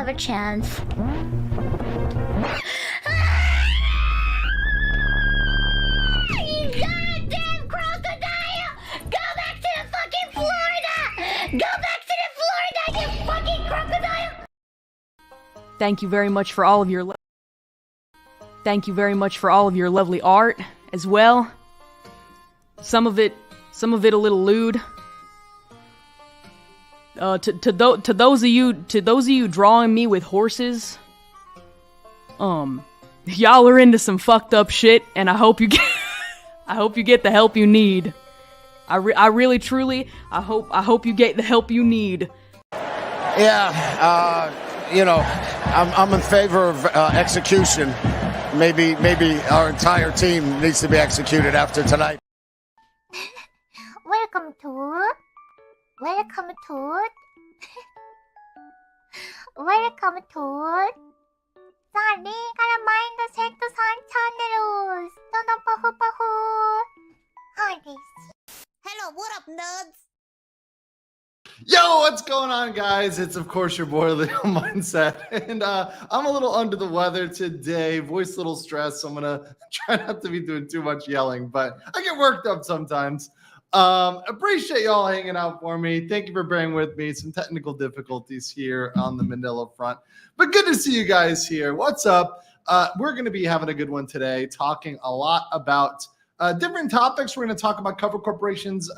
have a chance. You goddamn crocodile! Go back to the fucking Florida! Go back to the Florida, you fucking crocodile! Thank you very much for all of your lovely art as well. Some of it a little lewd. To those of you drawing me with horses, y'all are into some fucked up shit, and I hope you get the help you need. I really truly hope you get the help you need. Yeah, I'm in favor of execution. Maybe our entire team needs to be executed after tonight. Welcome to สวัสดีการะมาอินเตอร์เซ็กต์ซันชาแนลส์โตโนปะฮูปะฮู Hi this Hello, what up, nerds? Yo, what's going on, guys? It's, of course, your boy, Leo Mindset. And I'm a little under the weather today. Voice a little stressed, so I'm going to try not to be doing too much yelling. But I get worked up sometimes. Appreciate y'all hanging out for me. Thank you for bearing with me. Some technical difficulties here on the Manila front. But good to see you guys here. What's up? We're going to be having a good one today, talking a lot about different topics. We're going to talk about Cover Corporation's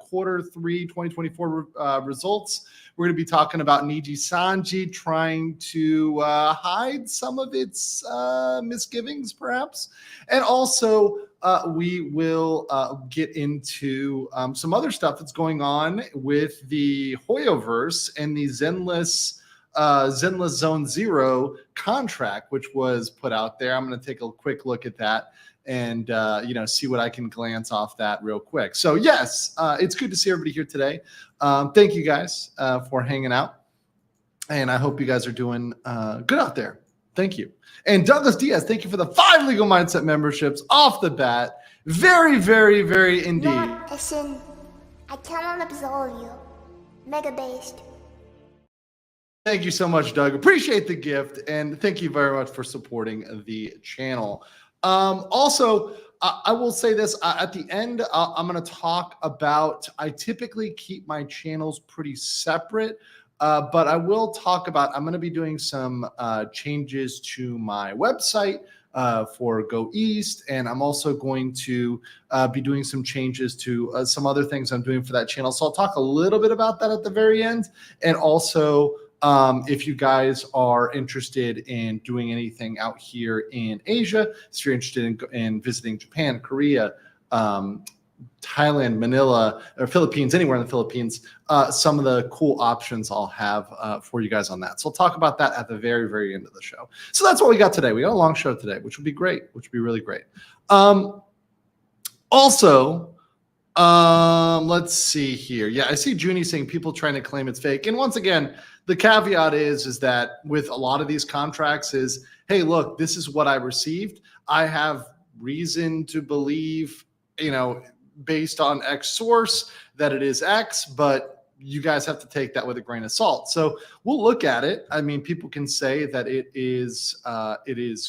quarter 3 2024 results. We're going to be talking about Nijisanji trying to hide some of its misgivings, perhaps. And also, we will get into some other stuff that's going on with the Hoyoverse and the ZenlessZoneZero contract, which was put out there. I'm going to take a quick look at that and see what I can glance off that real quick. So yes, it's good to see everybody here today. Thank you guys for hanging out, and I hope you guys are doing good out there. Thank you. And Douglas Diaz, thank you for the 5 Legal Mindset memberships off the bat. Very, very, very indeed. Not a sin. I cannot absolve you. Mega based. Thank you so much, Doug. Appreciate the gift, and thank you very much for supporting the channel. Also, I will say this at the end. I'm going to talk about. I typically keep my channels pretty separate, but I will talk about. I'm going to be doing some changes to my website for Go East, and I'm also going to be doing some changes to some other things I'm doing for that channel. So I'll talk a little bit about that at the very end, and also. If you guys are interested in doing anything out here in Asia, if you're interested in visiting Japan, Korea, Thailand, Manila, or Philippines, anywhere in the Philippines, some of the cool options I'll have for you guys on that. So I'll talk about that at the very, very end of the show. So that's what we got today. We got a long show today, which will be great, which will be really great. Also, let's see here. Yeah, I see Junie saying people trying to claim it's fake. And once again, the caveat is that with a lot of these contracts is, hey, look, this is what I received. I have reason to believe, based on X source that it is X, but you guys have to take that with a grain of salt. So we'll look at it. I mean, people can say that it is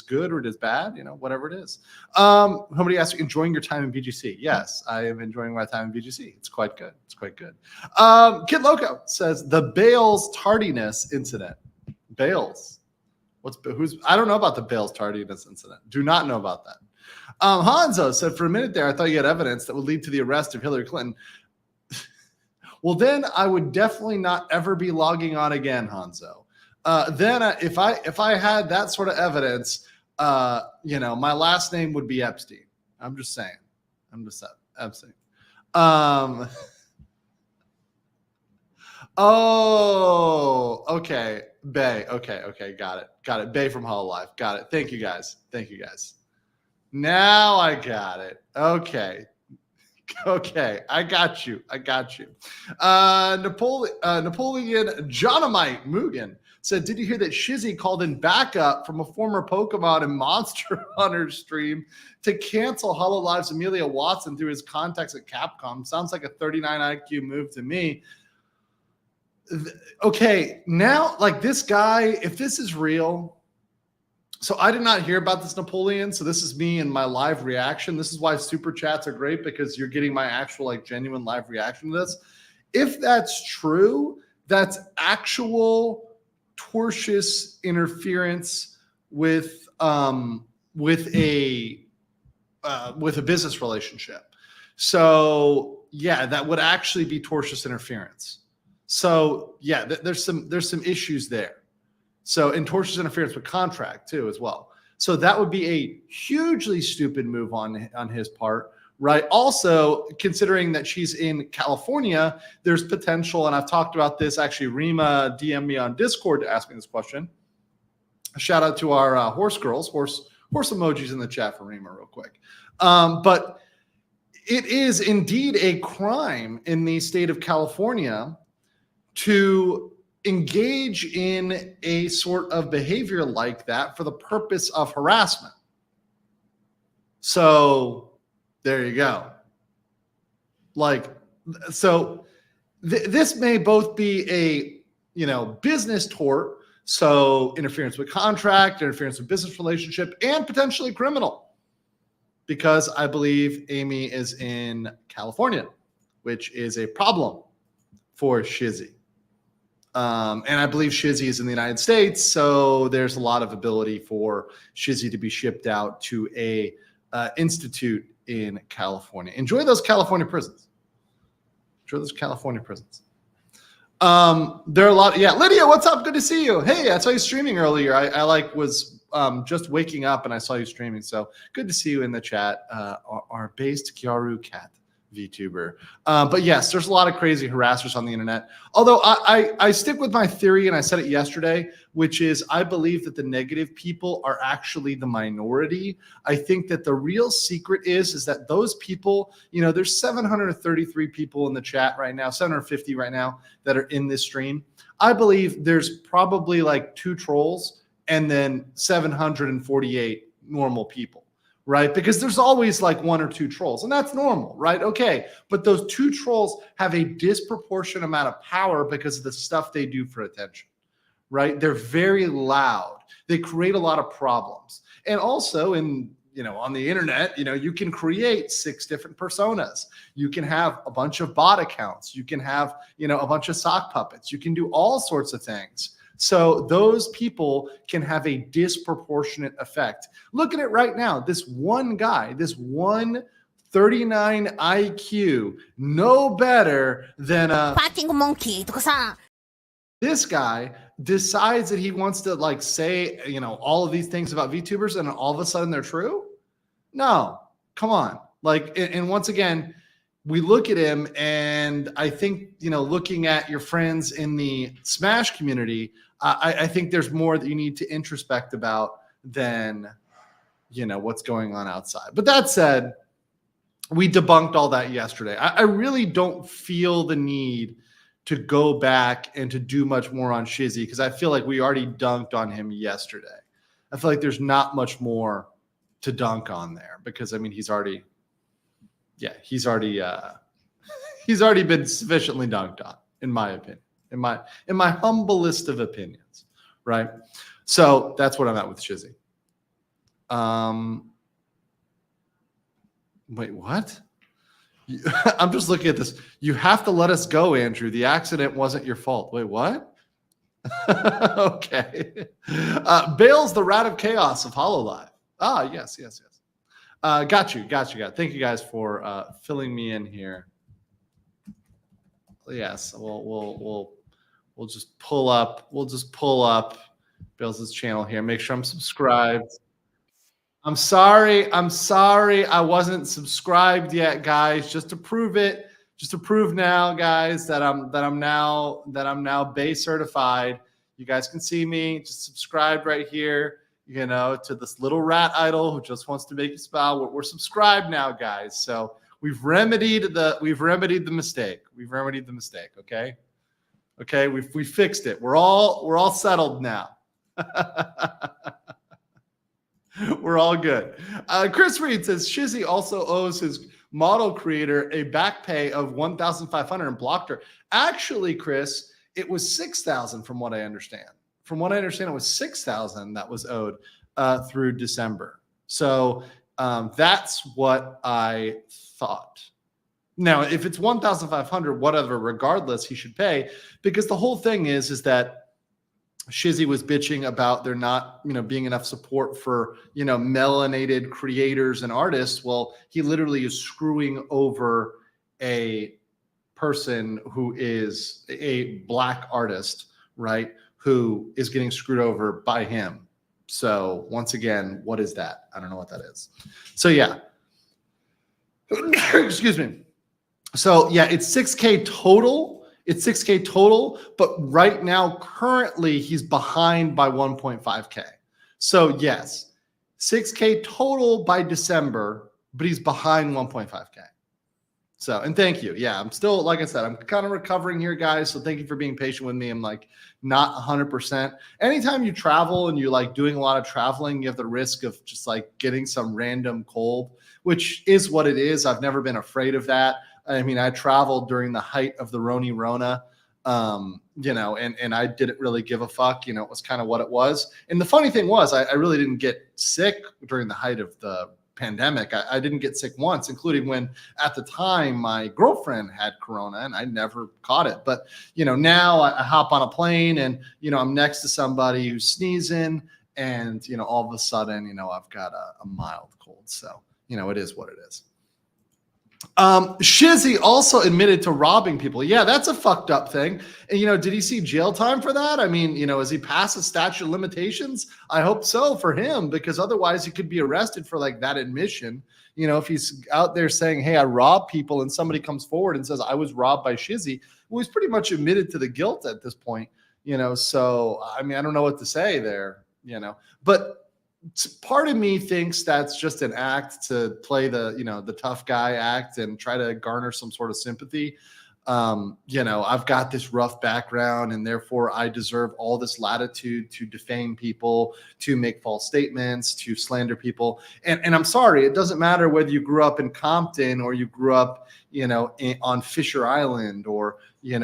good or it is bad, whatever it is. Somebody asked, enjoying your time in BGC? Yes, I am enjoying my time in BGC. It's quite good. It's quite good. Kid Loco says the Bales tardiness incident. Bales. I don't know about the Bales tardiness incident. Do not know about that. Hanzo said, for a minute there, I thought you had evidence that would lead to the arrest of Hillary Clinton. Well, then I would definitely not ever be logging on again, Hanzo. Then if I had that sort of evidence, my last name would be Epstein. I'm just saying. Epstein. Oh, okay. Bay. Okay. Got it. Bay from Hololive. Got it. Thank you guys. Now I got it. Okay, I got you. Napoleon Johnamite Mugen said, did you hear that Shizzy called in backup from a former Pokemon and Monster Hunter stream to cancel Hololive's Amelia Watson through his contacts at Capcom? Sounds like a 39 IQ move to me. Okay, now like this guy, if this is real, so I did not hear about this Napoleon. So this is me and my live reaction. This is why super chats are great, because you're getting my actual like genuine live reaction to this. If that's true, that's actual tortious interference with a business relationship. So yeah, that would actually be tortious interference. So yeah, there's some issues there. So and tortious interference with contract too as well. So that would be a hugely stupid move on his part, right? Also, considering that she's in California, there's potential, and I've talked about this. Actually, Rima DM'd me on Discord to ask me this question. A shout out to our horse girls, horse emojis in the chat for Rima real quick. But it is indeed a crime in the state of California to engage in a sort of behavior like that for the purpose of harassment. So there you go. Like, so this may both be a, business tort, so interference with contract, interference with business relationship, and potentially criminal, because I believe Amy is in California, which is a problem for Shizzy. And I believe Shizzy is in the United States, so there's a lot of ability for Shizzy to be shipped out to a institute in California. Enjoy those California prisons. Enjoy those California prisons. There are a lot. Yeah, Lydia, what's up? Good to see you. Hey, I saw you streaming earlier. I was just waking up and I saw you streaming. So good to see you in the chat. Our based Kyaru cat. VTuber. But yes, there's a lot of crazy harassers on the internet. Although I stick with my theory, and I said it yesterday, which is I believe that the negative people are actually the minority. I think that the real secret is that those people, there's 733 people in the chat right now, 750 right now that are in this stream. I believe there's probably like 2 trolls and then 748 normal people. Right? Because there's always like 1 or 2 trolls, and that's normal, right? Okay. But those 2 trolls have a disproportionate amount of power because of the stuff they do for attention, right? They're very loud. They create a lot of problems. And also on the internet, you can create 6 different personas. You can have a bunch of bot accounts. You can have, a bunch of sock puppets. You can do all sorts of things. So those people can have a disproportionate effect. Look at it right now. This one guy, this 139 IQ, no better than a monkey. This guy decides that he wants to like say, all of these things about VTubers, and all of a sudden they're true. No, come on. Like, and once again, we look at him, and I think, looking at your friends in the Smash community, I think there's more that you need to introspect about than, what's going on outside. But that said, we debunked all that yesterday. I really don't feel the need to go back and to do much more on Shizzy, because I feel like we already dunked on him yesterday. I feel like there's not much more to dunk on there, because, he's already been sufficiently dunked on, in my opinion, in my humblest of opinions, right? So that's what I'm at with Shizzy. Wait, what? I'm just looking at this. You have to let us go, Andrew. The accident wasn't your fault. Wait, what? Okay. Bale's the rat of chaos of HoloLive. Ah, yes. Got you. Thank you guys for filling me in here. Yes, we'll just pull up. We'll just pull up Bill's channel here. Make sure I'm subscribed. I'm sorry. I wasn't subscribed yet, guys. Just to prove it. Just to prove now, guys, that I'm now Bay certified. You guys can see me. Just subscribed right here. To this little rat idol who just wants to make you smile. We're subscribed now, guys. So we've remedied the mistake. Okay. We fixed it. We're all settled now. We're all good. Chris Reed says Shizzy also owes his model creator a back pay of $1,500 and blocked her. Actually, Chris, It was 6,000 from what I understand. From what I understand, it was 6,000 that was owed through December. So that's what I thought. Now, if it's 1,500, whatever, regardless, he should pay, because the whole thing is that Shizzy was bitching about there not, being enough support for, melanated creators and artists. Well, he literally is screwing over a person who is a black artist, right? Who is getting screwed over by him. So once again, what is that? I don't know what that is. So yeah, excuse me. So yeah, it's 6K total. It's 6K total, but right now, currently, he's behind by 1.5K. So yes, 6K total by December, but he's behind 1.5K. So, and thank you. Yeah, I'm still, like I said, I'm kind of recovering here, guys. So thank you for being patient with me. I'm like not 100%. Anytime you travel and you're like doing a lot of traveling, you have the risk of just like getting some random cold, which is what it is. I've never been afraid of that. I mean, I traveled during the height of the Rona, and I didn't really give a fuck. It was kind of what it was. And the funny thing was, I really didn't get sick during the height of the pandemic. I didn't get sick once, including when at the time my girlfriend had Corona and I never caught it. But, now I hop on a plane and, I'm next to somebody who's sneezing and, all of a sudden, I've got a mild cold. So, it is what it is. Shizzy also admitted to robbing people. Yeah, that's a fucked up thing. And, did he see jail time for that? I mean, is he past the statute of limitations? I hope so for him, because otherwise he could be arrested for like that admission. If he's out there saying, hey, I robbed people, and somebody comes forward and says, I was robbed by Shizzy, well, he's pretty much admitted to the guilt at this point, so, I mean, I don't know what to say there, but part of me thinks that's just an act to play the tough guy act and try to garner some sort of sympathy. I've got this rough background and therefore I deserve all this latitude to defame people, to make false statements, to slander people. And I'm sorry, it doesn't matter whether you grew up in Compton or you grew up, on Fisher Island or, in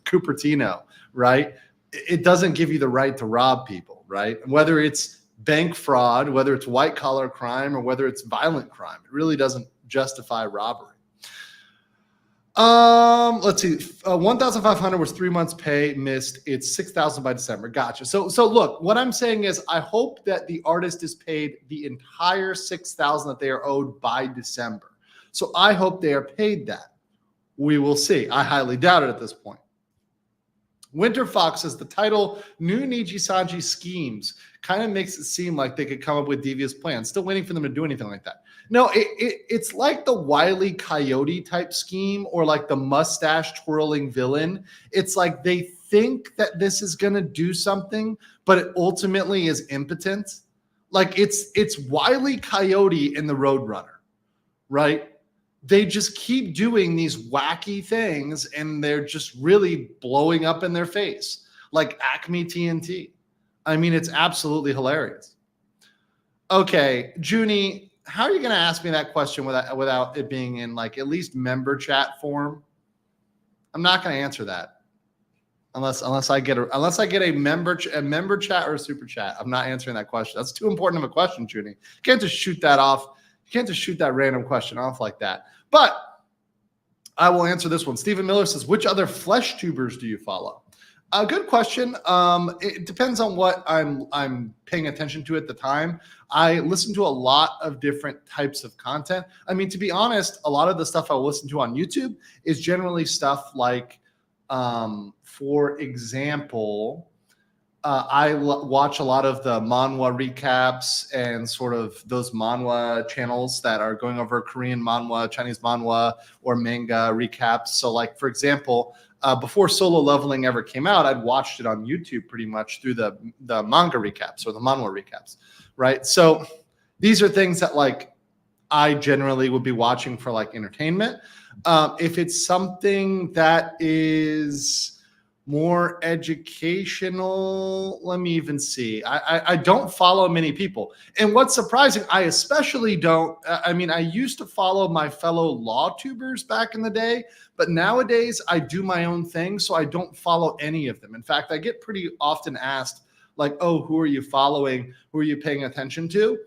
Cupertino, right? It doesn't give you the right to rob people. Right? Whether it's bank fraud, whether it's white collar crime, or whether it's violent crime, it really doesn't justify robbery. Let's see. 1,500 was 3 months pay missed. It's 6,000 by December. Gotcha. So look, what I'm saying is I hope that the artist is paid the entire 6,000 that they are owed by December. So I hope they are paid that. We will see. I highly doubt it at this point. Winter Fox says the title New Nijisanji Schemes kind of makes it seem like they could come up with devious plans. Still waiting for them to do anything like that. No, it's like the Wile E. Coyote type scheme or like the mustache twirling villain. It's like they think that this is going to do something, but it ultimately is impotent. Like it's Wile E. Coyote in the Roadrunner, right? They just keep doing these wacky things and they're just really blowing up in their face like Acme TNT. I mean, it's absolutely hilarious. Okay, Junie, how are you going to ask me that question without it being in like at least member chat form? I'm not going to answer that unless I get a member chat or a super chat. I'm not answering that question. That's too important of a question, Junie. You can't just shoot that off. You can't just shoot that random question off like that. But I will answer this one. Stephen Miller says, which other flesh tubers do you follow? A good question. It depends on what I'm paying attention to at the time. I listen to a lot of different types of content. I mean, to be honest, a lot of the stuff I listen to on YouTube is generally stuff like, for example, I watch a lot of the manhwa recaps and sort of those manhwa channels that are going over Korean manhwa, Chinese manhwa, or manga recaps. So like, for example, before Solo Leveling ever came out, I'd watched it on YouTube pretty much through the manga recaps or the manhwa recaps, right? So these are things that like I generally would be watching for like entertainment. If it's something that is more educational. Let me even see. I don't follow many people. And what's surprising, I especially don't, I mean, I used to follow my fellow law tubers back in the day, but nowadays I do my own thing. So I don't follow any of them. In fact, I get pretty often asked like, oh, who are you following? Who are you paying attention to?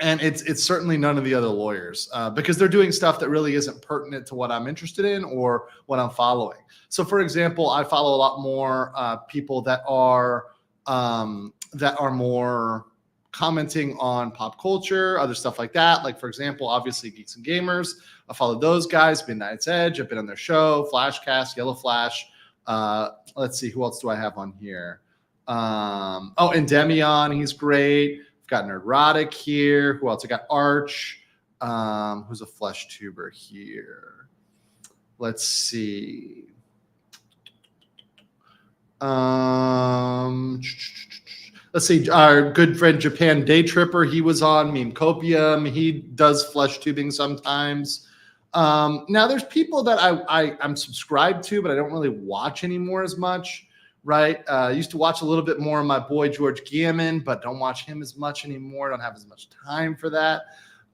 And it's certainly none of the other lawyers because they're doing stuff that really isn't pertinent to what I'm interested in or what I'm following. So, for example, I follow a lot more people that are more commenting on pop culture, other stuff like that. Like, for example, obviously Geeks and Gamers. I follow those guys. Midnight's Edge. I've been on their show. Flashcast, Yellow Flash. Let's see, who else do I have on here? And Demion. He's great. Got Nerdrotic here. Who else? I got Arch, who's a flesh tuber here. Let's see. Let's see. Our good friend Japan Day Tripper. He was on Meme Copium. He does flesh tubing sometimes. Now there's people that I'm subscribed to, but I don't really watch anymore as much. Right. Used to watch a little bit more of my boy George Gammon, but don't watch him as much anymore. Don't have as much time for that.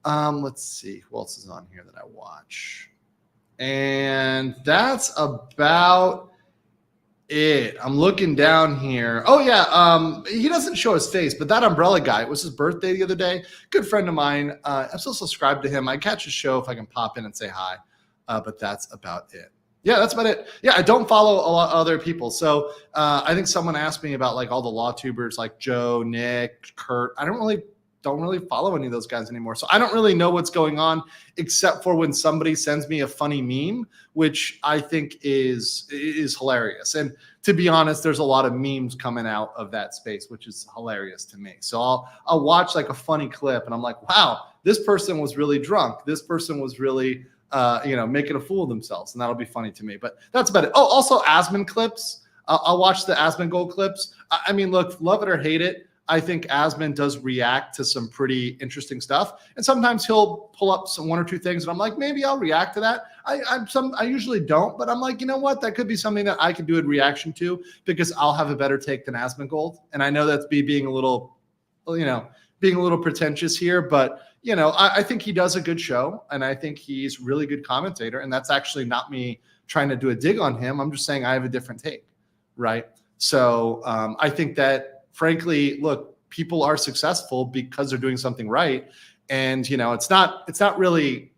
Let's see who else is on here that I watch. And that's about it. I'm looking down here. Oh yeah. He doesn't show his face, but that umbrella guy, it was his birthday the other day. Good friend of mine. I'm still subscribed to him. I catch his show if I can pop in and say hi. But that's about it. Yeah, that's about it. Yeah, I don't follow a lot of other people. So I think someone asked me about like all the law tubers like Joe, Nick, Kurt. I don't really follow any of those guys anymore. So I don't really know what's going on except for when somebody sends me a funny meme, which I think is hilarious. And to be honest, there's a lot of memes coming out of that space, which is hilarious to me. So I'll watch like a funny clip and I'm like, wow, this person was really drunk. This person was really making a fool of themselves, and that'll be funny to me. But that's about it. Oh, also Asmon clips. I'll watch the Asmon Gold clips. I mean, look, love it or hate it, I think Asmon does react to some pretty interesting stuff, and sometimes he'll pull up some one or two things, and I'm like, maybe I'll react to that. I usually don't, but I'm like, you know what? That could be something that I could do a reaction to because I'll have a better take than Asmon Gold, and I know that's being a little pretentious here, but. I think he does a good show, and I think he's really good commentator. And that's actually not me trying to do a dig on him. I'm just saying I have a different take, right? So I think that, frankly, look, people are successful because they're doing something right. And it's not really,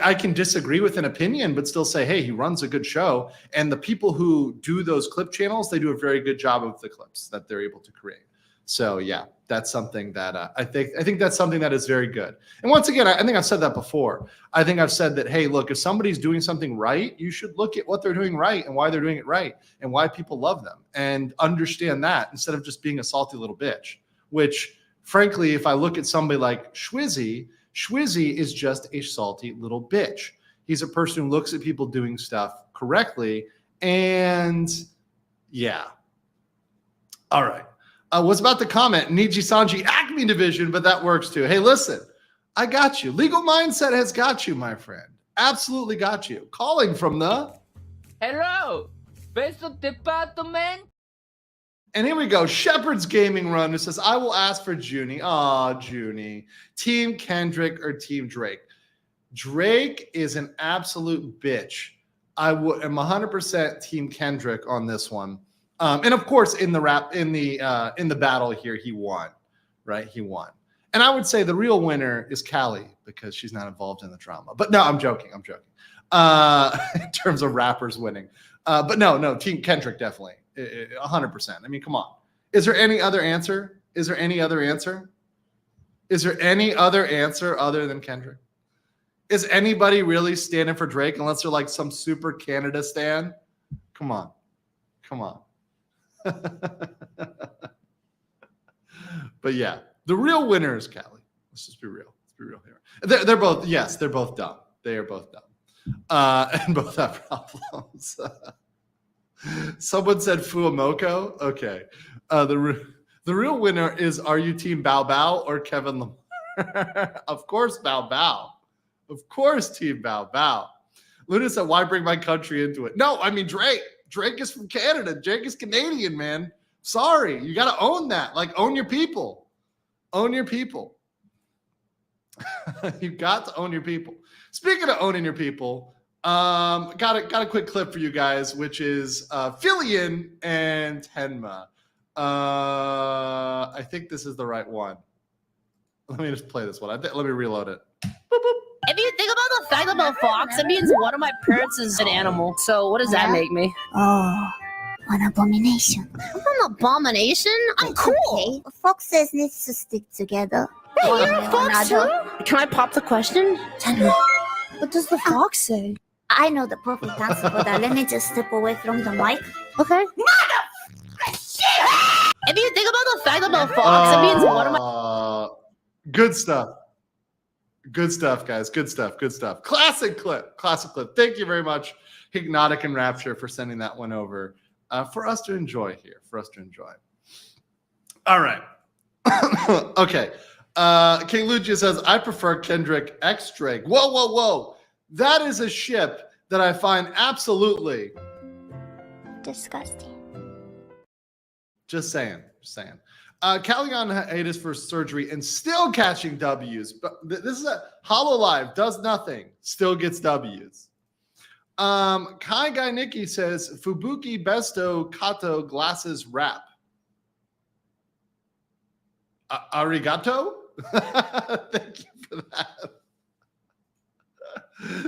I can disagree with an opinion, but still say, hey, he runs a good show. And the people who do those clip channels, they do a very good job of the clips that they're able to create. So yeah, that's something that I think that's something that is very good. And once again, I think I've said that before. I think I've said that, hey, look, if somebody's doing something right, you should look at what they're doing right and why they're doing it right and why people love them and understand that instead of just being a salty little bitch, which frankly, if I look at somebody like Schwizzy is just a salty little bitch. He's a person who looks at people doing stuff correctly. And yeah. All right. Was about to comment Nijisanji Acme division, but that works too. Hey, listen, I got you. Legal Mindset has got you, my friend. Absolutely got you. Calling from the Hello, Peso Department. And here we go. Shepherd's Gaming Run, who says, I will ask for Junie. Aw, Junie. Team Kendrick or Team Drake? Drake is an absolute bitch. I am 100% Team Kendrick on this one. And of course, in the battle here, he won, right? He won. And I would say the real winner is Callie because she's not involved in the drama. But no, I'm joking. In terms of rappers winning. But no, Team Kendrick definitely, 100%. I mean, come on. Is there any other answer? Is there any other answer other than Kendrick? Is anybody really standing for Drake unless they're like some super Canada stan? Come on. But yeah, the real winner is Callie. Let's just be real. here. They're both, yes, they're both dumb. They are both dumb. And both have problems. Someone said Fuamoko. Okay. The real winner is, are you Team Bow Bow or Kevin Lamar? Of course, Bow Bow. Of course, Team Bow Bow. Luna said, why bring my country into it? No, I mean, Drake. Drake is from Canada. Drake is Canadian, man. Sorry. You got to own that. Like, own your people. Own your people. You got to own your people. Speaking of owning your people, got a quick clip for you guys, which is Fillion and Tenma. I think this is the right one. Let me just play this one. Let me reload it. Boop, boop. If you think about the fact about fox, it means one of my parents is an animal. So what does that make me? Oh, an abomination. I'm an abomination? I'm cool. Okay. Foxes need to stick together. Hey, One you're a way or fox too? another. Can I pop the question? Tenma, What does the fox say? I know the perfect answer for that. Let me just step away from the mic. Okay. If you think about the fact about fox, it means one of my... Good stuff. Good stuff, guys. Good stuff. Good stuff. Classic clip. Classic clip. Thank you very much, Hypnotic and Rapture, for sending that one over for us to enjoy here. For us to enjoy. All right. Okay. King Lucia says, I prefer Kendrick X Drake. Whoa, whoa, whoa. That is a ship that I find absolutely Disgusting. just saying. Just saying. Callion hiatus for surgery and still catching W's. But this is a Hollow Live, does nothing, still gets W's. Kai Guy Nikki says Fubuki Besto Kato glasses wrap. Arigato? Thank you for that.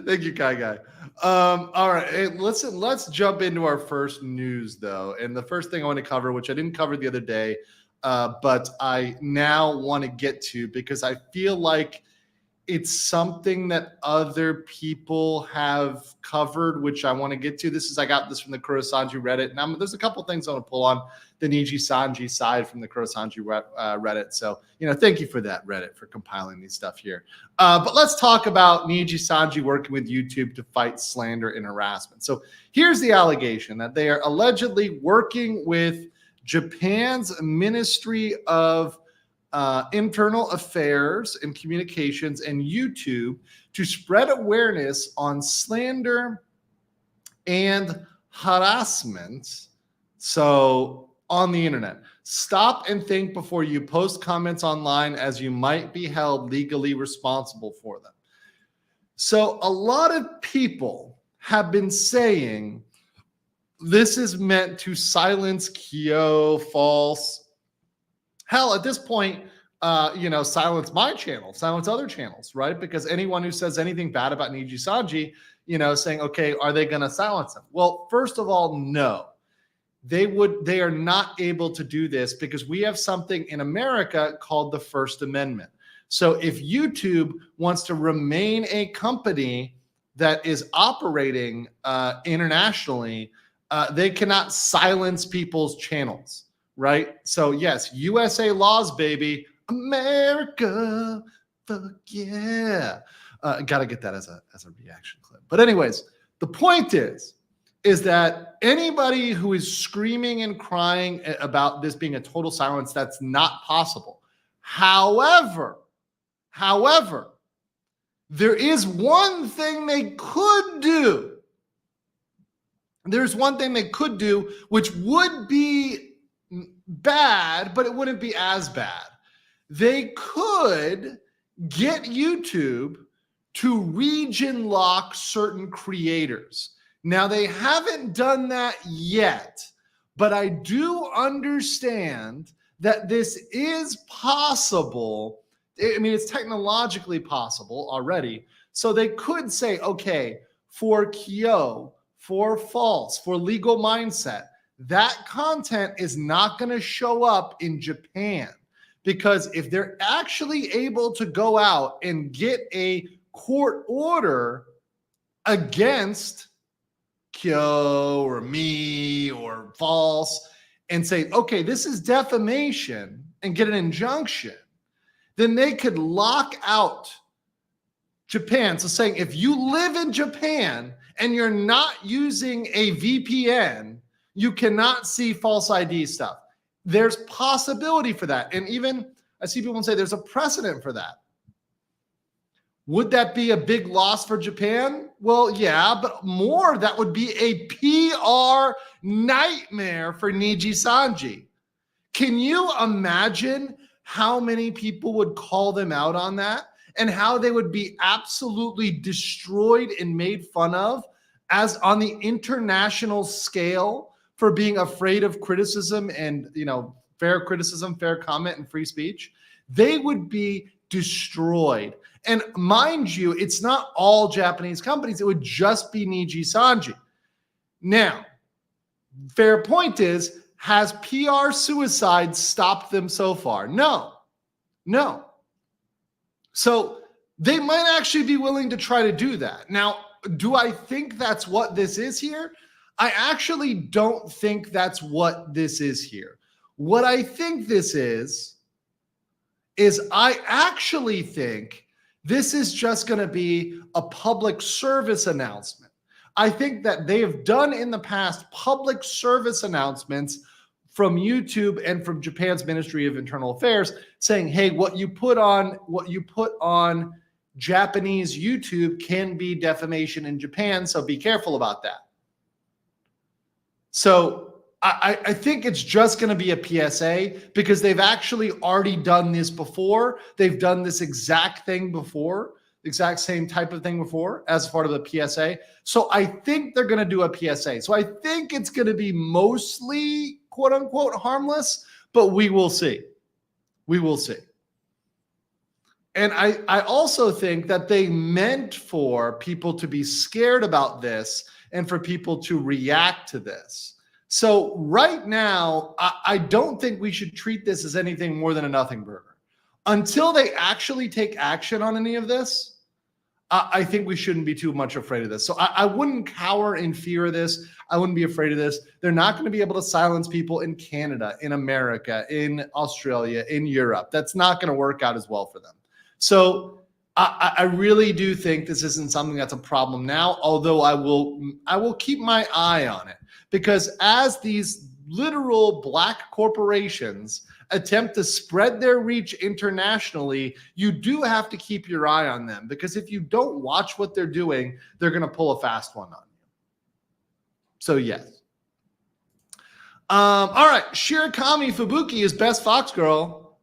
Thank you, Kai Guy. All right, hey, listen, let's jump into our first news, though. And the first thing I want to cover, which I didn't cover the other day, but I now want to get to because I feel like it's something that other people have covered, which I want to get to. I got this from the Kurosanji Reddit. And there's a couple things I want to pull on the Nijisanji side from the Kurosanji Reddit. So, thank you for that, Reddit, for compiling these stuff here. But let's talk about Nijisanji working with YouTube to fight slander and harassment. So here's the allegation that they are allegedly working with Japan's Ministry of Internal Affairs and Communications and YouTube to spread awareness on slander and harassment. So on the internet, stop and think before you post comments online, as you might be held legally responsible for them. So a lot of people have been saying this is meant to silence Kyo, false. Hell, at this point, silence my channel, silence other channels, right? Because anyone who says anything bad about Nijisanji, saying, okay, are they going to silence him? Well, first of all, no. They are not able to do this because we have something in America called the First Amendment. So if YouTube wants to remain a company that is operating internationally, they cannot silence people's channels. Right? So yes, USA laws, baby. America, fuck yeah. Gotta get that as a reaction clip. But anyways, the point is that anybody who is screaming and crying about this being a total silence, that's not possible. However, there is one thing they could do. There's one thing they could do, which would be bad, but it wouldn't be as bad. They could get YouTube to region lock certain creators. Now, they haven't done that yet, but I do understand that this is possible. I mean, it's technologically possible already. So they could say, okay, for Kyo, for false, for legal mindset, that content is not going to show up in Japan, because if they're actually able to go out and get a court order against Kyo or me or false and say, okay, this is defamation, and get an injunction, then they could lock out Japan. So saying if you live in Japan and you're not using a VPN, you cannot see false ID stuff. There's possibility for that. And even I see people say there's a precedent for that. Would that be a big loss for Japan? Well, yeah, but more, that would be a PR nightmare for Nijisanji. Can you imagine how many people would call them out on that and how they would be absolutely destroyed and made fun of as on the international scale for being afraid of criticism and, fair criticism, fair comment, and free speech? They would be destroyed. And mind you, it's not all Japanese companies. It would just be Nijisanji. Now, fair point is, has PR suicide stopped them so far? No. So they might actually be willing to try to do that. Now, do I think that's what this is here? I actually don't think that's what this is here. What I think this is I actually think this is just going to be a public service announcement. I think that they have done in the past public service announcements from YouTube and from Japan's Ministry of Internal Affairs saying, hey, what you put on Japanese YouTube can be defamation in Japan, so be careful about that. So I think it's just going to be a PSA because they've actually already done this before. They've done this exact thing before, the exact same type of thing before as part of the PSA. So I think they're going to do a PSA. So I think it's going to be mostly quote unquote harmless, but we will see. We will see. And I also think that they meant for people to be scared about this and for people to react to this. So right now, I don't think we should treat this as anything more than a nothing burger. Until they actually take action on any of this, I think we shouldn't be too much afraid of this. So I wouldn't cower in fear of this. I wouldn't be afraid of this. They're not going to be able to silence people in Canada, in America, in Australia, in Europe. That's not going to work out as well for them. So I really do think this isn't something that's a problem now, although I will keep my eye on it, because as these literal black corporations attempt to spread their reach internationally, you do have to keep your eye on them, because if you don't watch what they're doing, they're going to pull a fast one on you. So yes. All right. Shirakami Fubuki is best Fox girl.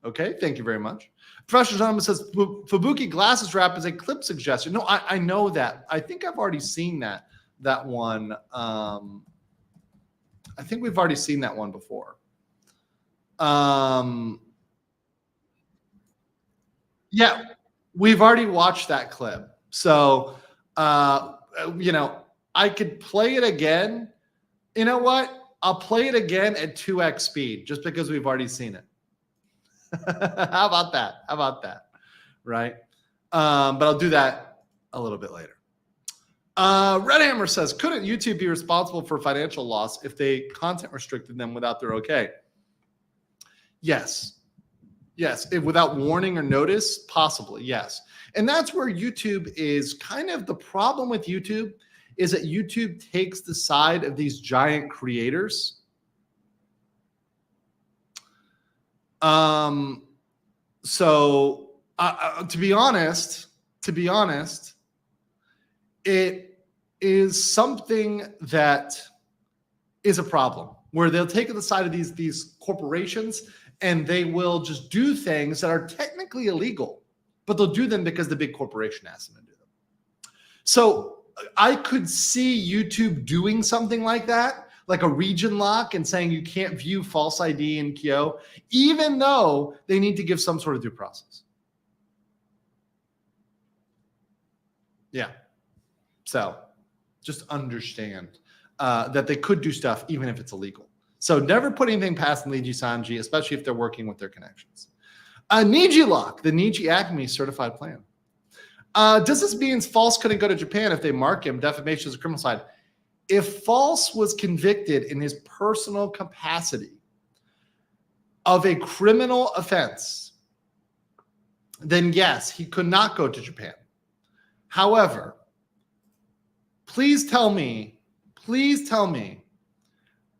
Okay. Thank you very much. Professional Gentleman says Fubuki glasses wrap is a clip suggestion. No, I know that. I think I've already seen that one. I think we've already seen that one before. Yeah, we've already watched that clip. So, I could play it again. You know what? I'll play it again at 2x speed just because we've already seen it. How about that? Right? But I'll do that a little bit later. Red Hammer says, couldn't YouTube be responsible for financial loss if they content restricted them without their okay? Yes. If without warning or notice, possibly, yes. And that's where YouTube is kind of the problem with YouTube, is that YouTube takes the side of these giant creators. So to be honest, it is something that is a problem, where they'll take the side of these corporations and they will just do things that are technically illegal, but they'll do them because the big corporation asks them to do them. So I could see YouTube doing something like that, like a region lock, and saying you can't view false ID in Kyo, even though they need to give some sort of due process. Yeah. So just understand that they could do stuff even if it's illegal. So never put anything past Nijisanji, especially if they're working with their connections. Niji Lock, the Niji Acme certified plan. Does this mean False couldn't go to Japan if they mark him? Defamation is a criminal side. If False was convicted in his personal capacity of a criminal offense, then yes, he could not go to Japan. However, please tell me,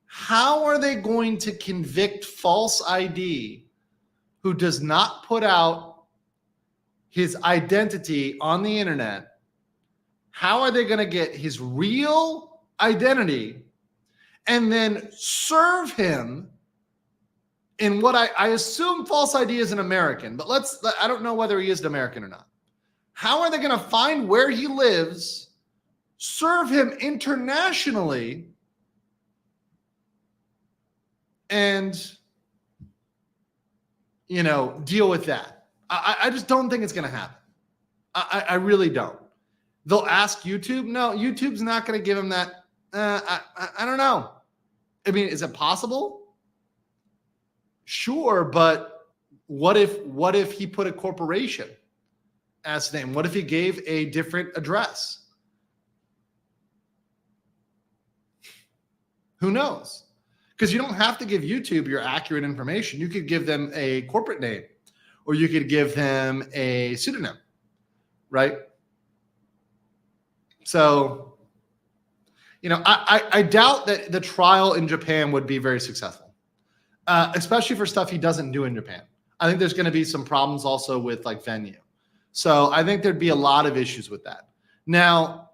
how are they going to convict False ID who does not put out his identity on the internet, how are they going to get his real identity and then serve him in what I assume false ID is an American, but I don't know whether he is an American or not. How are they going to find where he lives, serve him internationally, and, deal with that? I just don't think it's going to happen. I really don't. They'll ask YouTube. No, YouTube's not going to give him that. I don't know. I mean, is it possible? Sure, but what if he put a corporation as his name? What if he gave a different address? Who knows? Because you don't have to give YouTube your accurate information. You could give them a corporate name, or you could give them a pseudonym, right? So, I doubt that the trial in Japan would be very successful, especially for stuff he doesn't do in Japan. I think there's going to be some problems also with like venue. So I think there'd be a lot of issues with that. Now,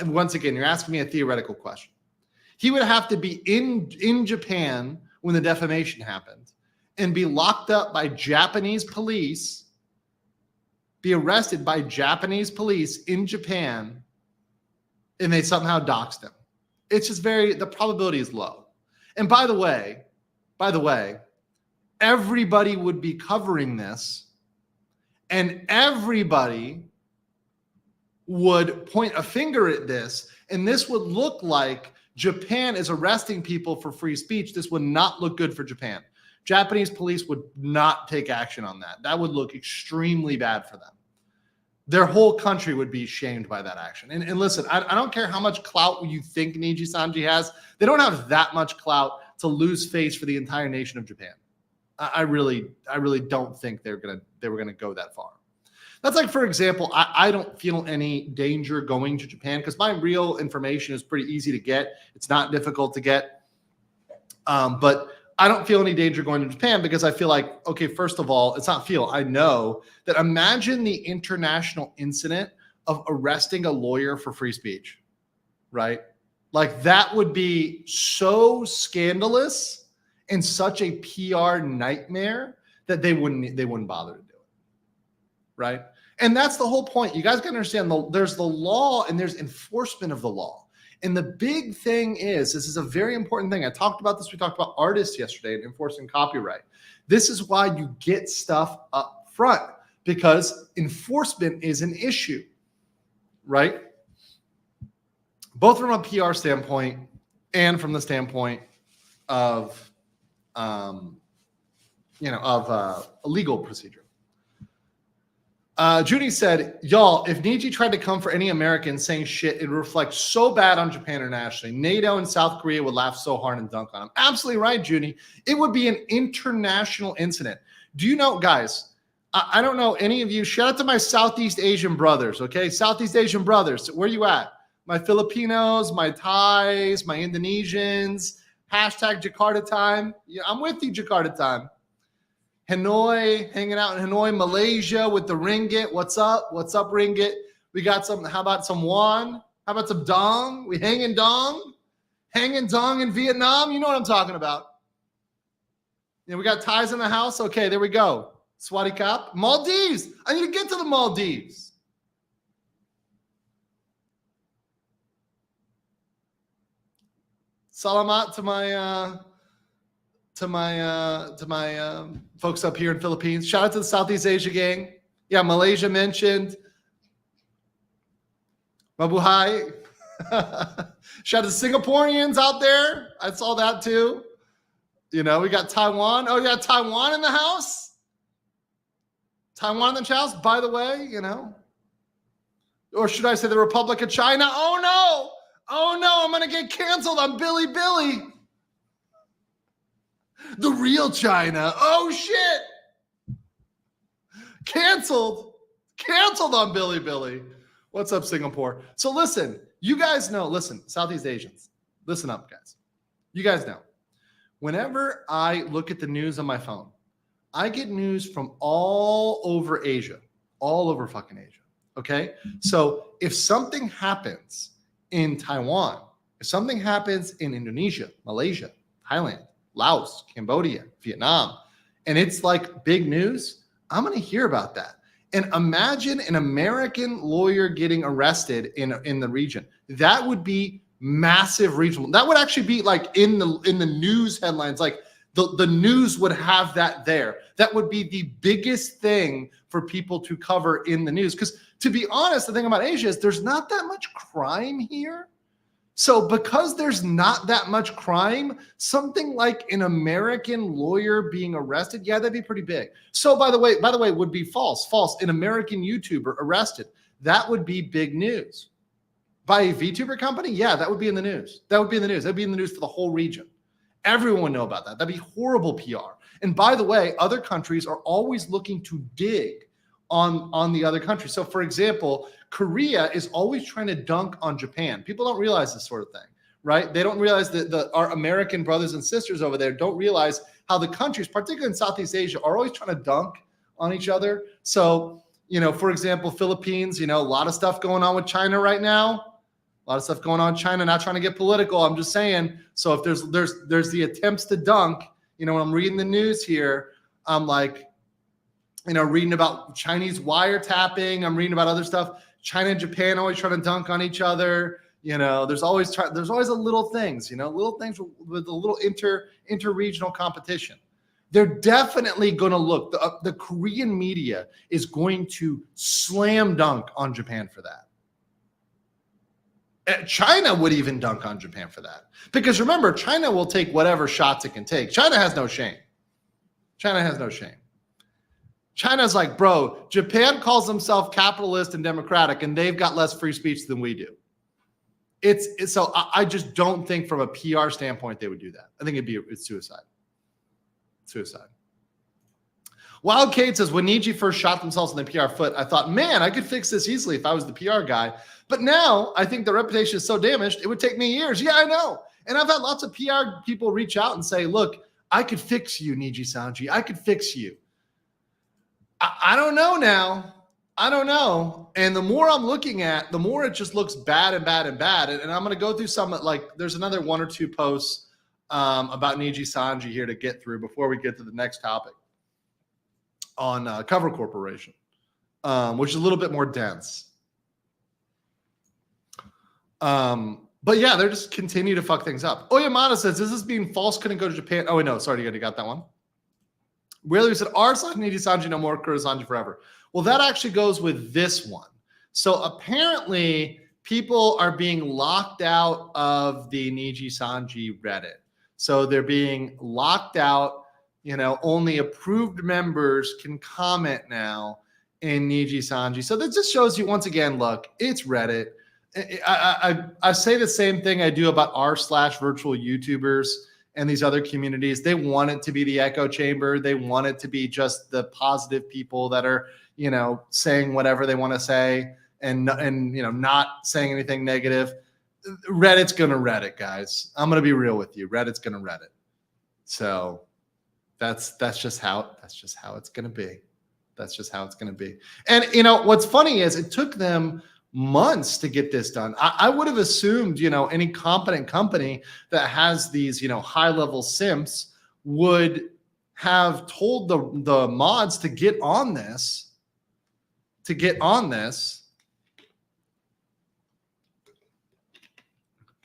once again, you're asking me a theoretical question. He would have to be in Japan when the defamation happened and be locked up by Japanese police, be arrested by Japanese police in Japan, and they somehow doxed him. It's just the probability is low. And by the way, everybody would be covering this, and everybody would point a finger at this, and this would look like Japan is arresting people for free speech. This would not look good for Japan. Japanese police would not take action on that. That would look extremely bad for them. Their whole country would be shamed by that action. And listen, I don't care how much clout you think Nijisanji has. They don't have that much clout to lose face for the entire nation of Japan. I really don't think they were gonna go that far. That's like, for example, I don't feel any danger going to Japan because my real information is pretty easy to get. It's not difficult to get. But I don't feel any danger going to Japan because I feel like, okay, first of all, I know that imagine the international incident of arresting a lawyer for free speech, right? Like that would be so scandalous and such a PR nightmare that they wouldn't bother to do it, right? And that's the whole point. You guys got to understand, there's the law and there's enforcement of the law. And the big thing is, this is a very important thing. I talked about this. We talked about artists yesterday and enforcing copyright. This is why you get stuff up front, because enforcement is an issue, right? Both from a PR standpoint and from the standpoint of, a legal procedure. Judy said, y'all, if Niji tried to come for any Americans saying shit, it would reflect so bad on Japan internationally. NATO and South Korea would laugh so hard and dunk on him. Absolutely right, Judy. It would be an international incident. Do you know, guys, I don't know any of you. Shout out to my Southeast Asian brothers, okay? Southeast Asian brothers. Where you at? My Filipinos, my Thais, my Indonesians. Hashtag Jakarta time. Yeah, I'm with you, Jakarta time. Hanoi, hanging out in Hanoi, Malaysia with the ringgit. What's up? What's up, ringgit? We got some, how about some won? How about some dong? We hanging dong? Hanging dong in Vietnam? You know what I'm talking about. Yeah, we got Thais in the house. Okay, there we go. Swati Kap. Maldives. I need to get to the Maldives. Salamat to my folks up here in Philippines. Shout out to the Southeast Asia gang. Yeah, Malaysia mentioned. Mabuhay. Shout out to Singaporeans out there. I saw that too. We got Taiwan. Oh, yeah, Taiwan in the house. Taiwan in the house, by the way, Or should I say the Republic of China? Oh, no. Oh, no, I'm going to get canceled on Billy. The real China. Oh, shit. Canceled on Billy. What's up, Singapore? So listen, you guys know, Southeast Asians, listen up, guys. You guys know, whenever I look at the news on my phone, I get news from all over Asia, all over fucking Asia. Okay. So if something happens in Taiwan, if something happens in Indonesia, Malaysia, Thailand, Laos, Cambodia, Vietnam, and it's like big news, I'm going to hear about that. And imagine an American lawyer getting arrested in the region. That would be massive regional. That would actually be like in the news headlines. Like the news would have that there. That would be the biggest thing for people to cover in the news. Because to be honest, the thing about Asia is there's not that much crime here. So because there's not that much crime, something like an American lawyer being arrested, yeah, that'd be pretty big. So by the way, would be false. An American YouTuber arrested. That would be big news. By a VTuber company, yeah, that would be in the news. That'd be in the news for the whole region. Everyone would know about that. That'd be horrible PR. And by the way, other countries are always looking to dig on the other countries. So for example, Korea is always trying to dunk on Japan. People don't realize this sort of thing, right? They don't realize that our American brothers and sisters over there don't realize how the countries, particularly in Southeast Asia, are always trying to dunk on each other. So, for example, Philippines, a lot of stuff going on with China right now. A lot of stuff going on in China, not trying to get political. I'm just saying. So if there's the attempts to dunk, when I'm reading the news here, I'm like, reading about Chinese wiretapping. I'm reading about other stuff. China and Japan always trying to dunk on each other. There's always a little things, little things with a little inter-regional competition. They're definitely going to look. The Korean media is going to slam dunk on Japan for that. China would even dunk on Japan for that. Because remember, China will take whatever shots it can take. China has no shame. China's like, bro, Japan calls themselves capitalist and democratic, and they've got less free speech than we do. So I just don't think from a PR standpoint they would do that. I think it's suicide. Wild Kate says, when Niji first shot themselves in the PR foot, I thought, man, I could fix this easily if I was the PR guy. But now I think the reputation is so damaged, it would take me years. Yeah, I know. And I've had lots of PR people reach out and say, look, I could fix you, Nijisanji. I could fix you. I don't know now. I don't know. And the more I'm looking at, the more it just looks bad and bad and bad. And I'm going to go through some, like there's another one or two posts about Nijisanji here to get through before we get to the next topic on Cover Corporation, which is a little bit more dense. But yeah, they're just continue to fuck things up. Oyamada says, is this being false? Couldn't go to Japan. Oh, wait, no, sorry, you already got that one. Willie said, r/Nijisanji no more, Kurosanji forever. Well, that actually goes with this one. So apparently people are being locked out of the Nijisanji Reddit. So they're being locked out. Only approved members can comment now in Nijisanji. So that just shows you once again, look, it's Reddit. I say the same thing I do about r/virtual YouTubers and these other communities. They want it to be the echo chamber. They want it to be just the positive people that are, saying whatever they want to say and not saying anything negative. Reddit's going to Reddit, guys. I'm going to be real with you. Reddit's going to Reddit. So that's just how it's going to be. That's just how it's going to be. And what's funny is it took them months to get this done. I would have assumed, any competent company that has these, high-level simps would have told the mods to get on this,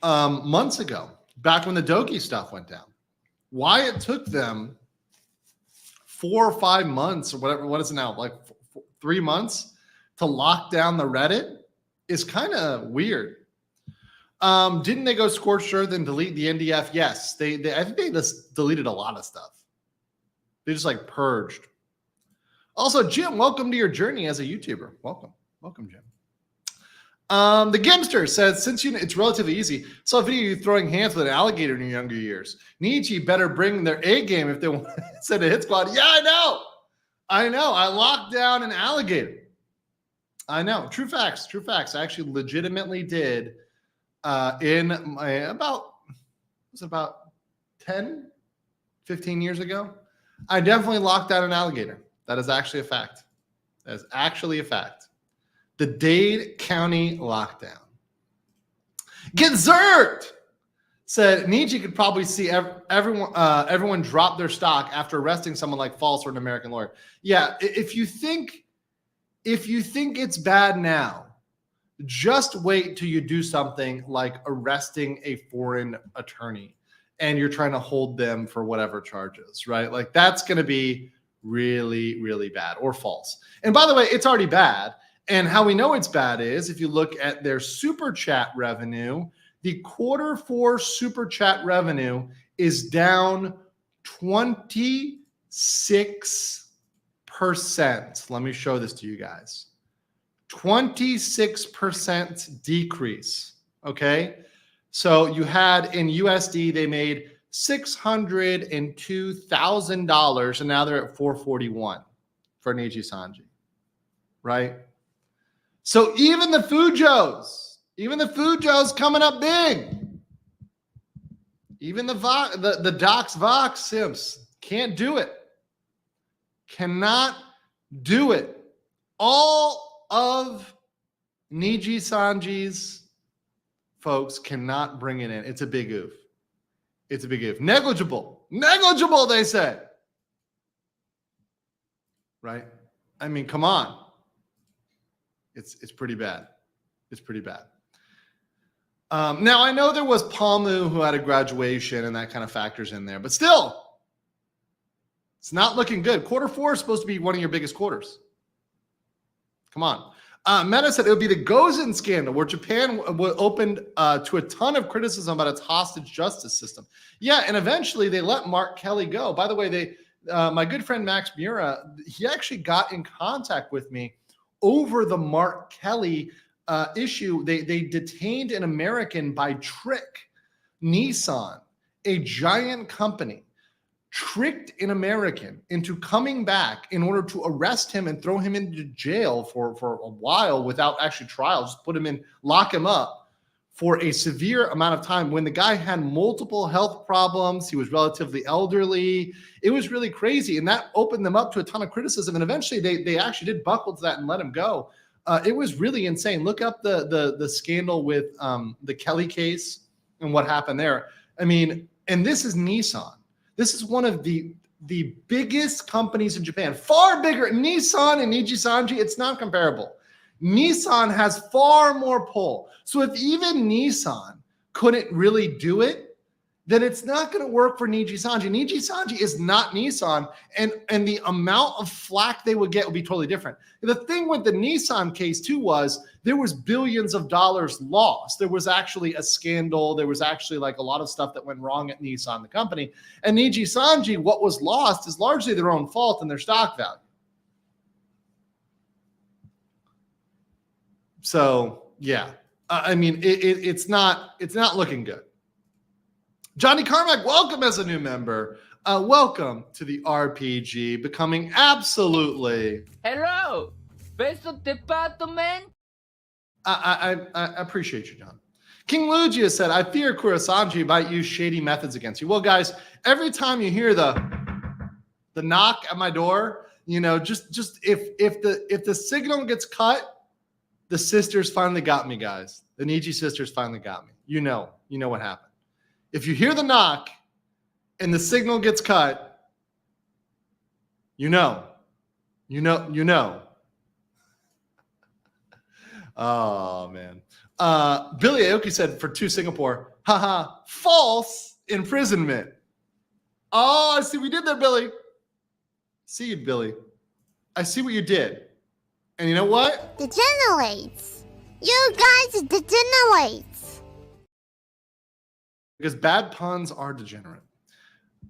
months ago, back when the Doki stuff went down. Why it took them 4 or 5 months or whatever, what is it now, like 3 months to lock down the Reddit is kind of weird. Didn't they go scorched earth and delete the NDF? Yes, they I think they just deleted a lot of stuff. They just like purged. Also, Jim, welcome to your journey as a YouTuber. Welcome, Jim. The Gimster says, since it's relatively easy, saw a video of you throwing hands with an alligator in your younger years. Niji better bring their A game if they want to send a hit squad. Yeah, I know. I locked down an alligator. I know. True facts. I actually legitimately did in my about 10, 15 years ago. I definitely locked out an alligator. That is actually a fact. That is actually a fact. The Dade County lockdown. Get zerked! Said Niji could probably see everyone drop their stock after arresting someone like False or an American lawyer. Yeah, if you think it's bad now, just wait till you do something like arresting a foreign attorney and you're trying to hold them for whatever charges, right? Like that's going to be really, really bad or false. And by the way, it's already bad. And how we know it's bad is if you look at their super chat revenue, the Q4 super chat revenue is down 26%. Let me show this to you guys. 26% decrease. Okay. So you had in USD, they made $602,000 and now they're at 441 for Nijisanji. Right. So even the Fujos coming up big. Even the Docs Vox Simps can't do it. Cannot do it. All of Nijisanji's folks cannot bring it in. It's a big oof. It's a big oof. Negligible, they say. Right? I mean, come on. It's pretty bad. It's pretty bad. Now, I know there was Palmu who had a graduation and that kind of factors in there, but still, it's not looking good. Q4 is supposed to be one of your biggest quarters. Come on. Meta said it would be the Gozen scandal where Japan opened to a ton of criticism about its hostage justice system. Yeah, and eventually they let Mark Kelly go. By the way, my good friend Max Mura, he actually got in contact with me over the Mark Kelly issue. They detained an American by trick. Nissan, a giant company, tricked an American into coming back in order to arrest him and throw him into jail for a while without actually trial. Just lock him up for a severe amount of time when the guy had multiple health problems. He was relatively elderly. It was really crazy. And that opened them up to a ton of criticism. And eventually they actually did buckle to that and let him go. It was really insane. Look up the scandal with the Kelly case and what happened there. I mean, and this is Nissan. This is one of the biggest companies in Japan, far bigger. Nissan and Nijisanji, it's not comparable. Nissan has far more pull. So if even Nissan couldn't really do it, then it's not going to work for Nijisanji. Nijisanji is not Nissan, and the amount of flack they would get would be totally different. The thing with the Nissan case too was there was billions of dollars lost. There was actually a scandal. There was actually like a lot of stuff that went wrong at Nissan, the company. And Nijisanji, what was lost is largely their own fault and their stock value. So yeah, I mean, it's not looking good. Johnny Carmack, welcome as a new member. Welcome to the RPG, becoming absolutely. Hello, Peso Department. I appreciate you, John. King Lugia said, I fear Kurasanji might use shady methods against you. Well, guys, every time you hear the knock at my door, you know, just if the signal gets cut, the sisters finally got me, guys. The Niji sisters finally got me. You know what happened. If you hear the knock and the signal gets cut, you know. Oh, man. Billy Aoki said for 2 Singapore, haha, false imprisonment. Oh, I see what you did there, Billy. See you, Billy. I see what you did. And you know what? Degenerates. You guys degenerates. Because bad puns are degenerate.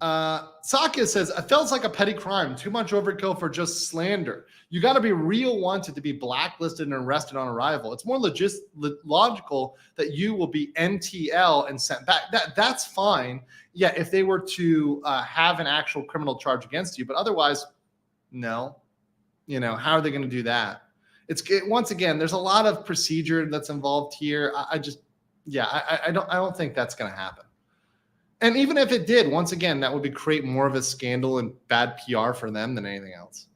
Sakia says, it feels like a petty crime. Too much overkill for just slander. You got to be real wanted to be blacklisted and arrested on arrival. It's more logical that you will be NTL and sent back. That's fine. Yeah, if they were to have an actual criminal charge against you. But otherwise, no. You know, how are they going to do that? Once again, there's a lot of procedure that's involved here. I don't think that's going to happen. And even if it did, once again, that would create more of a scandal and bad PR for them than anything else.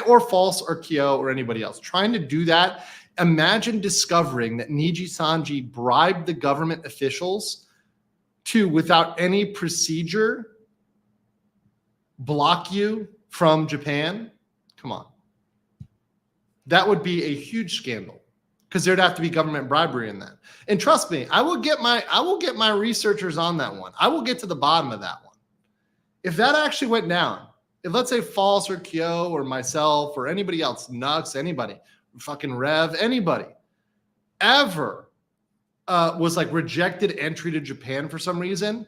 Or False or Kyo or anybody else. Trying to do that, imagine discovering that Nijisanji bribed the government officials to, without any procedure, block you from Japan. Come on. That would be a huge scandal because there'd have to be government bribery in that. And trust me, I will get my researchers on that one. I will get to the bottom of that one. If that actually went down, if let's say False or Kyo or myself or anybody else, Nux, anybody, fucking Rev, anybody ever was like rejected entry to Japan for some reason,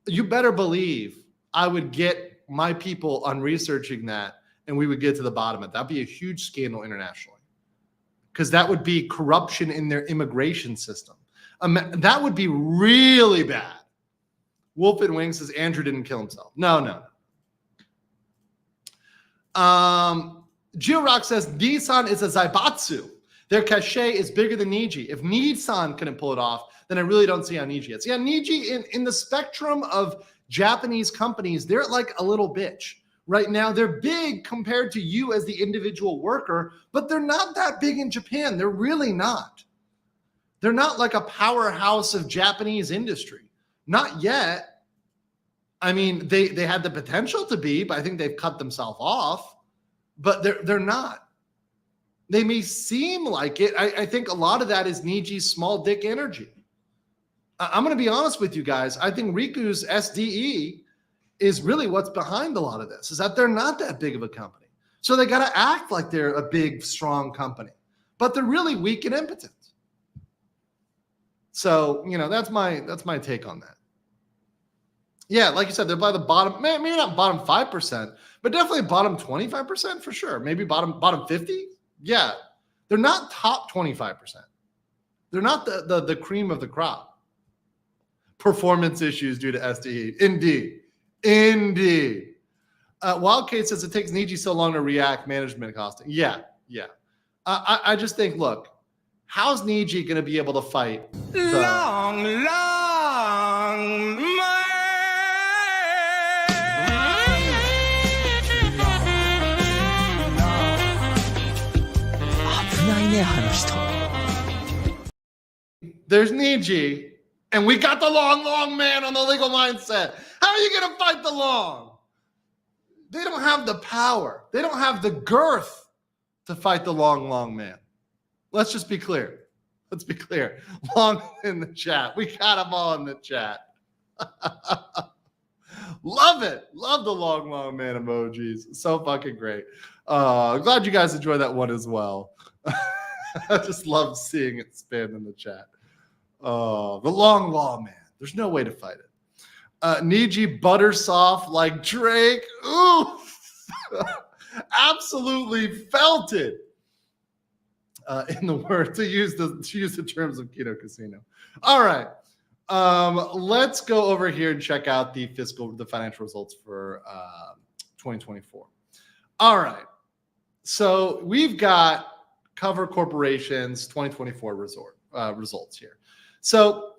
you better believe I would get my people on researching that and we would get to the bottom of it. That'd be a huge scandal internationally because that would be corruption in their immigration system. That would be really bad. Wolf and Wing says Andrew didn't kill himself. No. Geo-Rock says Nissan is a Zaibatsu. Their cachet is bigger than Niji. If Nissan couldn't pull it off, then I really don't see how Niji is. Yeah, Niji in the spectrum of Japanese companies, they're like a little bitch. Right now, they're big compared to you as the individual worker, but they're not that big in Japan. They're really not. They're not like a powerhouse of Japanese industry. Not yet. I mean, they had the potential to be, but I think they've cut themselves off. But they're not. They may seem like it. I think a lot of that is Niji's small dick energy. I'm going to be honest with you guys. I think Riku's SDE is really what's behind a lot of this, is that they're not that big of a company. So they got to act like they're a big, strong company. But they're really weak and impotent. So, that's my take on that. Yeah, like you said, they're by the bottom, maybe not bottom 5%, but definitely bottom 25% for sure. Maybe bottom 50. Yeah, they're not top 25%. They're not the cream of the crop. Performance issues due to SDE. Indeed. Wildcat says it takes Niji so long to react, management costing. Yeah. I just think, look, how's Niji going to be able to fight? Long. There's Niji, and we got the long man on the legal mindset. How are you going to fight the long? They don't have the power. They don't have the girth to fight the long man. Let's just be clear. Let's be clear. Long in the chat. We got them all in the chat. Love it. Love the long man emojis. So fucking great. Glad you guys enjoyed that one as well. I just love seeing it spam in the chat. The long man. There's no way to fight it. Niji butter soft like Drake. Ooh. Absolutely felt it. In the word to use the terms of Keto Casino. All right. Let's go over here and check out the financial results for 2024. All right. So we've got Cover Corporation's 2024 results here. So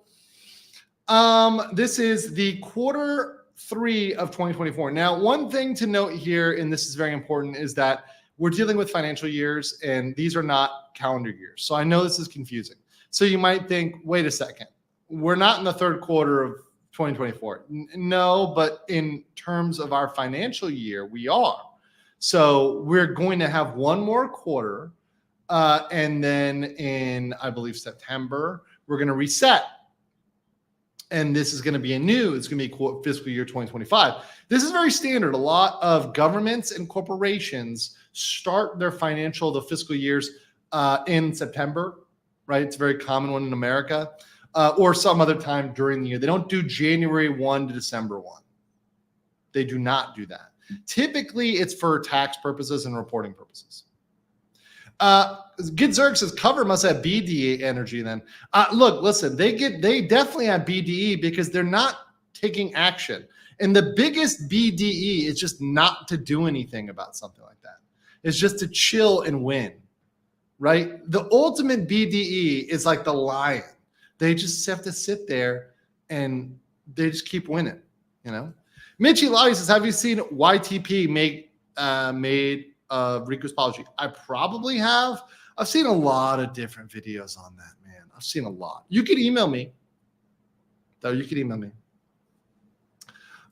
this is the quarter 3 of 2024. Now, one thing to note here, and this is very important, is that we're dealing with financial years, and these are not calendar years. So I know this is confusing. So you might think, wait a second, we're not in the third quarter of 2024. No, but in terms of our financial year, we are. So we're going to have one more quarter, and then in, I believe, September, we're going to reset. And this is going to be it's going to be fiscal year 2025. This is very standard. A lot of governments and corporations start their the fiscal years in September, right? It's a very common one in America, or some other time during the year. They don't do January 1 to December 1. They do not do that. Typically, it's for tax purposes and reporting purposes. Good Zerg says Cover must have BDE energy then. Look, listen, they definitely have BDE because they're not taking action. And the biggest BDE is just not to do anything about something like that. It's just to chill and win, right? The ultimate BDE is like the lion. They just have to sit there and they just keep winning. You know, Mitchie Lottie says, have you seen YTP made Riku's apology? I probably have. I've seen a lot of different videos on that, man. I've seen a lot. You can email me. Though you can email me.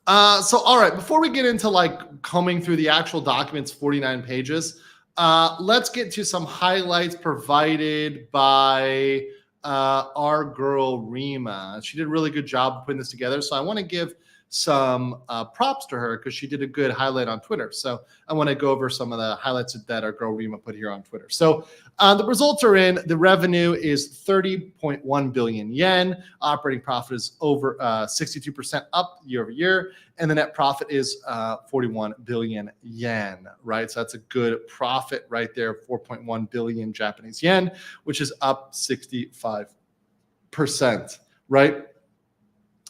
So, all right, before we get into like combing through the actual documents, 49 pages, let's get to some highlights provided by our girl Rima. She did a really good job putting this together. So I want to give some props to her because she did a good highlight on Twitter. So I want to go over some of the highlights that our girl Rima put here on Twitter. So the results are in. The revenue is 30.1 billion yen. Operating profit is over 62% up year over year. And the net profit is 41 billion yen, right? So that's a good profit right there, 4.1 billion Japanese yen, which is up 65%, right?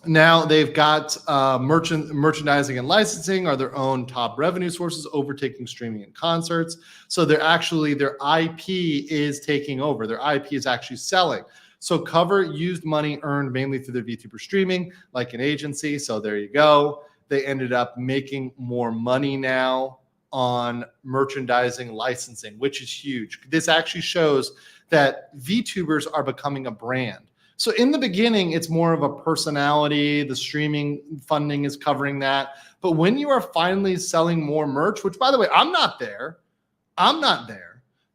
Now they've got merchandising and licensing are their own top revenue sources, overtaking streaming and concerts. So they're actually, their IP is taking over. Their IP is actually selling. So Cover used money earned mainly through their VTuber streaming, like an agency. So there you go. They ended up making more money now on merchandising licensing, which is huge. This actually shows that VTubers are becoming a brand. So in the beginning, it's more of a personality. The streaming funding is covering that. But when you are finally selling more merch, which by the way, I'm not there.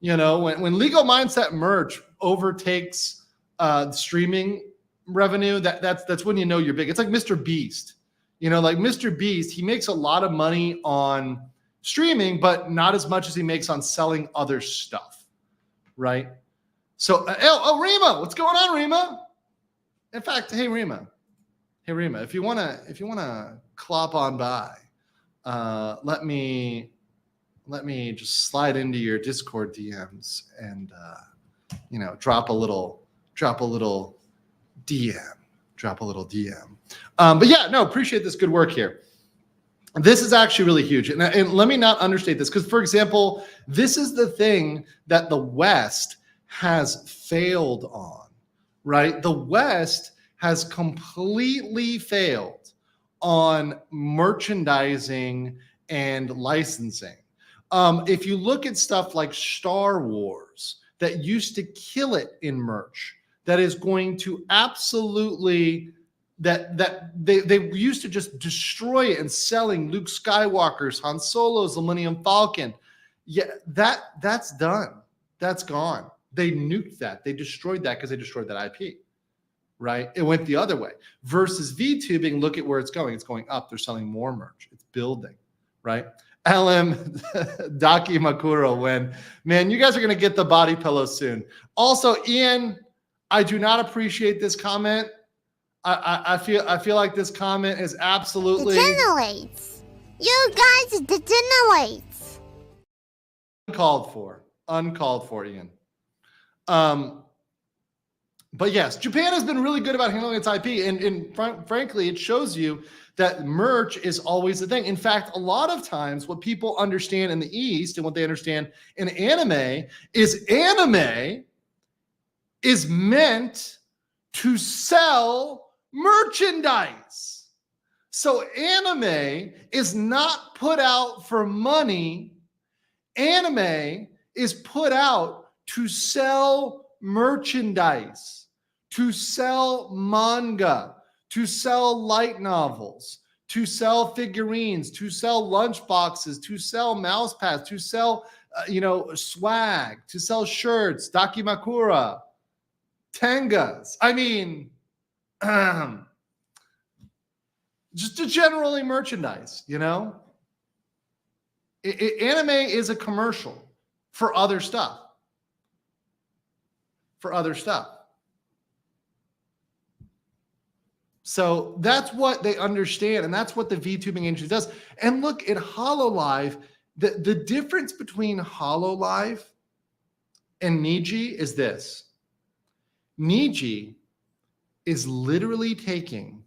You know, when Legal Mindset merch overtakes streaming revenue, that's when you know you're big. It's like Mr. Beast. You know, like Mr. Beast, he makes a lot of money on streaming, but not as much as he makes on selling other stuff, right? So, Rima, what's going on, Rima? In fact, hey Rima, if you wanna clop on by, let me just slide into your Discord DMs and you know, drop a little DM. But yeah, no, appreciate this good work here. This is actually really huge, and let me not understate this, because for example, this is the thing that the West has failed on. Right? The West has completely failed on merchandising and licensing. If you look at stuff like Star Wars that used to kill it in merch, that is going to absolutely, that they used to just destroy it and selling Luke Skywalker's, Han Solo's, the Millennium Falcon. Yeah, that's done. That's gone. They nuked that. They destroyed that because they destroyed that IP, right? It went the other way. Versus VTubing, look at where it's going. It's going up. They're selling more merch. It's building, right? LM Daki Makuro, man, you guys are going to get the body pillow soon. Also, Ian, I do not appreciate this comment. I feel like this comment is absolutely Degenerates. You guys degenerates. uncalled for, Ian. But yes, Japan has been really good about handling its IP, and frankly, it shows you that merch is always the thing. In fact, a lot of times what people understand in the East and what they understand in anime is meant to sell merchandise. So anime is not put out for money. Anime is put out to sell merchandise, to sell manga, to sell light novels, to sell figurines, to sell lunch boxes, to sell mouse pads, to sell swag, to sell shirts, dakimakura, tangas. I mean, just to generally merchandise, you know? Anime is a commercial for other stuff. So that's what they understand, and that's what the VTubing industry does. And look at HoloLive. The difference between HoloLive and Niji is this. Niji is literally taking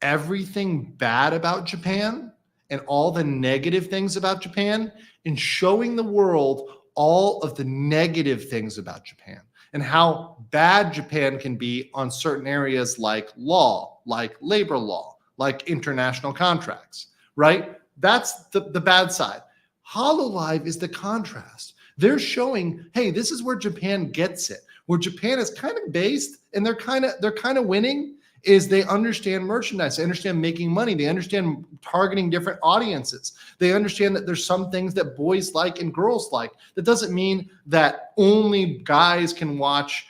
everything bad about Japan and all the negative things about Japan and showing the world all of the negative things about Japan and how bad Japan can be on certain areas like law, like labor law, like international contracts, right? That's the bad side. HoloLive is the contrast. They're showing, hey, this is where Japan gets it. Where Japan is kind of based, and they're kind of winning, is they understand merchandise, they understand making money, they understand targeting different audiences. They understand that there's some things that boys like and girls like. That doesn't mean that only guys can watch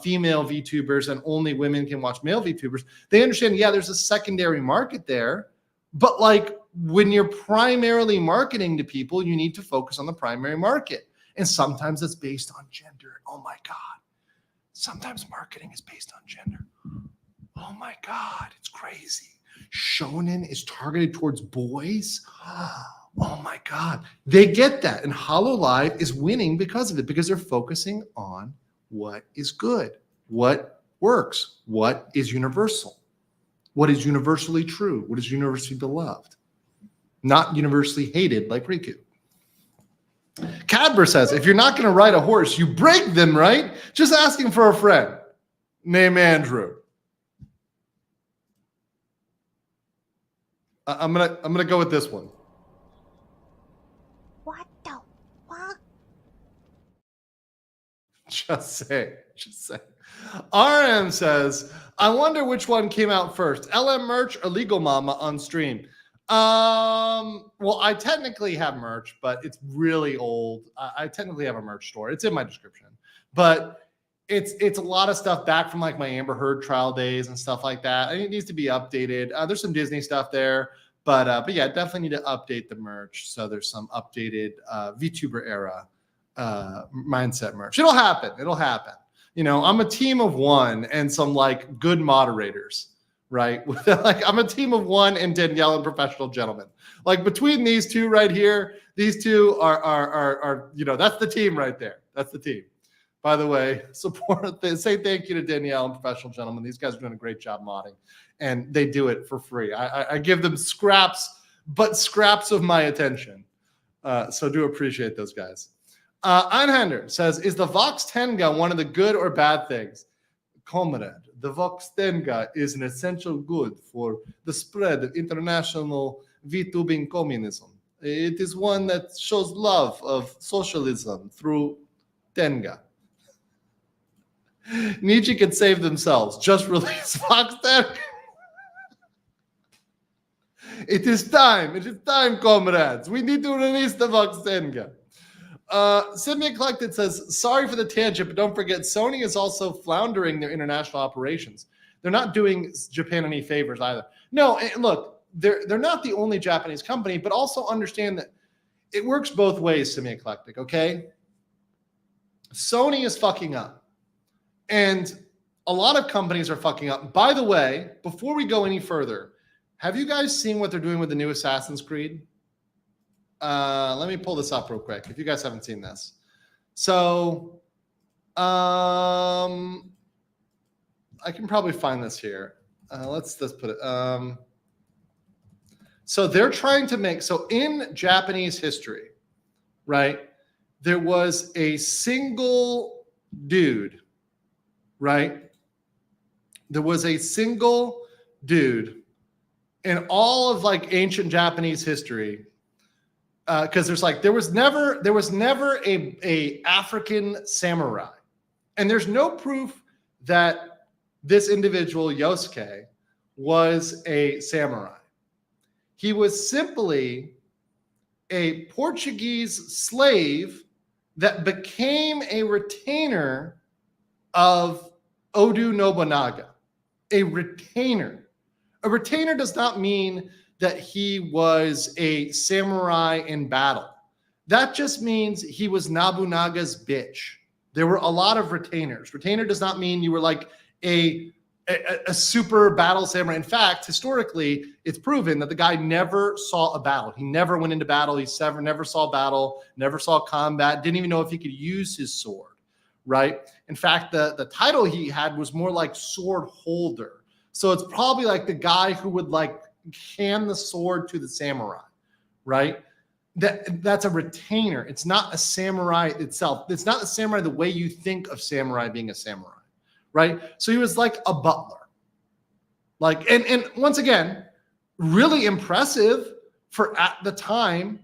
female VTubers and only women can watch male VTubers. They understand, yeah, there's a secondary market there, but like when you're primarily marketing to people, you need to focus on the primary market. And sometimes it's based on gender. Oh my God. Sometimes marketing is based on gender. Oh my God, it's crazy. Shonen is targeted towards boys. Oh my God. They get that. And HoloLive is winning because of it, because they're focusing on what is good, what works, what is universal, what is universally true, what is universally beloved, not universally hated like Riku. Cadber says, if you're not going to ride a horse, you break them, right? Just asking for a friend named Andrew. I'm gonna go with this one. What the fuck? Just say. RM says, I wonder which one came out first, LM merch or Legal Mama on stream. Well, I technically have merch, but it's really old. I technically have a merch store. It's in my description, but it's a lot of stuff back from like my Amber Heard trial days and stuff like that. It needs to be updated. There's some Disney stuff there, but yeah, definitely need to update the merch. So there's some updated VTuber era mindset merch. It'll happen. You know, I'm a team of one and some like good moderators, right? Like I'm a team of one and Danielle and professional gentlemen. Like between these two right here, these two are you know, that's the team right there. That's the team. By the way, say thank you to Danielle and professional gentlemen. These guys are doing a great job modding, and they do it for free. I give them scraps of my attention. So do appreciate those guys. Einhander says, is the Vox Tenga one of the good or bad things? Comrade, the Vox Tenga is an essential good for the spread of international VTubing communism. It is one that shows love of socialism through Tenga. Nietzsche can save themselves. Just release Vox Tenga. It is time, comrades. We need to release the Vox Tenga. Sydney Collected says, sorry for the tangent, but don't forget, Sony is also floundering their international operations. They're not doing Japan any favors either. No, look, they're not the only Japanese company, but also understand that it works both ways, Sydney Eclectic, okay? Sony is fucking up. And a lot of companies are fucking up. By the way, before we go any further, have you guys seen what they're doing with the new Assassin's Creed? Let me pull this up real quick if you guys haven't seen this. So I can probably find this here. Let's put it. So they're trying to make, so in Japanese history, right, there was a single dude, right? There was a single dude in all of like ancient Japanese history. Because there was never a African samurai, and there's no proof that this individual Yosuke was a samurai. He was simply a Portuguese slave that became a retainer of Oda Nobunaga. A retainer. A retainer does not mean that he was a samurai in battle. That just means he was Nobunaga's bitch. There were a lot of retainers. Retainer does not mean you were like a super battle samurai. In fact, historically, it's proven that the guy never saw a battle. He never went into battle. He never saw battle, never saw combat, didn't even know if he could use his sword, right? In fact, the title he had was more like sword holder. So it's probably like the guy who would like hand the sword to the samurai, right? That's a retainer. It's not a samurai itself. It's not a samurai the way you think of samurai being a samurai, right? So he was like a butler. Like, and once again, really impressive for at the time.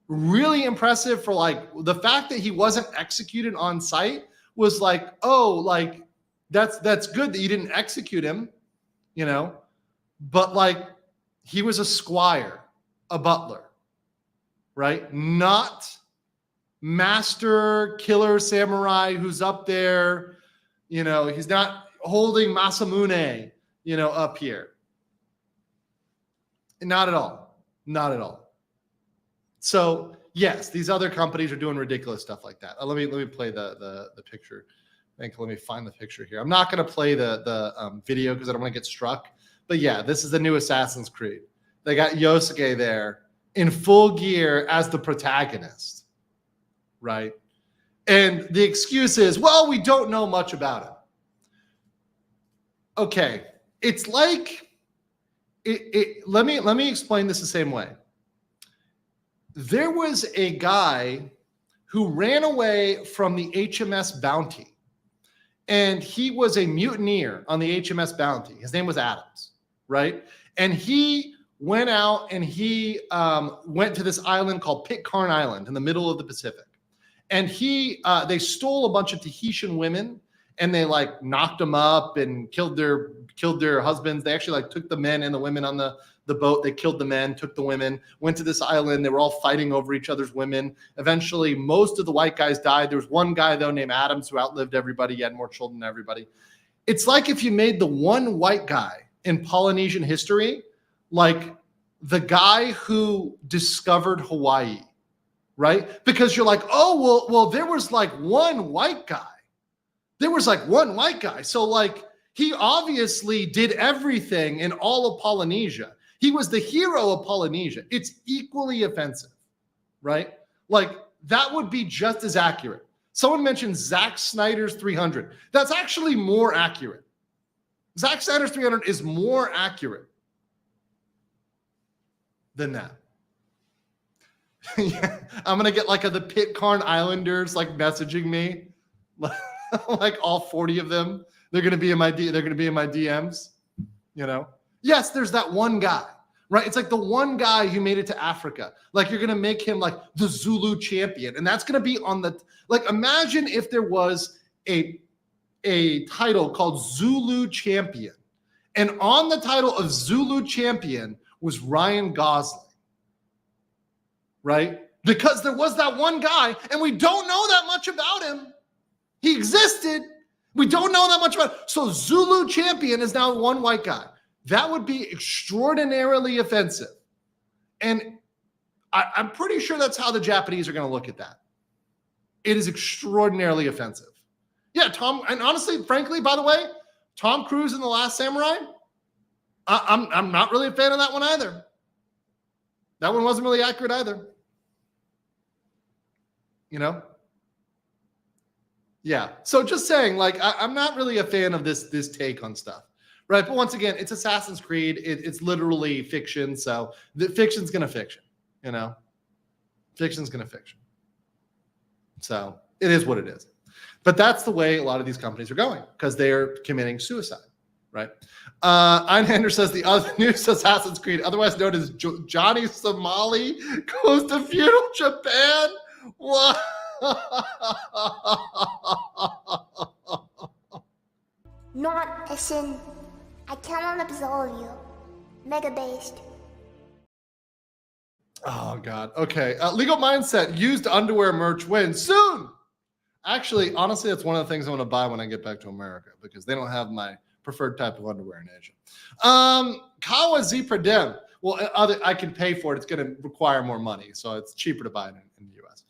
Really impressive for like the fact that he wasn't executed on site was like, oh, like that's good that you didn't execute him, you know, but like he was a squire, a butler, right? Not master killer samurai who's up there, you know, he's not holding Masamune, you know, up here. Not at all. Not at all. So yes, these other companies are doing ridiculous stuff like that. Let me play the picture. Let me find the picture here. I'm not going to play the video because I don't want to get struck. But yeah, this is the new Assassin's Creed. They got Yosuke there in full gear as the protagonist, right? And the excuse is, well, we don't know much about him. Okay, it's like let me explain this the same way. There was a guy who ran away from the HMS Bounty, and he was a mutineer on the HMS Bounty. His name was Adams, right? And he went out and he went to this island called Pitcairn Island in the middle of the Pacific. And they stole a bunch of Tahitian women, and they like knocked them up and killed their husbands. They actually like took the men and the women on the boat. They killed the men, took the women, went to this island. They were all fighting over each other's women. Eventually, most of the white guys died. There was one guy, though, named Adams, who outlived everybody. He had more children than everybody. It's like if you made the one white guy in Polynesian history like the guy who discovered Hawaii, right? Because you're like, oh, well, there was like one white guy. There was like one white guy. So like he obviously did everything in all of Polynesia. He was the hero of Polynesia. It's equally offensive, right? Like that would be just as accurate. Someone mentioned Zack Snyder's 300. That's actually more accurate. Zack Snyder's 300 is more accurate than that. Yeah, I'm going to get like the Pitcairn Islanders like messaging me. Like all 40 of them, they're going to be in my DMs, you know? Yes, there's that one guy, right? It's like the one guy who made it to Africa. Like you're going to make him like the Zulu champion. And that's going to be on the, like, imagine if there was a title called Zulu champion. And on the title of Zulu champion was Ryan Gosling, right? Because there was that one guy and we don't know that much about him. He existed. We don't know that much about it. So Zulu champion is now one white guy. That would be extraordinarily offensive. And I'm pretty sure that's how the Japanese are going to look at that. It is extraordinarily offensive. Yeah, Tom, and honestly, frankly, by the way, Tom Cruise in The Last Samurai, I'm not really a fan of that one either. That one wasn't really accurate either. You know? Yeah. So just saying, like, I'm not really a fan of this take on stuff, right? But once again, it's Assassin's Creed. It's literally fiction. So the fiction's going to fiction, you know? Fiction's going to fiction. So it is what it is. But that's the way a lot of these companies are going because they're committing suicide, right? Einhander says the other news Assassin's Creed, otherwise known as Johnny Somali, goes to feudal Japan. What? Not a sin. I cannot absolve you. Mega based. Oh, God. Okay. Legal Mindset, used underwear merch wins soon. Actually, honestly, that's one of the things I'm going to buy when I get back to America because they don't have my preferred type of underwear in Asia. Kawa Zipra Dem. Well, I can pay for it. It's going to require more money, so it's cheaper to buy it in the U.S.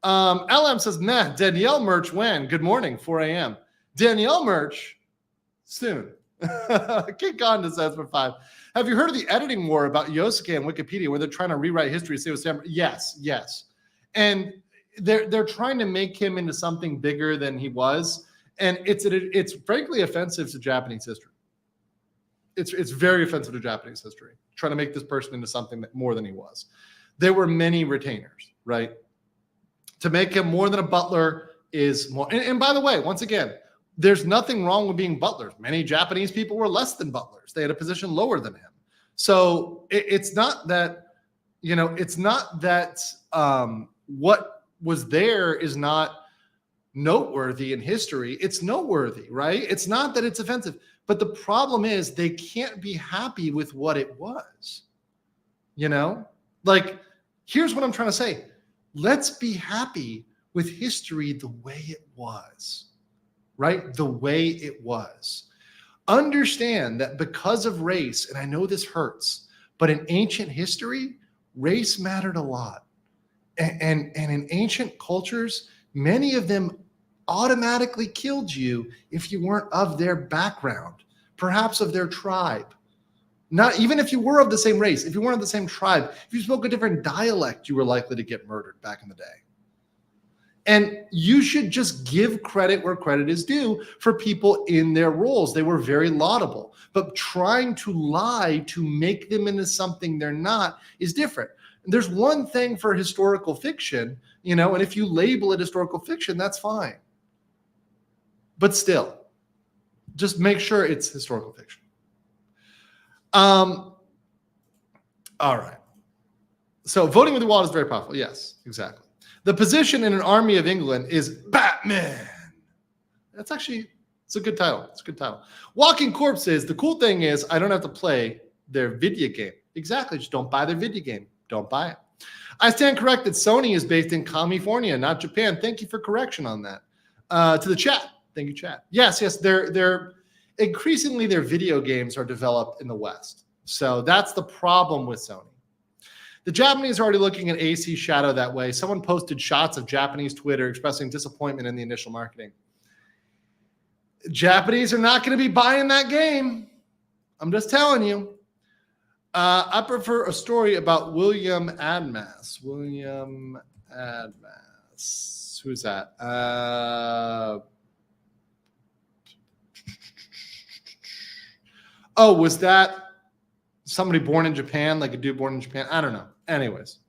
LM says, nah, Danielle merch when? Good morning, 4 a.m. Danielle merch soon. Kick on to says for 5. Have you heard of the editing war about Yosuke and Wikipedia where they're trying to rewrite history to say it was Samurai? Yes. And they're trying to make him into something bigger than he was. And it's frankly offensive to Japanese history. It's very offensive to Japanese history, trying to make this person into something more than he was. There were many retainers, right? To make him more than a butler is more. And by the way, once again, there's nothing wrong with being butlers. Many Japanese people were less than butlers. They had a position lower than him. So it's not that, it's not that what was there is not noteworthy in history. It's noteworthy, right? It's not that it's offensive, but the problem is they can't be happy with what it was. Like, here's what I'm trying to say. Let's be happy with history the way it was, right? The way it was. Understand that because of race, and I know this hurts, but in ancient history, race mattered a lot. And in ancient cultures, many of them automatically killed you if you weren't of their background, perhaps of their tribe. Not even if you were of the same race, if you weren't of the same tribe, if you spoke a different dialect, you were likely to get murdered back in the day. And you should just give credit where credit is due for people in their roles. They were very laudable, but trying to lie to make them into something they're not is different. And there's one thing for historical fiction, and if you label it historical fiction, that's fine. But still, just make sure it's historical fiction. All right. So voting with the wallet is very powerful. Yes, exactly. The position in an army of England is Batman. It's a good title. It's a good title. Walking Corpses. The cool thing is I don't have to play their video game. Exactly. Just don't buy their video game. Don't buy it. I stand corrected. Sony is based in California, not Japan. Thank you for correction on that. To the chat. Thank you, chat. Yes. They're increasingly their video games are developed in the West. So that's the problem with Sony. The Japanese are already looking at AC Shadow that way. Someone posted shots of Japanese Twitter expressing disappointment in the initial marketing. Japanese are not going to be buying that game. I'm just telling you. I prefer a story about William Admas. William Admas. Who's that? Was that somebody born in Japan, like a dude born in Japan? I don't know. Anyways.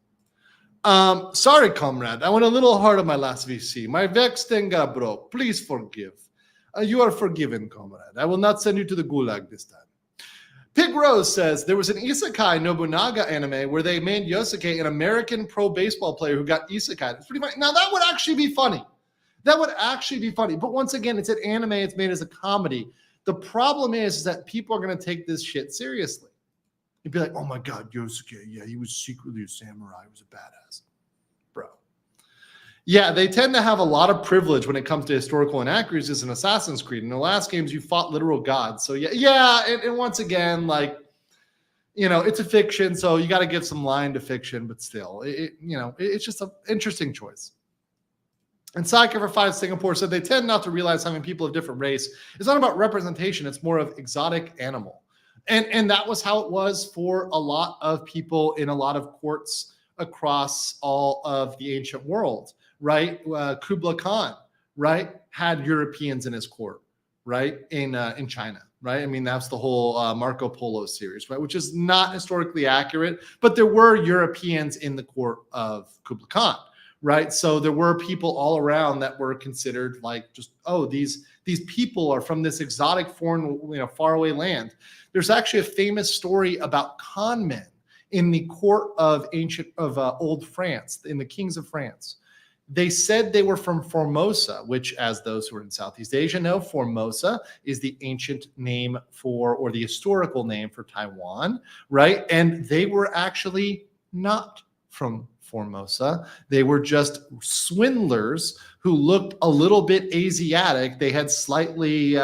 Sorry, comrade. I went a little hard on my last VC. My vex tenga, bro. Please forgive. You are forgiven, comrade. I will not send you to the gulag this time. Pig Rose says, there was an Isekai Nobunaga anime where they made Yosuke an American pro baseball player who got Isekai. It's pretty funny. Now, that would actually be funny. But once again, it's an anime. It's made as a comedy. The problem is that people are going to take this shit seriously. You'd be like, oh my God, Yosuke. Yeah, he was secretly a samurai. He was a badass. Bro. Yeah, they tend to have a lot of privilege when it comes to historical inaccuracies in Assassin's Creed. In the last games, you fought literal gods. So and once again, it's a fiction, so you got to give some line to fiction, but still, it's just an interesting choice. And Psycho for 5 Singapore said they tend not to realize having people of different race is not about representation. It's more of exotic animal. And that was how it was for a lot of people in a lot of courts across all of the ancient world, right? Kublai Khan, right, had Europeans in his court, right, in China, right? I mean, that's the whole Marco Polo series, right, which is not historically accurate, but there were Europeans in the court of Kublai Khan, right? So there were people all around that were considered like just, these people are from this exotic foreign, faraway land. There's actually a famous story about con men in the court of old France, in the kings of France. They said they were from Formosa, which, as those who are in Southeast Asia know, Formosa is the ancient name or the historical name for Taiwan, right? And they were actually not from Formosa. They were just swindlers who looked a little bit Asiatic. They had slightly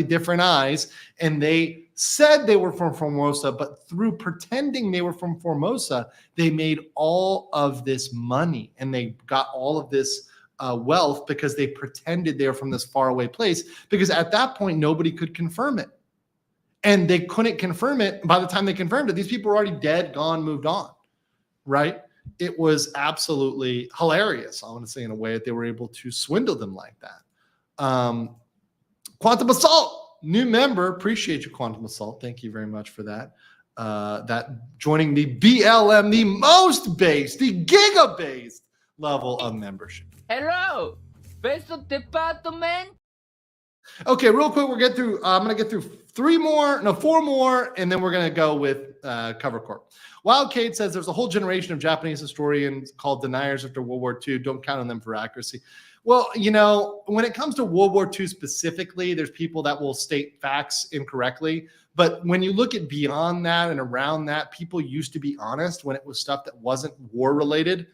different eyes, and they said they were from Formosa, but through pretending they were from Formosa, they made all of this money and they got all of this wealth because they pretended they were from this faraway place, because at that point, nobody could confirm it. And they couldn't confirm it. By the time they confirmed it, these people were already dead, gone, moved on, right? It was absolutely hilarious, I want to say, in a way that they were able to swindle them like that. Quantum Assault, new member. Appreciate you, Quantum Assault. Thank you very much for that. That joining the BLM, the most based, the giga-based level of membership. Hello, Peso Department. Okay, real quick, we'll get through. I'm going to get through four more, and then we're going to go with CoverCorp. Wildcade says there's a whole generation of Japanese historians called deniers after World War II. Don't count on them for accuracy. Well, when it comes to World War II specifically, there's people that will state facts incorrectly. But when you look at beyond that and around that, people used to be honest when it was stuff that wasn't war related.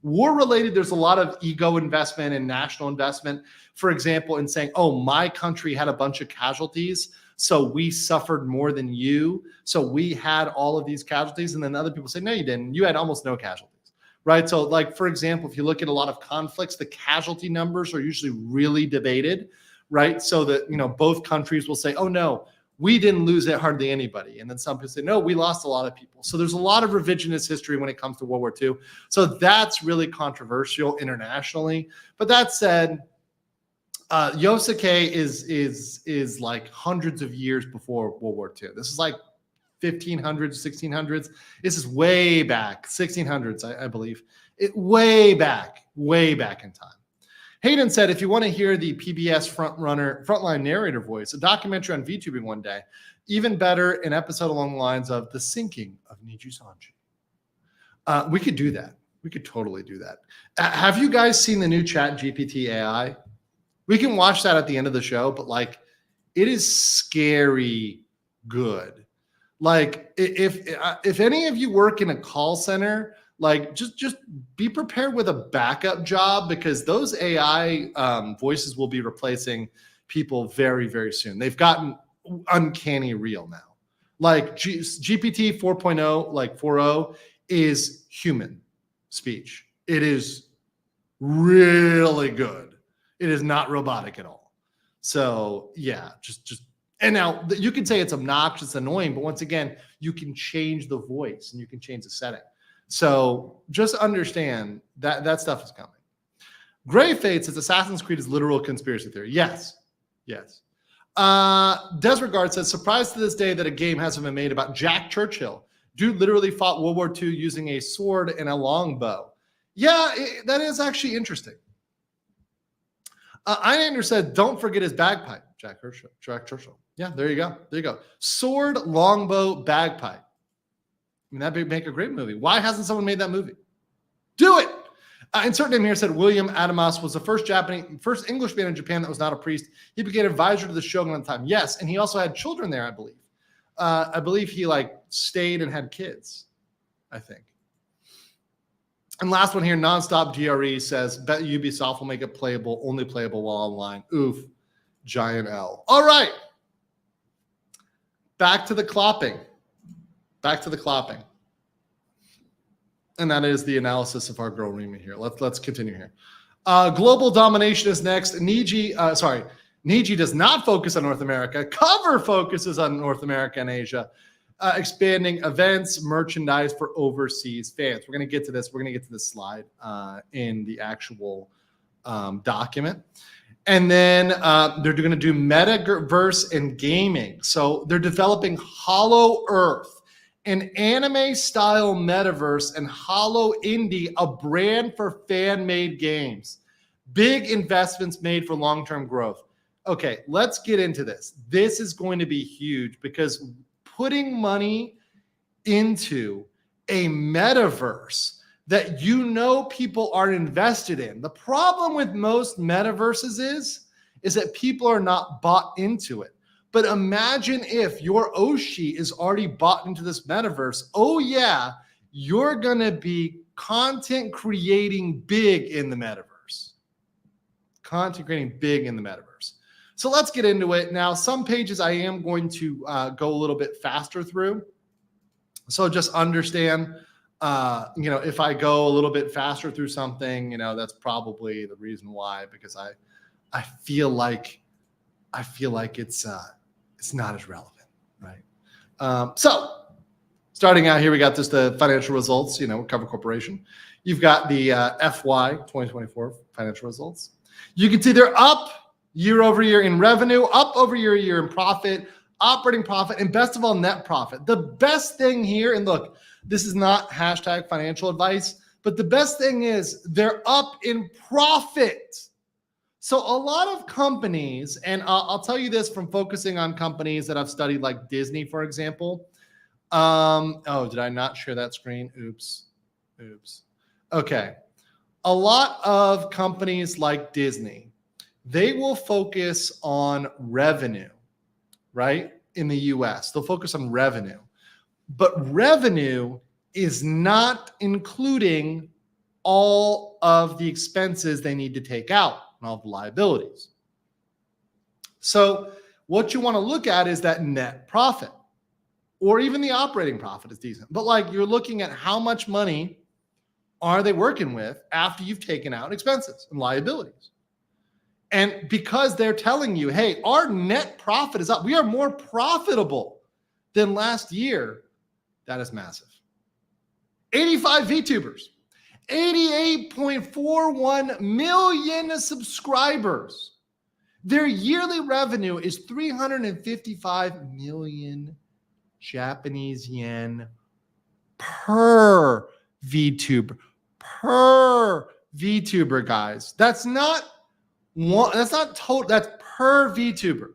War related, there's a lot of ego investment and national investment. For example, in saying, oh, my country had a bunch of casualties, so we suffered more than you. So we had all of these casualties. And then other people say, no, you didn't. You had almost no casualties, right? So like, for example, if you look at a lot of conflicts, the casualty numbers are usually really debated, right? So that, both countries will say, oh, no, we didn't lose hardly anybody. And then some people say, no, we lost a lot of people. So there's a lot of revisionist history when it comes to World War II. So that's really controversial internationally. But that said, Yosuke is like hundreds of years before World War II. This is like 1500s, 1600s. This is way back, 1600s, I believe. Way back in time. Hayden said, if you want to hear the PBS frontline narrator voice, a documentary on VTubing one day, even better, an episode along the lines of The Sinking of Nijisanji. We could do that. We could totally do that. Have you guys seen the new Chat GPT AI? We can watch that at the end of the show, but like, it is scary good. Like, if any of you work in a call center, like just be prepared with a backup job, because those AI voices will be replacing people very, very soon. They've gotten uncanny real now. Like GPT 4.0, like 4.0 is human speech. It is really good. It is not robotic at all. So yeah, just and now you can say it's obnoxious, annoying, but once again, you can change the voice and you can change the setting. So just understand that stuff is coming. Gray Fate says Assassin's Creed is literal conspiracy theory. Yes. Desregard says, surprised to this day that a game hasn't been made about Jack Churchill. Dude literally fought World War II using a sword and a longbow. Yeah, that is actually interesting. Einander said, don't forget his bagpipe. Jack Churchill. Yeah, there you go. Sword, longbow, bagpipe. I mean, that'd make a great movie. Why hasn't someone made that movie? Do it. Insert name here said William Adamas was the first Englishman in Japan that was not a priest. He became advisor to the shogun at the time. Yes, and he also had children there, I believe. I believe he stayed and had kids, I think. And last one here, Nonstop GRE says, bet Ubisoft will make it only playable while online. Oof, giant L. All right. Back to the clopping. And that is the analysis of our girl Rima here. Let's continue here. Global domination is next. Niji does not focus on North America. Cover focuses on North America and Asia, expanding events, merchandise for overseas fans. We're going to get to this. We're going to get to this slide in the actual document. And then they're going to do metaverse and gaming. So they're developing Hollow Earth, an anime-style metaverse, and Hollow Indie, a brand for fan-made games. Big investments made for long-term growth. Okay, let's get into this. This is going to be huge, because putting money into a metaverse that people are invested in. The problem with most metaverses is that people are not bought into it. But imagine if your Oshi is already bought into this metaverse. Oh yeah, you're going to be content creating big in the metaverse. So let's get into it. Now, some pages I am going to go a little bit faster through. So just understand, if I go a little bit faster through something, that's probably the reason why, because I feel like it's not as relevant, right? So starting out here, we got just the financial results, Cover Corporation. You've got the FY 2024 financial results. You can see they're up year over year in revenue, up over year in profit, operating profit, and best of all, net profit. The best thing here, and look, this is not hashtag financial advice, but the best thing is they're up in profit. So a lot of companies, and I'll tell you this from focusing on companies that I've studied, like Disney, for example. Oh, did I not share that screen? Oops. Okay. A lot of companies like Disney, they will focus on revenue, right? In the US, they'll focus on revenue. But revenue is not including all of the expenses they need to take out and all the liabilities. So what you want to look at is that net profit, or even the operating profit is decent. But like, you're looking at how much money are they working with after you've taken out expenses and liabilities. And because they're telling you, hey, our net profit is up, we are more profitable than last year, that is massive. 85 VTubers, 88.41 million subscribers. Their yearly revenue is 355 million Japanese yen per VTuber. Per VTuber, guys. That's not one, that's not total, that's per VTuber.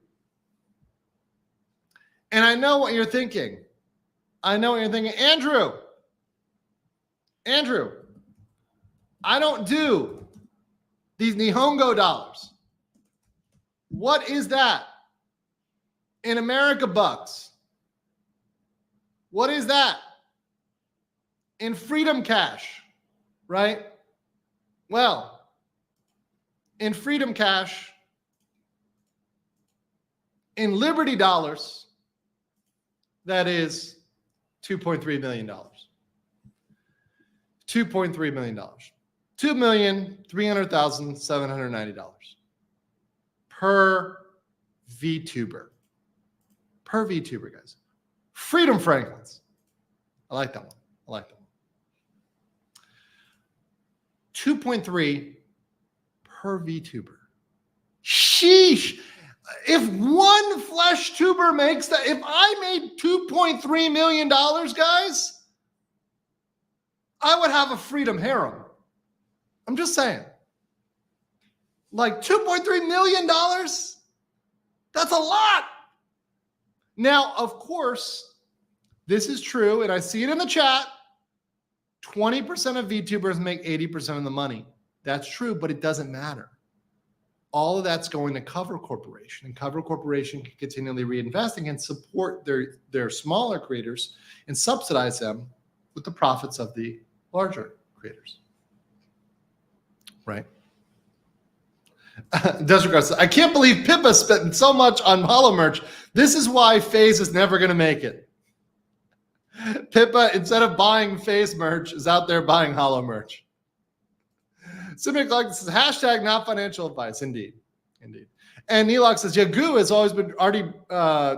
And I know what you're thinking. Andrew, I don't do these Nihongo dollars. What is that in America bucks? What is that in freedom cash, right? Well, in freedom cash, in Liberty dollars, that is $2.3 million. $2.3 million. $2,300,790 per VTuber. Per VTuber, guys. Freedom Franklins. I like that one. 2.3 per VTuber. Sheesh. If one flesh tuber makes that, if I made $2.3 million, guys, I would have a freedom harem. I'm just saying. Like $2.3 million? That's a lot. Now, of course, this is true, and I see it in the chat. 20% of VTubers make 80% of the money. That's true, but it doesn't matter. All of that's going to Cover Corporation, and Cover Corporation can continually reinvesting and support their smaller creators and subsidize them with the profits of the larger creators. Right? Desert Guard says, I can't believe Pippa spent so much on hollow merch. This is why FaZe is never going to make it. Pippa, instead of buying FaZe merch, is out there buying hollow merch. Similar Collector says, hashtag not financial advice. Indeed. And Neelox says, Yagu has always been already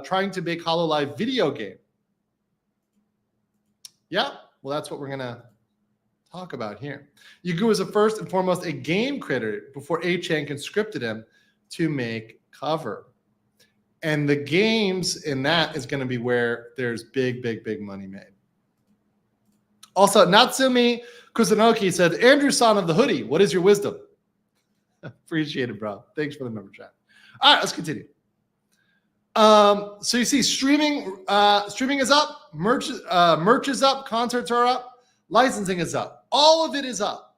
trying to make HoloLive video game. Yeah, well, that's what we're going to talk about here. Yagu is first and foremost a game creator before 8chan conscripted him to make Cover. And the games in that is going to be where there's big money made. Also, Natsumi Kusanoki said, Andrew Son of the hoodie, what is your wisdom? Appreciate it, bro. Thanks for the member chat. All right, let's continue. So you see streaming is up, merch is up, concerts are up, licensing is up. All of it is up.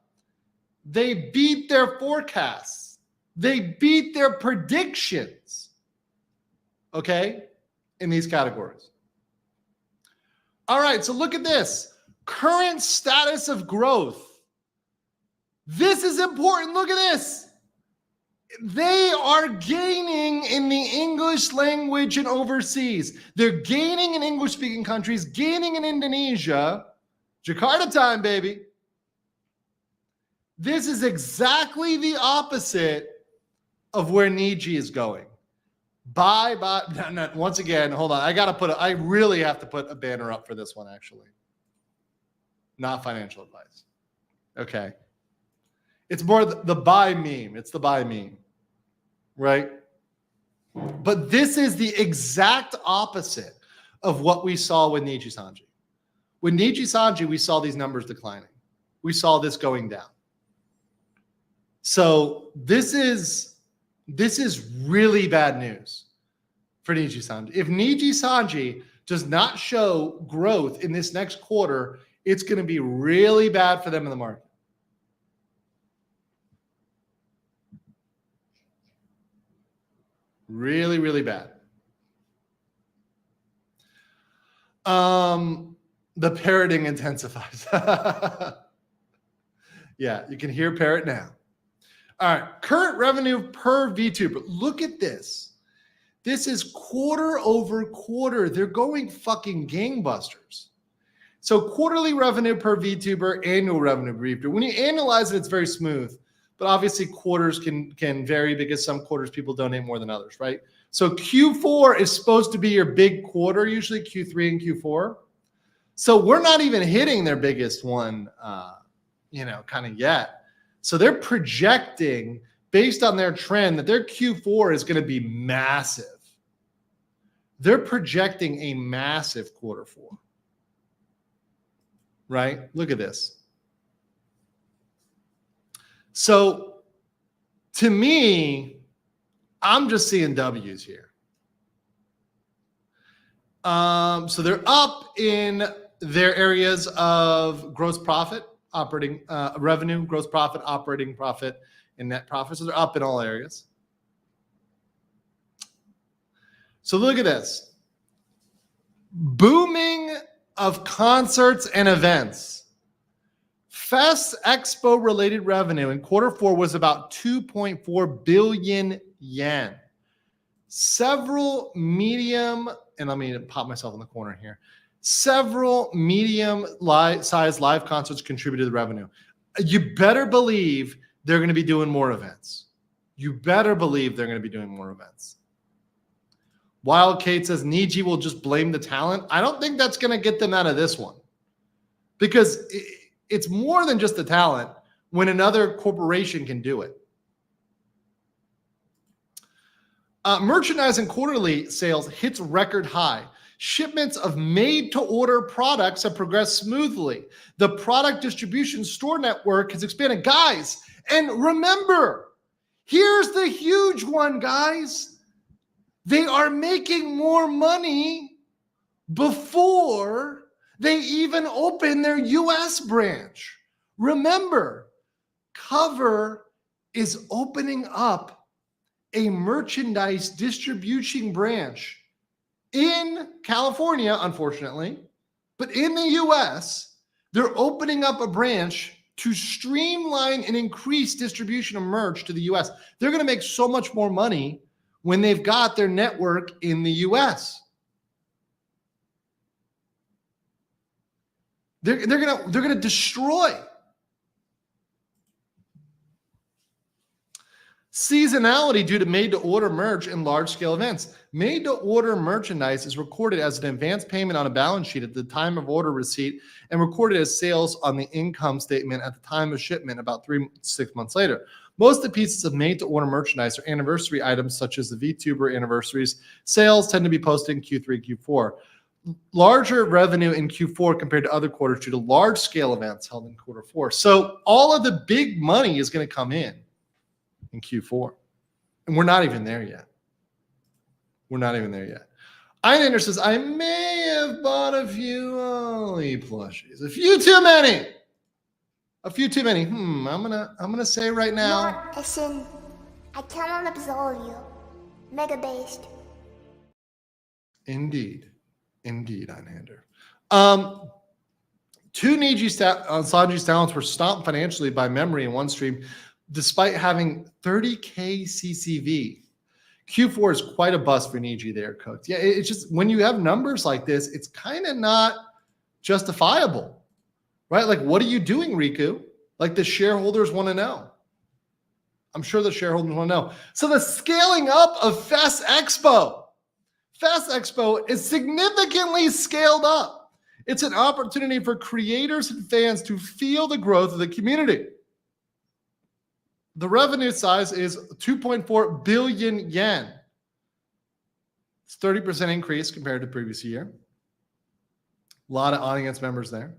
They beat their forecasts. They beat their predictions. Okay? In these categories. All right, so look at this. Current status of growth. This is important. Look at this. They are gaining in the English language and overseas. They're gaining in English-speaking countries, gaining in Indonesia. Jakarta time, baby. This is exactly the opposite of where Niji is going. No, once again, hold on. I really have to put a banner up for this one, actually. Not financial advice. Okay. It's more the buy meme. It's the buy meme. Right? But this is the exact opposite of what we saw with Nijisanji. With Nijisanji, we saw these numbers declining. We saw this going down. So this is this is really bad news for Nijisanji. If Nijisanji does not show growth in this next quarter, it's going to be really bad for them in the market. Really, really bad. The parroting intensifies. Yeah, you can hear parrot now. All right, current revenue per VTuber. Look at this. This is quarter over quarter. They're going fucking gangbusters. So quarterly revenue per VTuber, annual revenue per VTuber. When you analyze it, it's very smooth. But obviously quarters can vary because some quarters people donate more than others, right? So Q4 is supposed to be your big quarter, usually Q3 and Q4. So we're not even hitting their biggest one, kind of yet. So they're projecting, based on their trend, that their Q4 is going to be massive. They're projecting a massive quarter four. Right? Look at this. So to me, I'm just seeing W's here. So they're up in their areas of gross profit, operating revenue, gross profit, operating profit, and net profit. So they're up in all areas. So look at this. Booming of concerts and events. Fest Expo related revenue in quarter four was about 2.4 billion yen. Several medium, and let me pop myself in the corner here. Several medium-sized live concerts contributed to the revenue. You better believe they're going to be doing more events. You better believe they're going to be doing more events. Wild Kate says Niji will just blame the talent. I don't think that's going to get them out of this one, because it's more than just the talent when another corporation can do it. Merchandise and quarterly sales hits record high. Shipments of made-to-order products have progressed smoothly. The product distribution store network has expanded. Guys, and remember, here's the huge one, guys. They are making more money before they even open their US branch. Remember, Cover is opening up a merchandise distribution branch in California, unfortunately, but in the US, they're opening up a branch to streamline and increase distribution of merch to the US. They're going to make so much more money when they've got their network in the US. They're gonna destroy. Seasonality due to made-to-order merch and large-scale events. Made-to-order merchandise is recorded as an advance payment on a balance sheet at the time of order receipt and recorded as sales on the income statement at the time of shipment about 3 to 6 months later. Most of the pieces of made-to-order merchandise are anniversary items such as the VTuber anniversaries. Sales tend to be posted in Q3, Q4. Larger revenue in Q4 compared to other quarters due to large-scale events held in quarter four. So all of the big money is going to come in Q4. And we're not even there yet. We're not even there yet. Einander says, I may have bought a few Ollie plushies. A few too many. A few too many. I'm gonna say right now. Not a sin. I cannot absolve you. Mega based. Indeed, Einander. Two Sanji's talents were stopped financially by memory in one stream, despite having 30K CCV. Q4 is quite a bust for Niji there, Cooked. Yeah, it's just when you have numbers like this, it's kind of not justifiable, right? Like, what are you doing, Riku? Like, the shareholders want to know. I'm sure the shareholders want to know. So the scaling up of Fest Expo. Fest Expo is significantly scaled up. It's an opportunity for creators and fans to feel the growth of the community. The revenue size is 2.4 billion yen. It's 30% increase compared to the previous year. A lot of audience members there.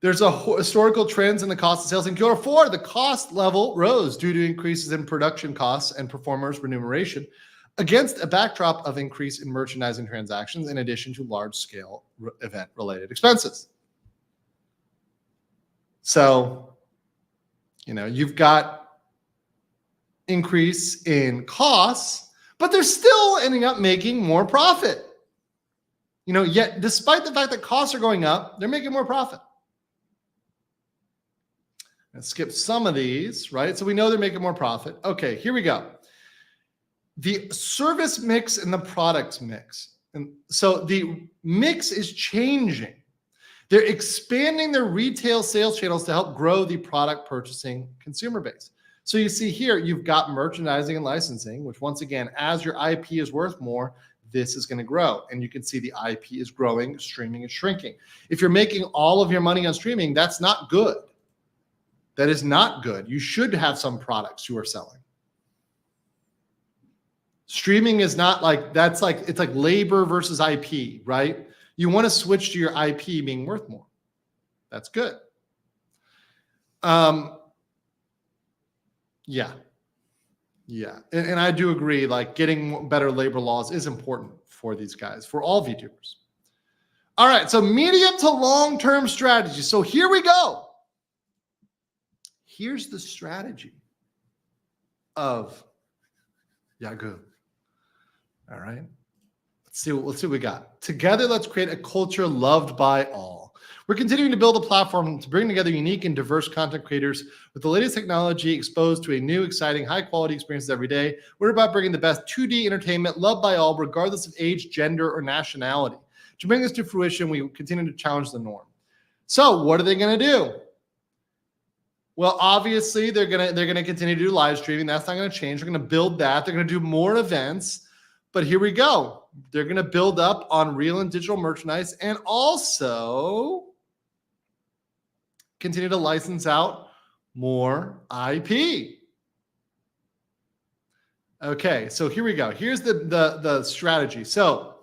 There's a historical trends in the cost of sales. In Q4, the cost level rose due to increases in production costs and performers' remuneration against a backdrop of increase in merchandising transactions in addition to large-scale event-related expenses. So, you've got increase in costs, but they're still ending up making more profit. Yet despite the fact that costs are going up, they're making more profit. Let's skip some of these, right? So we know they're making more profit. Okay, here we go. The service mix and the product mix. And so the mix is changing. They're expanding their retail sales channels to help grow the product purchasing consumer base. So you see here, you've got merchandising and licensing, which once again, as your IP is worth more, this is going to grow. And you can see the IP is growing, streaming is shrinking. If you're making all of your money on streaming, that's not good. That is not good. You should have some products you are selling. Streaming is not like, it's like labor versus IP, right? You want to switch to your IP being worth more. That's good. Yeah. And I do agree, like getting better labor laws is important for these guys, for all VTubers. All right, so medium to long-term strategy. So here we go. Here's the strategy of Yahoo. All right. Let's see what we got. Together, let's create a culture loved by all. We're continuing to build a platform to bring together unique and diverse content creators with the latest technology exposed to a new, exciting, high-quality experiences every day. We're about bringing the best 2D entertainment loved by all, regardless of age, gender, or nationality. To bring this to fruition, we continue to challenge the norm. So what are they going to do? Well, obviously, they're gonna continue to do live streaming. That's not going to change. They're going to build that. They're going to do more events. But here we go. They're going to build up on real and digital merchandise and also continue to license out more IP. Okay, so here we go. Here's the strategy. So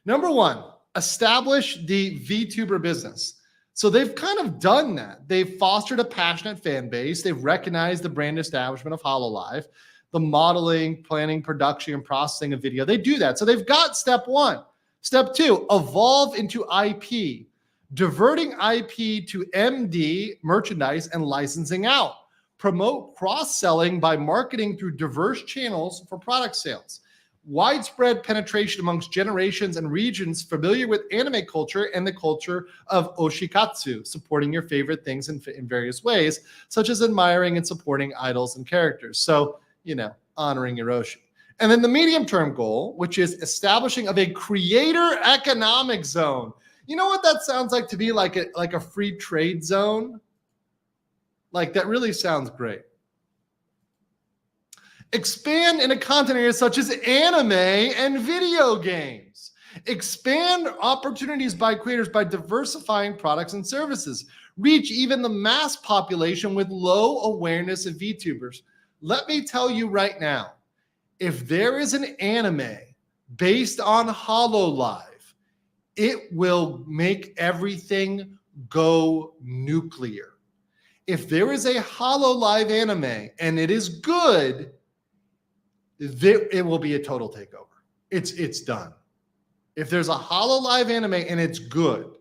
number one, establish the VTuber business. So they've kind of done that. They've fostered a passionate fan base. They've recognized the brand establishment of HoloLive, the modeling, planning, production, and processing of video. They do that. So they've got step one. Step two, evolve into IP, diverting IP to MD, merchandise, and licensing out. Promote cross-selling by marketing through diverse channels for product sales. Widespread penetration amongst generations and regions familiar with anime culture and the culture of oshikatsu, supporting your favorite things in various ways, such as admiring and supporting idols and characters. So, honoring your oshi. And then the medium-term goal, which is establishing of a creator economic zone. You know what that sounds like to be like a free trade zone? Like that really sounds great. Expand into content areas such as anime and video games. Expand opportunities by creators by diversifying products and services. Reach even the mass population with low awareness of VTubers. Let me tell you right now, if there is an anime based on HoloLive, it will make everything go nuclear. If there is a HoloLive anime and it is good, it will be a total takeover. It's done. If there's a HoloLive anime and it's good,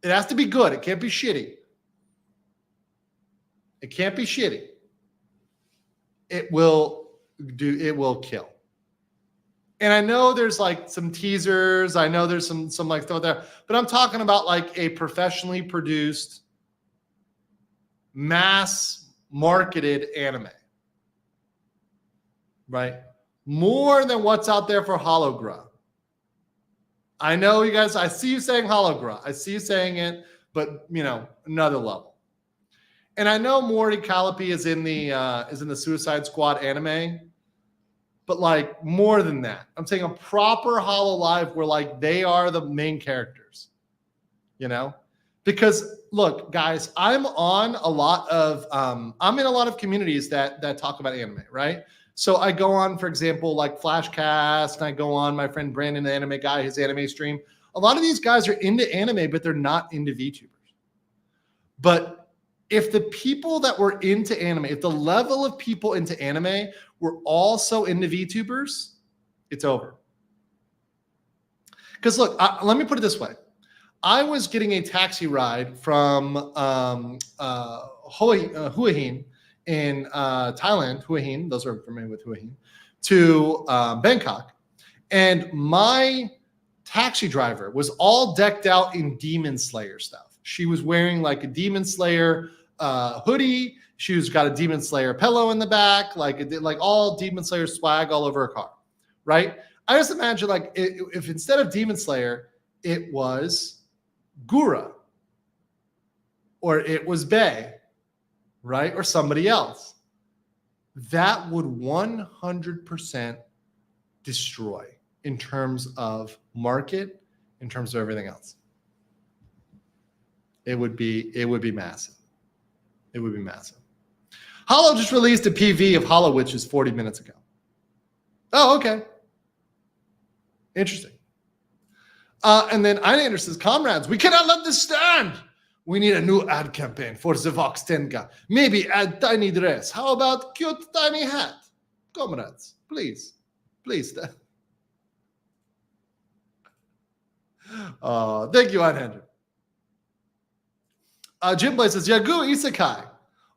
it has to be good. It can't be shitty. It can't be shitty. It will kill. And I know there's like some teasers. I know there's some like stuff there, but I'm talking about like a professionally produced, mass marketed anime. Right? More than what's out there for Hologra. I know you guys, I see you saying Hologra. I see you saying it, but another level. And I know Morty Callipy is in the Suicide Squad anime, but like more than that. I'm saying a proper HoloLive where like they are the main characters. Because look, guys, I'm in a lot of communities that talk about anime, right? So I go on, for example, like Flashcast, and I go on my friend Brandon, the anime guy, his anime stream. A lot of these guys are into anime, but they're not into VTubers. But if the people that were into anime, if the level of people into anime were also into VTubers, it's over. Because look, let me put it this way. I was getting a taxi ride from Hua Hin in Thailand, Hua Hin, those are familiar with Hua Hin, to Bangkok. And my taxi driver was all decked out in Demon Slayer stuff. She was wearing like a Demon Slayer hoodie. She was got a Demon Slayer pillow in the back, like all Demon Slayer swag all over her car, right? I just imagine like if instead of Demon Slayer, it was Gura or it was Bae, right? Or somebody else. That would 100% destroy in terms of market, in terms of everything else. It would be massive. It would be massive. Hollow just released a PV of Hollow Witches 40 minutes ago. Oh, okay. Interesting. And then Einer says, comrades, we cannot let this stand. We need a new ad campaign for the Vox Tenga. Maybe add tiny dress. How about cute tiny hat? Comrades, please. Please. Thank you, Einer. Jim Blay says, Yagu Isekai.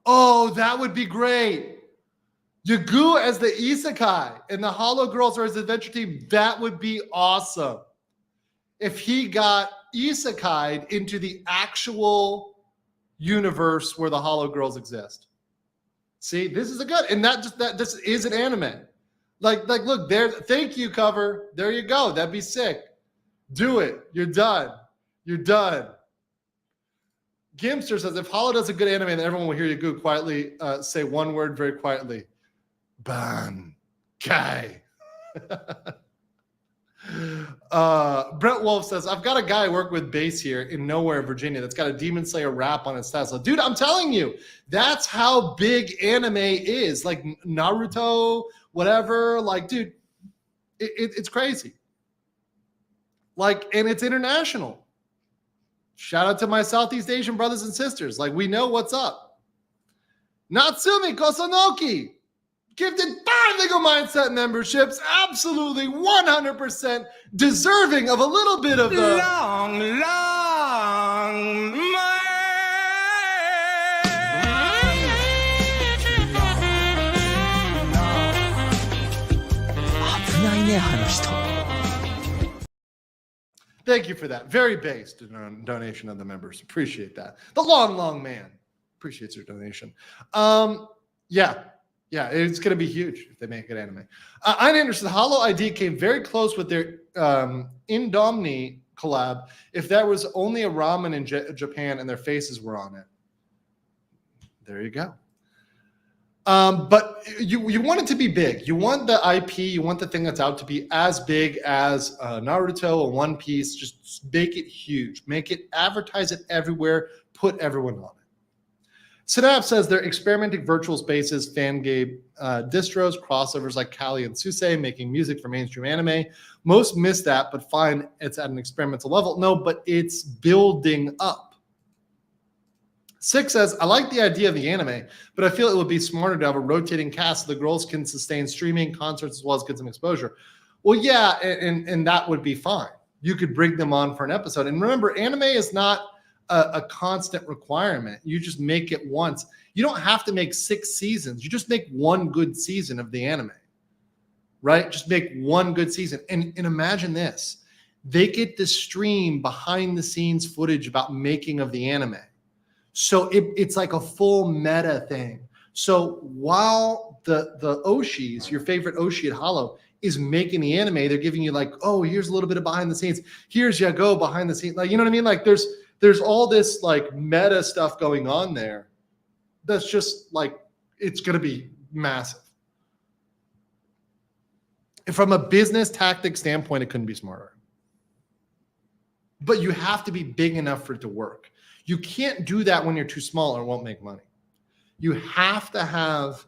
Oh, that would be great. Yagu as the Isekai and the Hollow Girls are his adventure team. That would be awesome. If he got isekai'd into the actual universe where the Hollow Girls exist. See, this is a good, and this is an anime. Like, look there. Thank you, cover. There you go. That'd be sick. Do it. You're done. You're done. Gimster says, if Hollow does a good anime, then everyone will hear you go quietly say one word very quietly. Ban Kai. Brett Wolf says, I've got a guy I work with base here in Nowhere, Virginia, that's got a Demon Slayer rap on his Tesla. Dude, I'm telling you, that's how big anime is. Like Naruto, whatever. Like, dude, it's crazy. Like, and it's international. Shout out to my Southeast Asian brothers and sisters. Like, we know what's up. Natsumi Kosonoki gifted 5 Lego Mindset memberships. Absolutely 100% deserving of a little bit of the long Thank you for that. Very based donation of the members. Appreciate that. The long man. Appreciates your donation. Yeah, it's going to be huge if they make it anime. Ein Anderson, Hollow ID came very close with their Indomni collab if there was only a ramen in Japan and their faces were on it. There you go. But you want it to be big. You want the IP, you want the thing that's out to be as big as Naruto or One Piece. Just make it huge. Make it, advertise it everywhere. Put everyone on it. Synapse says they're experimenting virtual spaces, fan game distros, crossovers like Kali and Suse, making music for mainstream anime. Most miss that, but find it's at an experimental level. No, but it's building up. Six says, I like the idea of the anime, but I feel it would be smarter to have a rotating cast so the girls can sustain streaming, concerts, as well as get some exposure. Well, yeah, and that would be fine. You could bring them on for an episode. And remember, anime is not a constant requirement. You just make it once. You don't have to make 6 seasons. You just make one good season of the anime, right? Just make one good season. And imagine this. They get to stream behind the scenes footage about making of the anime. So it's like a full meta thing. So while the Oshis, your favorite Oshi at Hollow, is making the anime, they're giving you like, oh, here's a little bit of behind the scenes. Here's Yago behind the scenes. Like, you know what I mean? Like there's all this like meta stuff going on there. That's just like, it's going to be massive. And from a business tactic standpoint, it couldn't be smarter. But you have to be big enough for it to work. You can't do that when you're too small or it won't make money. You have to have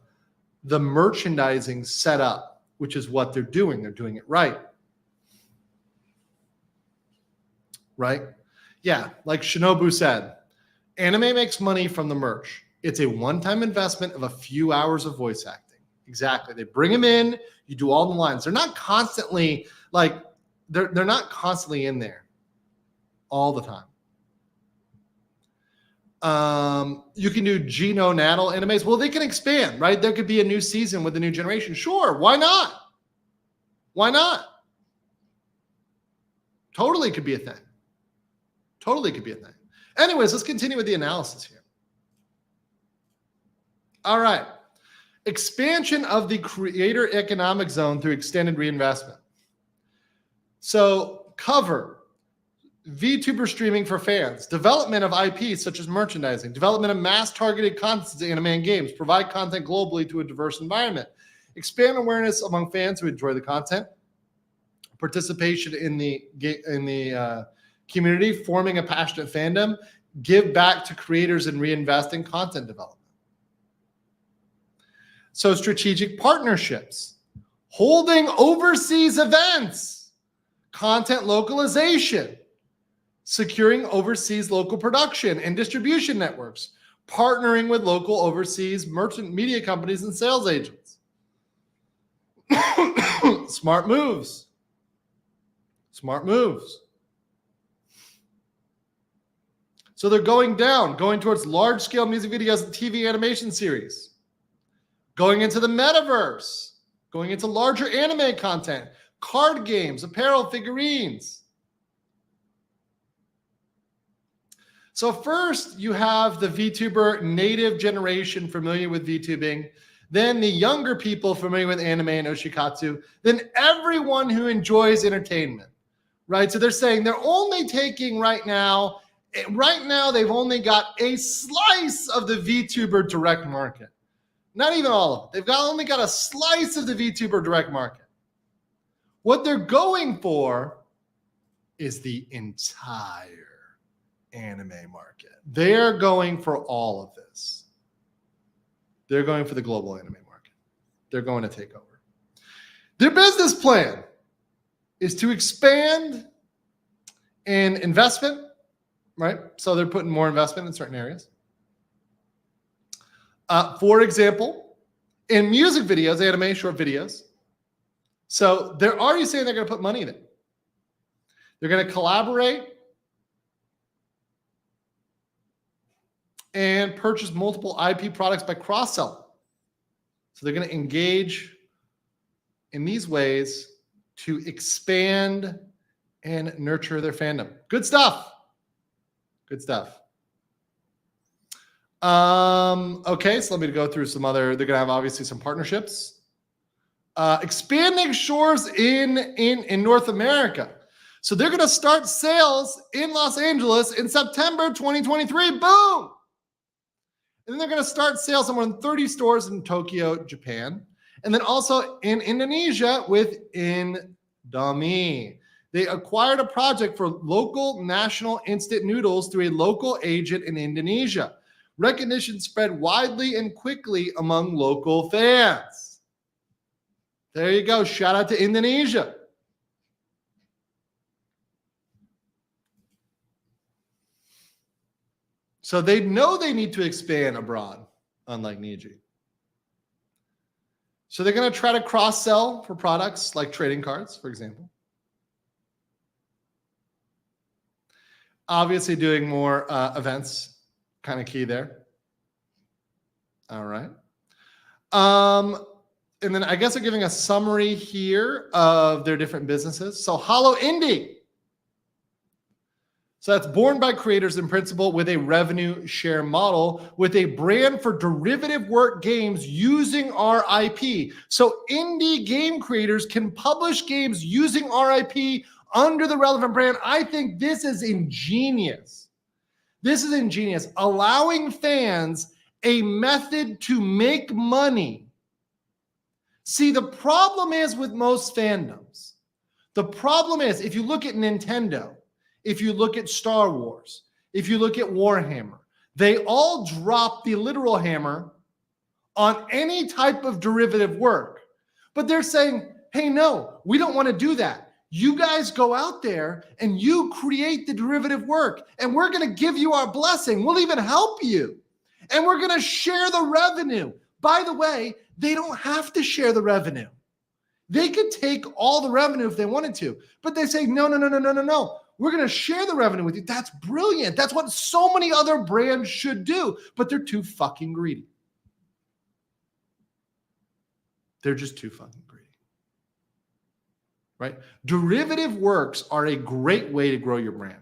the merchandising set up, which is what they're doing. They're doing it right. Right? Yeah, like Shinobu said, Anime makes money from the merch. It's a one-time investment of a few hours of voice acting. Exactly. They bring them in, you do all the lines. They're not constantly they're not constantly in there all the time. You can do Geno Natal animes. Well, they can expand, right? There could be a new season with a new generation. Sure, why not? Why not? Totally could be a thing. Totally could be a thing. Anyways, let's continue with the analysis here. All right. Expansion of the creator economic zone through extended reinvestment. So cover VTuber streaming for fans, development of IPs such as merchandising, development of mass targeted content to anime and games, provide content globally to a diverse environment, expand awareness among fans who enjoy the content, participation in the community, forming a passionate fandom, give back to creators and reinvest in content development. So strategic partnerships, holding overseas events, content localization, securing overseas local production and distribution networks, partnering with local overseas merchant media companies and sales agents. Smart moves. Smart moves. So they're going towards large-scale music videos and TV animation series, going into the metaverse, going into larger anime content, card games, apparel, figurines. So first, you have the VTuber native generation familiar with VTubing, then the younger people familiar with anime and oshikatsu, then everyone who enjoys entertainment, right? So they're saying they're only taking right now, they've only got a slice of the VTuber direct market. Not even all of it. They've only got a slice of the VTuber direct market. What they're going for is the entire anime market. They're going for all of this. They're going for the global anime market. They're going to take over. Their business plan is to expand in investment, right? So they're putting more investment in certain areas. For example, in music videos, anime short videos. So they're already saying they're going to put money in it. They're going to collaborate and purchase multiple IP products by cross-selling. So they're going to engage in these ways to expand and nurture their fandom. Good stuff. Good stuff. Okay, so let me go through some other, they're going to have obviously some partnerships. Expanding shores in North America. So they're going to start sales in Los Angeles in September 2023. Boom! And then they're going to start sales in more than 30 stores in Tokyo, Japan. And then also in Indonesia with Indomie. They acquired a project for local national instant noodles through a local agent in Indonesia. Recognition spread widely and quickly among local fans. There you go. Shout out to Indonesia. So they know they need to expand abroad, unlike Niji. So they're going to try to cross-sell for products like trading cards, for example. Obviously doing more events, kind of key there. All right. And then I guess they're giving a summary here of their different businesses. So Hollow Indie. So that's born by creators in principle with a revenue share model with a brand for derivative work games using our IP. So indie game creators can publish games using our IP under the relevant brand. I think this is ingenious. This is ingenious. Allowing fans a method to make money. See, the problem is with most fandoms. The problem is if you look at Nintendo, if you look at Star Wars, if you look at Warhammer, they all drop the literal hammer on any type of derivative work. But they're saying, hey, no, we don't want to do that. You guys go out there and you create the derivative work, and we're going to give you our blessing. We'll even help you, and we're going to share the revenue. By the way, they don't have to share the revenue. They could take all the revenue if they wanted to, but they say, no. We're going to share the revenue with you. That's brilliant. That's what so many other brands should do, but they're too fucking greedy. They're just too fucking greedy. Right? Derivative works are a great way to grow your brand.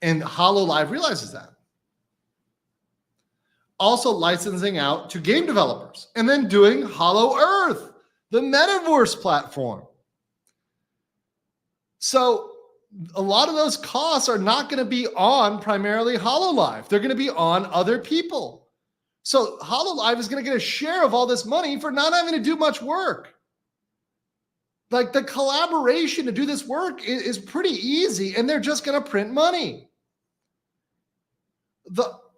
And HoloLive realizes that. Also licensing out to game developers and then doing Hollow Earth, the metaverse platform. So a lot of those costs are not going to be on primarily HoloLive. They're going to be on other people. So HoloLive is going to get a share of all this money for not having to do much work. Like the collaboration to do this work is pretty easy, and they're just going to print money.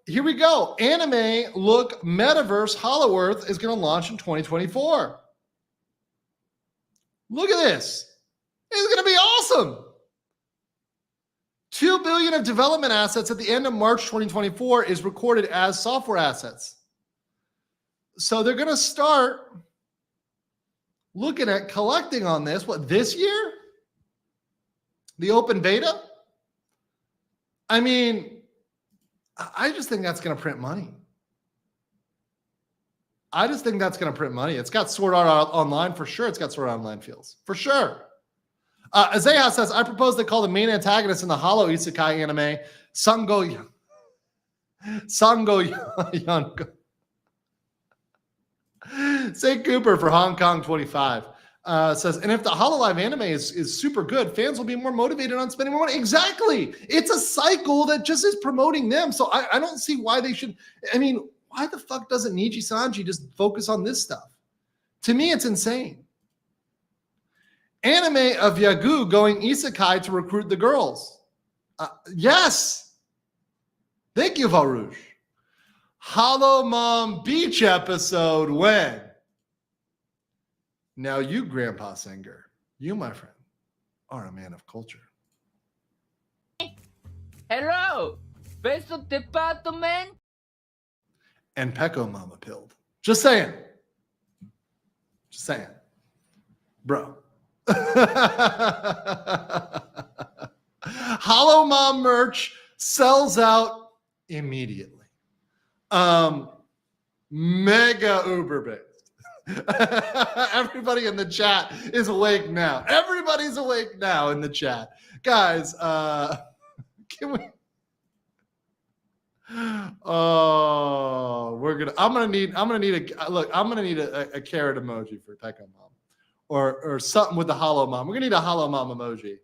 Here we go. Anime Look Metaverse Hollow Earth is going to launch in 2024. Look at this. It's going to be awesome. $2 billion of development assets at the end of March 2024 is recorded as software assets. So they're going to start looking at collecting on this, this year? The open beta? I mean, I just think that's going to print money. It's got Sword Art Online for sure. It's got Sword Art Online feels for sure. Isaiah says, I propose they call the main antagonist in the Hollow Isekai anime Sango Yonko. Say Cooper for Hong Kong 25 says, and if the HoloLive anime is super good, fans will be more motivated on spending more money. Exactly. It's a cycle that just is promoting them. So I don't see why they should. I mean, why the fuck doesn't Nijisanji just focus on this stuff? To me, it's insane. Anime of Yagu going isekai to recruit the girls. Yes. Thank you, Varouche. Hollow Mom Beach episode when? Now you, Grandpa Singer, you, my friend, are a man of culture. Hello, Peso Department. And Pecco Mama pilled. Just saying. Bro. Hollow Mom merch sells out immediately. Mega Uber based. Everybody in the chat is awake now. Everybody's awake now in the chat. Guys, can we? Oh, I'm gonna need a carrot emoji for Pecco Mom. Or something with the Hollow Mom. We're gonna need a Hollow Mom emoji.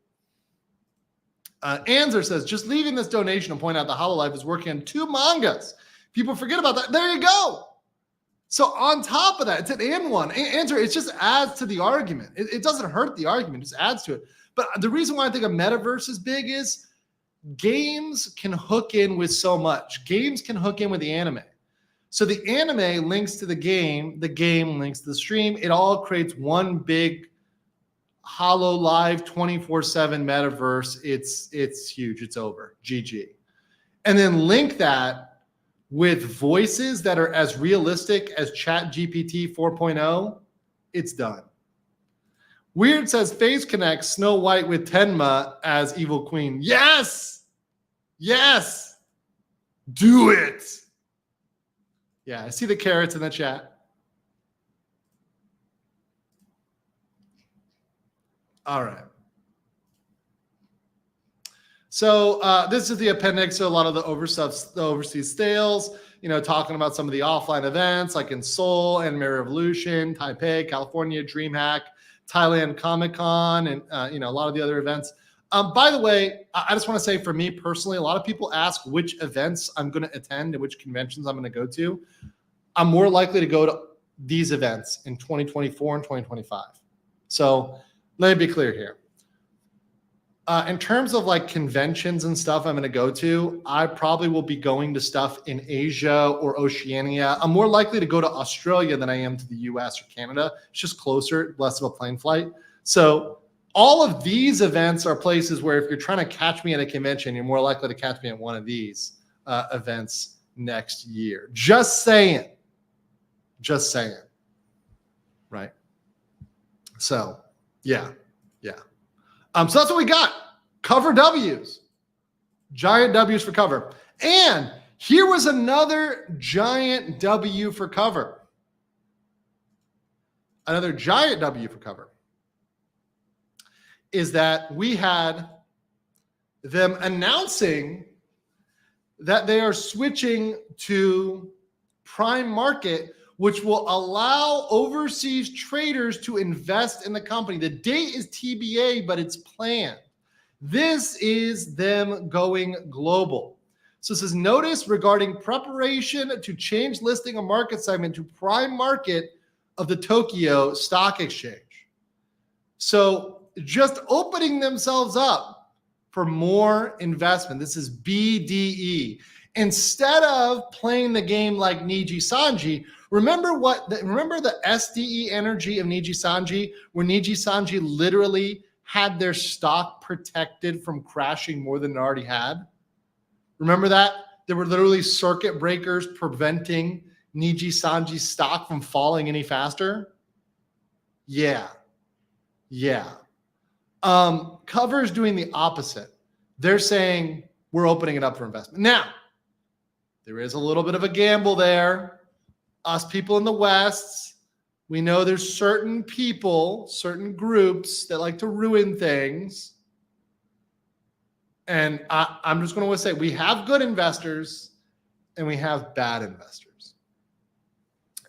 Anzer says, just leaving this donation to point out the HoloLive is working on 2 mangas. People forget about that. There you go. So on top of that, it's an and one. Answer, it just adds to the argument. It doesn't hurt the argument, it just adds to it. But the reason why I think a metaverse is big is games can hook in with so much. Games can hook in with the anime. So the anime links to the game links to the stream. It all creates one big HoloLive 24/7 metaverse. It's huge. It's over. GG. And then link that with voices that are as realistic as ChatGPT 4.0, it's done. Weird says Phase Connect Snow White with Tenma as Evil Queen. Yes! Yes! Do it! Yeah, I see the carrots in the chat. All right. So this is the appendix to a lot of the overseas sales, talking about some of the offline events like in Seoul, Anime Revolution, Taipei, California, DreamHack, Thailand Comic-Con, and a lot of the other events. By the way, I just want to say for me personally, a lot of people ask which events I'm going to attend and which conventions I'm going to go to. I'm more likely to go to these events in 2024 and 2025. So let me be clear here. In terms of like conventions and stuff I'm going to go to, I probably will be going to stuff in Asia or Oceania. I'm more likely to go to Australia than I am to the US or Canada. It's just closer, less of a plane flight. So all of these events are places where if you're trying to catch me at a convention, you're more likely to catch me at one of these events next year. Just saying. Just saying. Right? So, yeah. So that's what we got. Cover W's. Giant W's for cover. And here was another giant W for cover. Another giant W for cover is that we had them announcing that they are switching to Prime Market, which will allow overseas traders to invest in the company. The date is TBA, but it's planned. This is them going global. So it says, notice regarding preparation to change listing a market segment to Prime Market of the Tokyo Stock Exchange. So just opening themselves up for more investment. This is BDE. Instead of playing the game like Nijisanji, remember the SDE energy of Nijisanji, where Nijisanji literally had their stock protected from crashing more than it already had? Remember that? There were literally circuit breakers preventing Nijisanji's stock from falling any faster? Yeah. Cover's doing the opposite. They're saying we're opening it up for investment. Now, there is a little bit of a gamble there. Us people in the West, we know there's certain people, certain groups that like to ruin things. And I'm just going to say we have good investors and we have bad investors.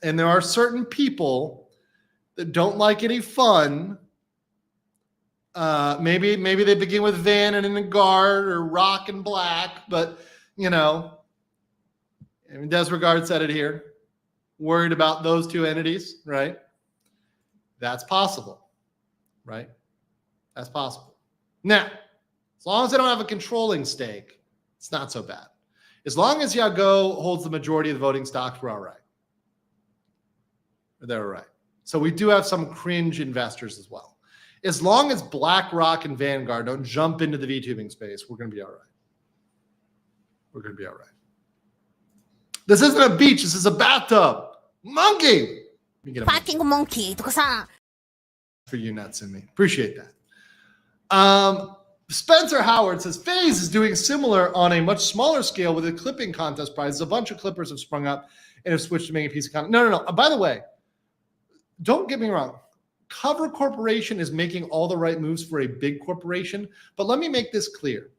And there are certain people that don't like any fun. Maybe they begin with Van and Guard or Rock and Black, but Desregard said it here. Worried about those two entities, right? That's possible, right? That's possible. Now, as long as they don't have a controlling stake, it's not so bad. As long as Yago holds the majority of the voting stocks, we're all right. They're all right. So we do have some cringe investors as well. As long as BlackRock and Vanguard don't jump into the VTubing space, we're going to be all right. We're going to be all right. This isn't a beach. This is a bathtub. Monkey. Fucking monkey. For you nuts and me. Appreciate that. Spencer Howard says, FaZe is doing similar on a much smaller scale with a clipping contest prizes. A bunch of clippers have sprung up and have switched to making a piece of content. No. By the way, don't get me wrong. Cover Corporation is making all the right moves for a big corporation. But let me make this clear.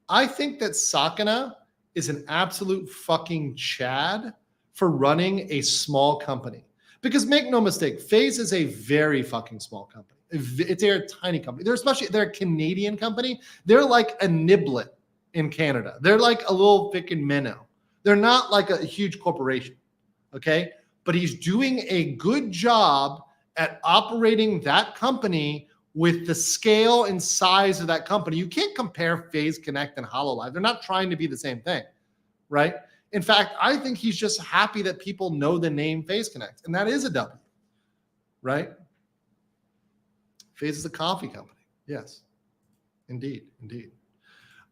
I think that Sakana is an absolute fucking Chad for running a small company. Because make no mistake, FaZe is a very fucking small company. They're a tiny company. They're a Canadian company. They're like a Niblet in Canada. They're like a little freaking minnow. They're not like a huge corporation, okay? But he's doing a good job at operating that company with the scale and size of that company. You can't compare FaZe Connect and HoloLive. They're not trying to be the same thing, right? In fact, I think he's just happy that people know the name FaZe Connect, and that is a W, right? FaZe is a coffee company. Yes, indeed.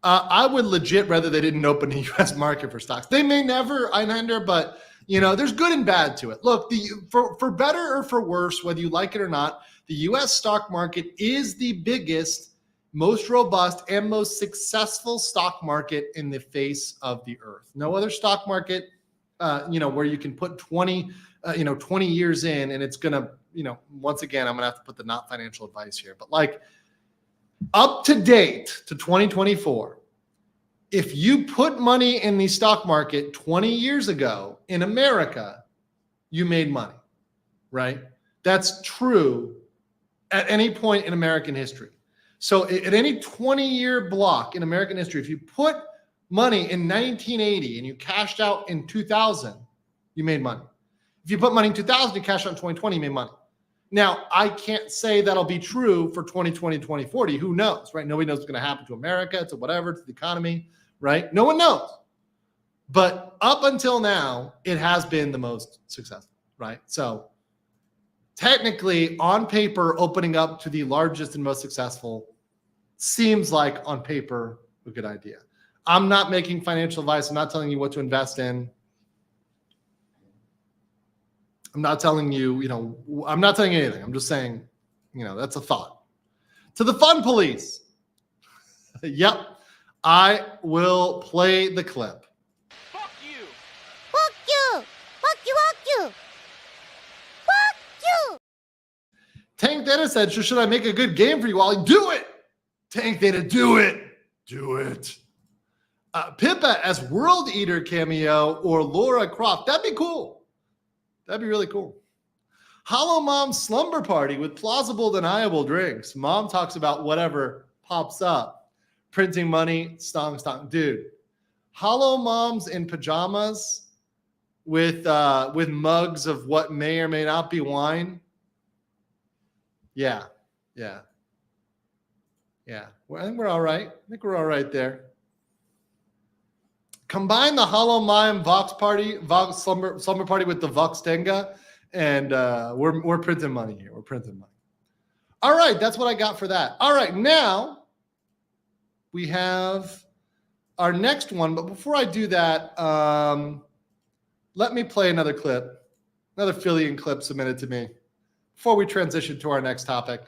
I would legit rather they didn't open the U.S. market for stocks. They may never, Einhander, but there's good and bad to it. Look, for better or for worse, whether you like it or not, the U.S. stock market is the biggest, most robust, and most successful stock market in the face of the earth. No other stock market, where you can put 20 years in, and it's gonna, once again, I'm gonna have to put the not financial advice here, but like up to date to 2024, if you put money in the stock market 20 years ago in America, you made money, right? That's true at any point in American history. So at any 20-year block in American history, if you put money in 1980 and you cashed out in 2000, you made money. If you put money in 2000, you cashed out in 2020, you made money. Now, I can't say that'll be true for 2020, 2040. Who knows, right? Nobody knows what's going to happen to America, to whatever, to the economy, right? No one knows. But up until now, it has been the most successful, right? So technically, on paper, opening up to the largest and most successful seems like, on paper, a good idea. I'm not making financial advice. I'm not telling you what to invest in. I'm not telling you, I'm not telling you anything. I'm just saying, that's a thought. To the fun police. Yep. I will play the clip. Fuck you! Fuck you! Fuck you! Fuck you! Fuck you! Tank Data said, should I make a good game for you, Wally? Do it! Tank Data, do it! Do it. Pippa as World Eater cameo or Laura Croft. That'd be cool. That'd be really cool. Hollow Mom's slumber party with plausible deniable drinks. Mom talks about whatever pops up. Printing money, stong. Dude, Hollow Moms in pajamas with mugs of what may or may not be wine. Yeah. Well, I think we're all right. There. Combine the Hollow Mime Vox slumber party with the Vox Tenga, and we're printing money here. We're printing money. All right, that's what I got for that. All right, now we have our next one. But before I do that, let me play another clip, another Phillian clip submitted to me before we transition to our next topic.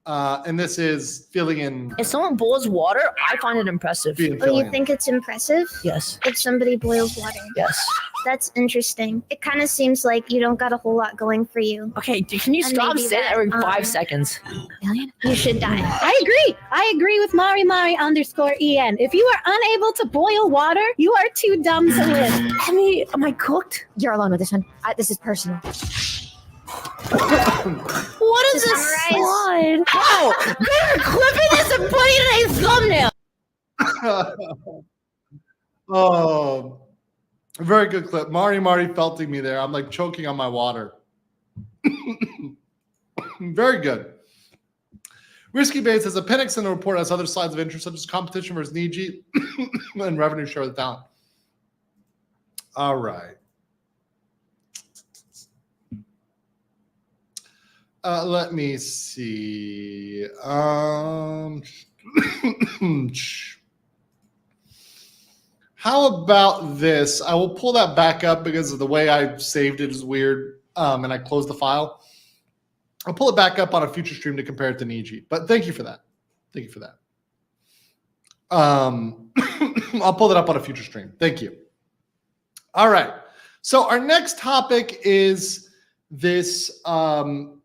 And this is Phillian. If someone boils water, I find it impressive. Oh, you think it's impressive? Yes. If somebody boils water. Yes. That's interesting. It kind of seems like you don't got a whole lot going for you. Okay, can you And stop maybe saying that, every 5 seconds? You should die. I agree with Mari_EN. If you are unable to boil water, you are too dumb to live. Am I cooked? You're alone with this one. This is personal. What is To this summarize- slide? Oh, they're clipping this and putting it in a thumbnail. Oh, very good clip. Marty felting me there. I'm like choking on my water. Very good. Risky Bates says appendix in the report has other slides of interest such as competition versus Niji and revenue share with talent. All right. Let me see. How about this? I will pull that back up because of the way I saved it is weird, and I closed the file. I'll pull it back up on a future stream to compare it to Niji. But thank you for that. I'll pull that up on a future stream. Thank you. All right. So our next topic is this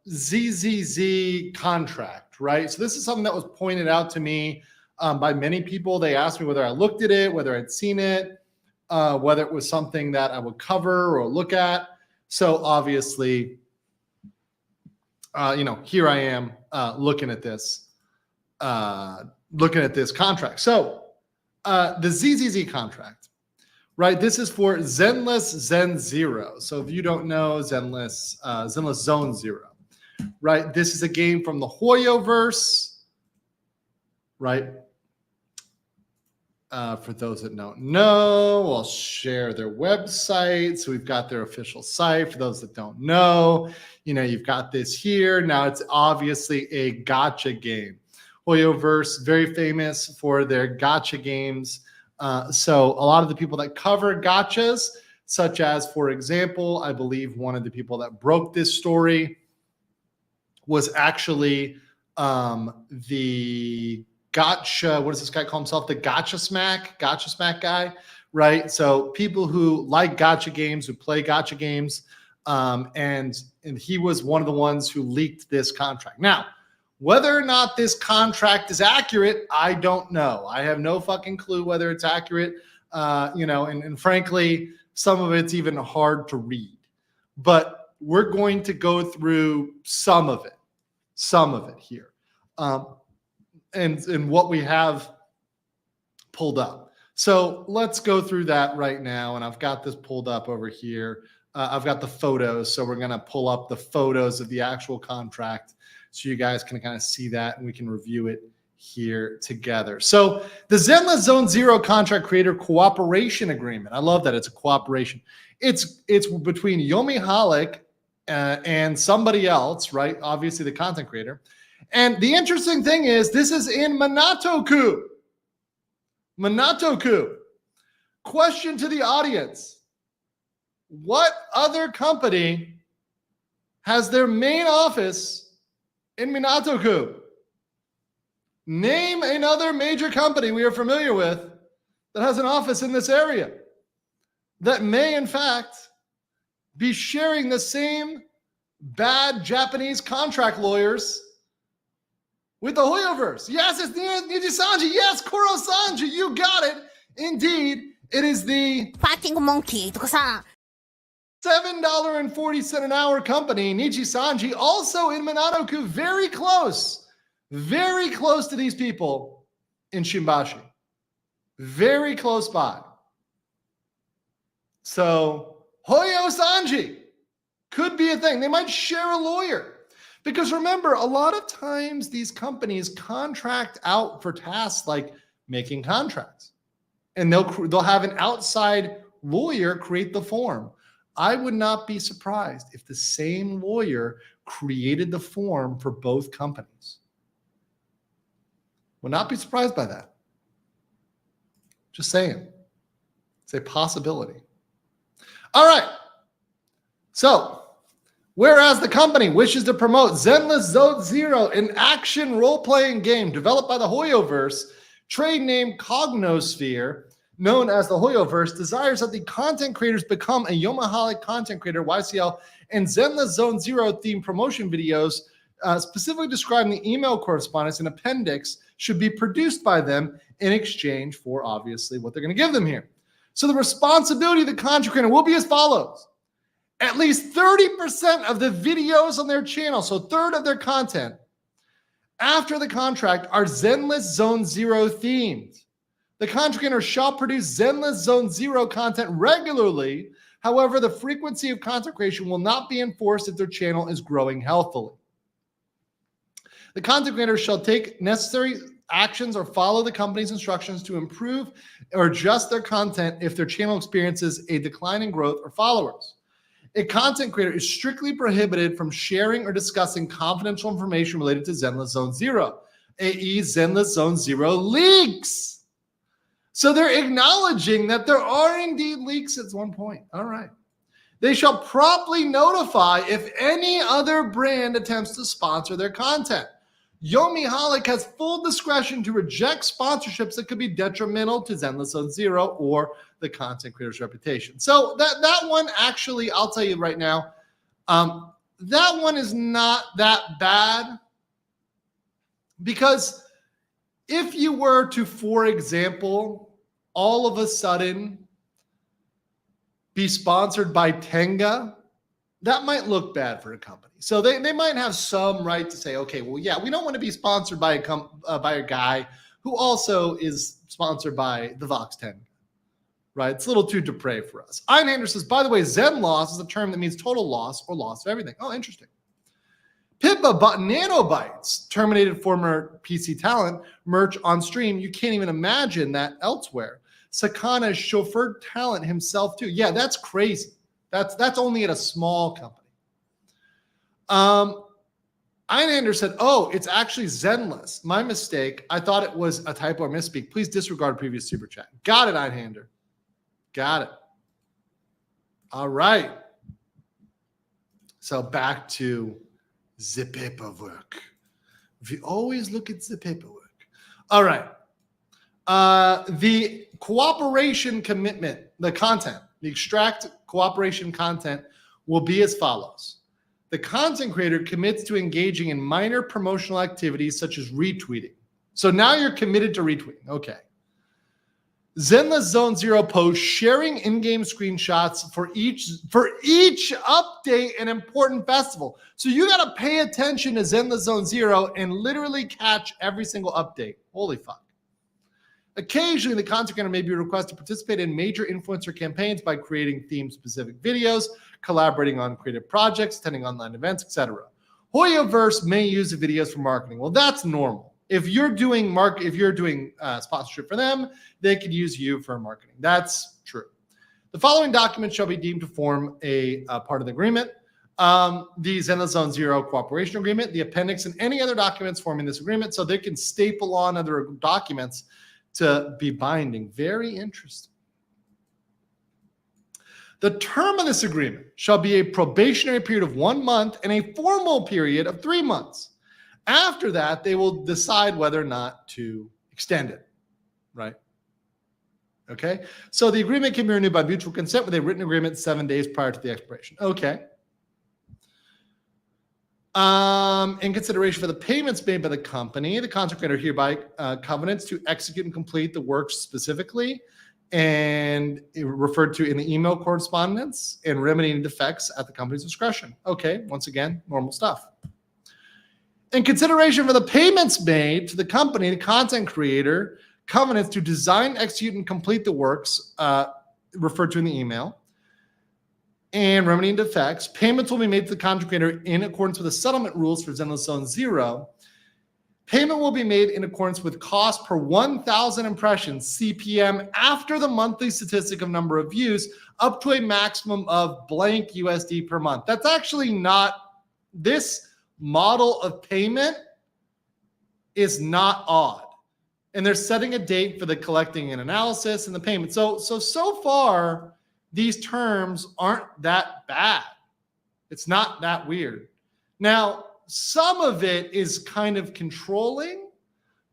ZZZ contract, right? So this is something that was pointed out to me by many people. They asked me whether I looked at it, whether I'd seen it, whether it was something that I would cover or look at. So obviously, here I am looking at this contract. So the ZZZ contract, right? This is for ZenlessZoneZero. So if you don't know ZenlessZoneZero, right? This is a game from the Hoyoverse, right? For those that don't know, I'll share their website. So we've got their official site. For those that don't know, you've got this here. Now it's obviously a gacha game. Hoyoverse, very famous for their gacha games. So a lot of the people that cover gachas, such as, for example, I believe one of the people that broke this story was actually the gotcha. What does this guy call himself? The gotcha smack guy, right? So people who like gotcha games, who play gotcha games, and he was one of the ones who leaked this contract. Now, whether or not this contract is accurate, I don't know. I have no fucking clue whether it's accurate. And frankly, some of it's even hard to read. But we're going to go through some of it here. And what we have pulled up. So let's go through that right now. And I've got this pulled up over here. I've got the photos, so we're going to pull up the photos of the actual contract so you guys can kind of see that and we can review it here together. So the ZenlessZoneZero contract creator cooperation agreement. I love that it's a cooperation. It's between Yomi Halik and somebody else, right? Obviously the content creator. And the interesting thing is this is in Monatoku. Monatoku. Question to the audience. What other company has their main office in Monatoku? Name another major company we are familiar with that has an office in this area that may, in fact, be sharing the same bad Japanese contract lawyers with the Hoyoverse. Yes, it's Nijisanji. Yes, Kuro-sanji. You got it. Indeed, it is the Fighting monkey とかさ $7.40 an hour company, Nijisanji, also in Monatoku, very close to these people in Shimbashi. Very close by. So, Hoyo-sanji could be a thing. They might share a lawyer. Because remember, a lot of times these companies contract out for tasks like making contracts. And they'll have an outside lawyer create the form. I would not be surprised if the same lawyer created the form for both companies. Would not be surprised by that. Just saying. It's a possibility. All right. So, whereas the company wishes to promote ZenlessZoneZero, an action role-playing game developed by the Hoyoverse, trade name Cognosphere, known as the Hoyoverse, desires that the content creators become a Yomaholic content creator, YCL, and ZenlessZoneZero themed promotion videos, specifically describing the email correspondence and appendix, should be produced by them in exchange for, obviously, what they're going to give them here. So the responsibility of the content creator will be as follows. At least 30% of the videos on their channel, so a third of their content, after the contract are ZenlessZoneZero themed. The content creator shall produce ZenlessZoneZero content regularly. However, the frequency of content creation will not be enforced if their channel is growing healthily. The content creator shall take necessary actions or follow the company's instructions to improve or adjust their content if their channel experiences a decline in growth or followers. A content creator is strictly prohibited from sharing or discussing confidential information related to ZenlessZoneZero, i.e. ZenlessZoneZero leaks. So they're acknowledging that there are indeed leaks at one point. All right. They shall promptly notify if any other brand attempts to sponsor their content. Yomi Halik has full discretion to reject sponsorships that could be detrimental to ZenlessZoneZero or the content creator's reputation. So that one, actually, I'll tell you right now, that one is not that bad, because if you were to, for example, all of a sudden be sponsored by Tenga, that might look bad for a company. So they might have some right to say, okay, well, yeah, we don't want to be sponsored by a guy who also is sponsored by the Vox 10. Right? It's a little too depraved for us. Einhander says, by the way, Zen loss is a term that means total loss or loss of everything. Oh, interesting. Pippa bought nanobytes, terminated former PC talent, merch on stream. You can't even imagine that elsewhere. Sakana's chauffeured talent himself too. Yeah, that's crazy. That's only at a small company. Einhander said, oh, it's actually Zenless. My mistake. I thought it was a typo or misspeak. Please disregard previous super chat. Got it, Einhander. Got it. All right. So back to the paperwork. We always look at the paperwork. All right. The cooperation commitment, the content, the extract cooperation content will be as follows. The content creator commits to engaging in minor promotional activities such as retweeting. So now you're committed to retweeting. Okay. ZenlessZoneZero posts sharing in-game screenshots for each update and important festival. So you got to pay attention to ZenlessZoneZero and literally catch every single update. Holy fuck. Occasionally, the content creator may be requested to participate in major influencer campaigns by creating theme-specific videos, collaborating on creative projects, attending online events, etc. Hoyoverse may use the videos for marketing. Well, that's normal. If you're doing sponsorship for them, they could use you for marketing. That's true. The following documents shall be deemed to form a part of the agreement. The ZenlessZoneZero cooperation agreement, the appendix, and any other documents forming this agreement, so they can staple on other documents to be binding. Very interesting. The term of this agreement shall be a probationary period of 1 month and a formal period of 3 months. After that, they will decide whether or not to extend it, right? Okay, so the agreement can be renewed by mutual consent with a written agreement 7 days prior to the expiration. Okay. In consideration for the payments made by the company, the content creator hereby covenants to execute and complete the works specifically and referred to in the email correspondence and remedying defects at the company's discretion. Okay, once again, normal stuff. In consideration for the payments made to the company, the content creator covenants to design, execute, and complete the works referred to in the email and remedying defects. Payments will be made to the content creator in accordance with the settlement rules for ZenlessZoneZero. Payment will be made in accordance with cost per 1,000 impressions, CPM, after the monthly statistic of number of views, up to a maximum of blank USD per month. That's actually not, this model of payment is not odd. And they're setting a date for the collecting and analysis and the payment. So far, these terms aren't that bad. It's not that weird. Now, some of it is kind of controlling,